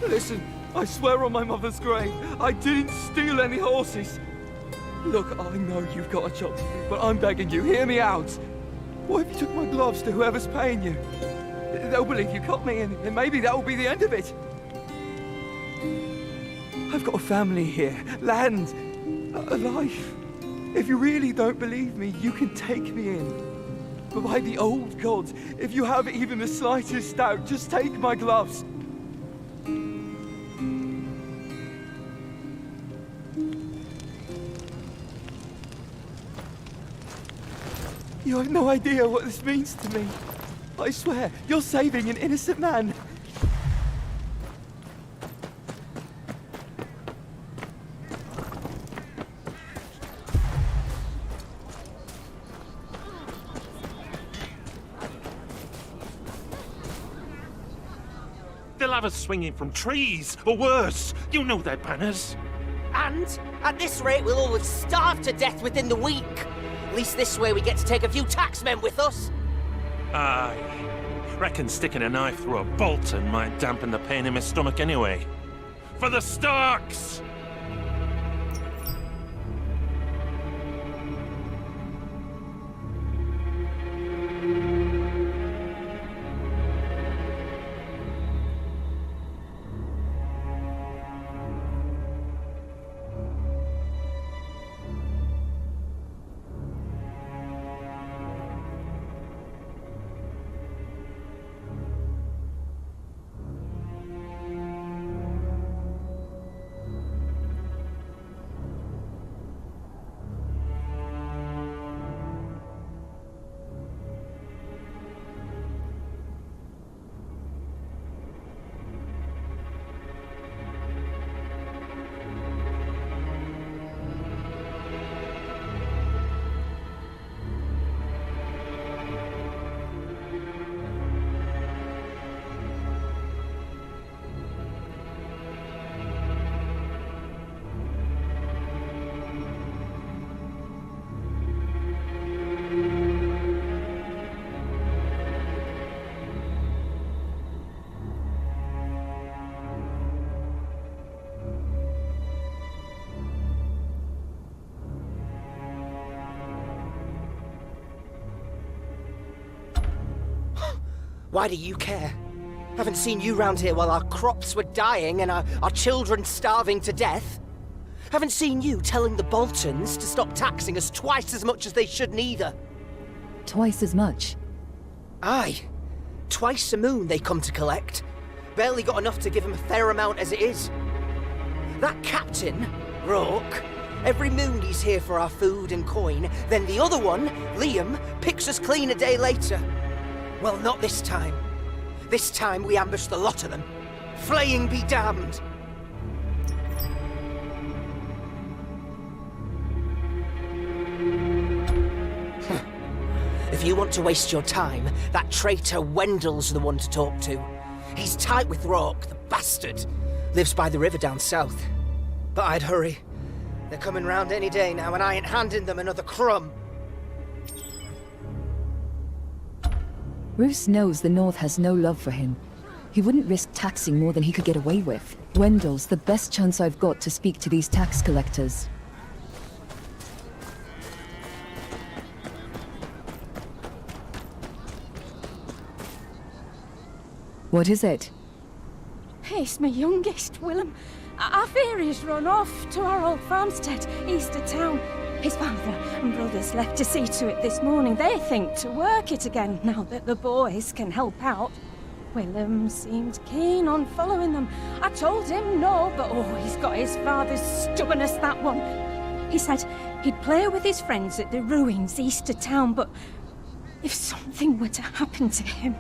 Listen, I swear on my mother's grave, I didn't steal any horses. Look, I know you've got a job to do, but I'm begging you, hear me out. What if you took my gloves to whoever's paying you? They'll believe you caught me, and maybe that will be the end of it. I've got a family here, land, a life. If you really don't believe me, you can take me in. But by the old gods, if you have even the slightest doubt, just take my gloves. You have no idea what this means to me. I swear, you're saving an innocent man. They'll have us swinging from trees, or worse. You know their banners. And at this rate, we'll all starve to death within the week. At least this way we get to take a few taxmen with us. Aye. Reckon sticking a knife through a Bolton might dampen the pain in my stomach anyway. For the Starks! Why do you care? Haven't seen you round here while our crops were dying and our children starving to death. Haven't seen you telling the Boltons to stop taxing us twice as much as they should neither. Twice as much? Aye. Twice a moon they come to collect. Barely got enough to give them a fair amount as it is. That captain, Rourke, every moon he's here for our food and coin, then the other one, Liam, picks us clean a day later. Well, not this time. This time we ambushed the lot of them. Flaying be damned! If you want to waste your time, that traitor Wendell's the one to talk to. He's tight with Rourke, the bastard. Lives by the river down south. But I'd hurry. They're coming round any day now, and I ain't handing them another crumb. Roose knows the North has no love for him. He wouldn't risk taxing more than he could get away with. Wendell's the best chance I've got to speak to these tax collectors. What is it? It's my youngest, Willem. I fear he's run off to our old farmstead, east of town. His father and brothers left to see to it this morning. They think to work it again now that the boys can help out. Willem seemed keen on following them. I told him no, but oh, he's got his father's stubbornness, that one. He said he'd play with his friends at the ruins east of town, but if something were to happen to him...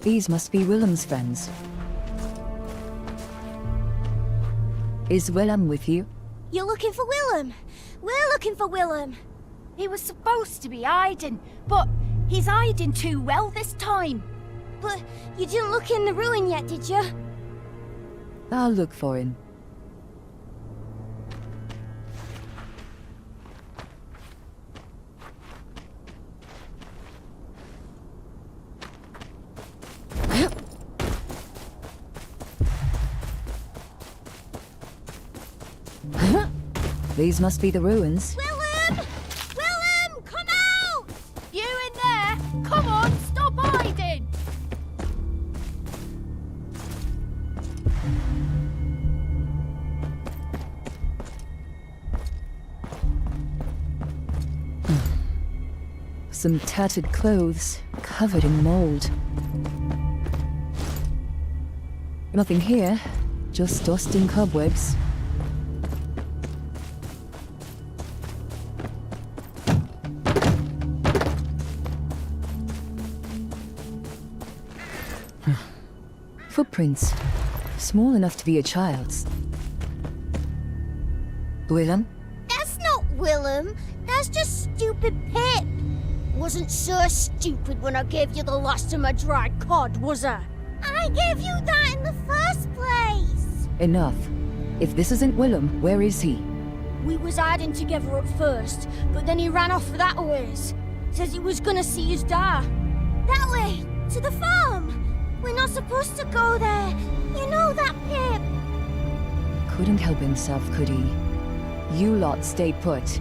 These must be Willem's friends. Is Willem with you? You're looking for Willem? We're looking for Willem. He was supposed to be hiding, but he's hiding too well this time. But you didn't look in the ruin yet, did you? I'll look for him. These must be the ruins. Willem! Willem, come out! You in there? Come on, stop hiding! Some tattered clothes, covered in mold. Nothing here, just dust and cobwebs. Footprints. Small enough to be a child's. Willem? That's not Willem. That's just stupid Pip. Wasn't so stupid when I gave you the last of my dried cod, was I? I gave you that in the first place. Enough. If this isn't Willem, where is he? We was hiding together at first, but then he ran off for that ways. Says he was gonna see us die. That way, to the farm. We're not supposed to go there. You know that, Pip. Couldn't help himself, could he? You lot stay put.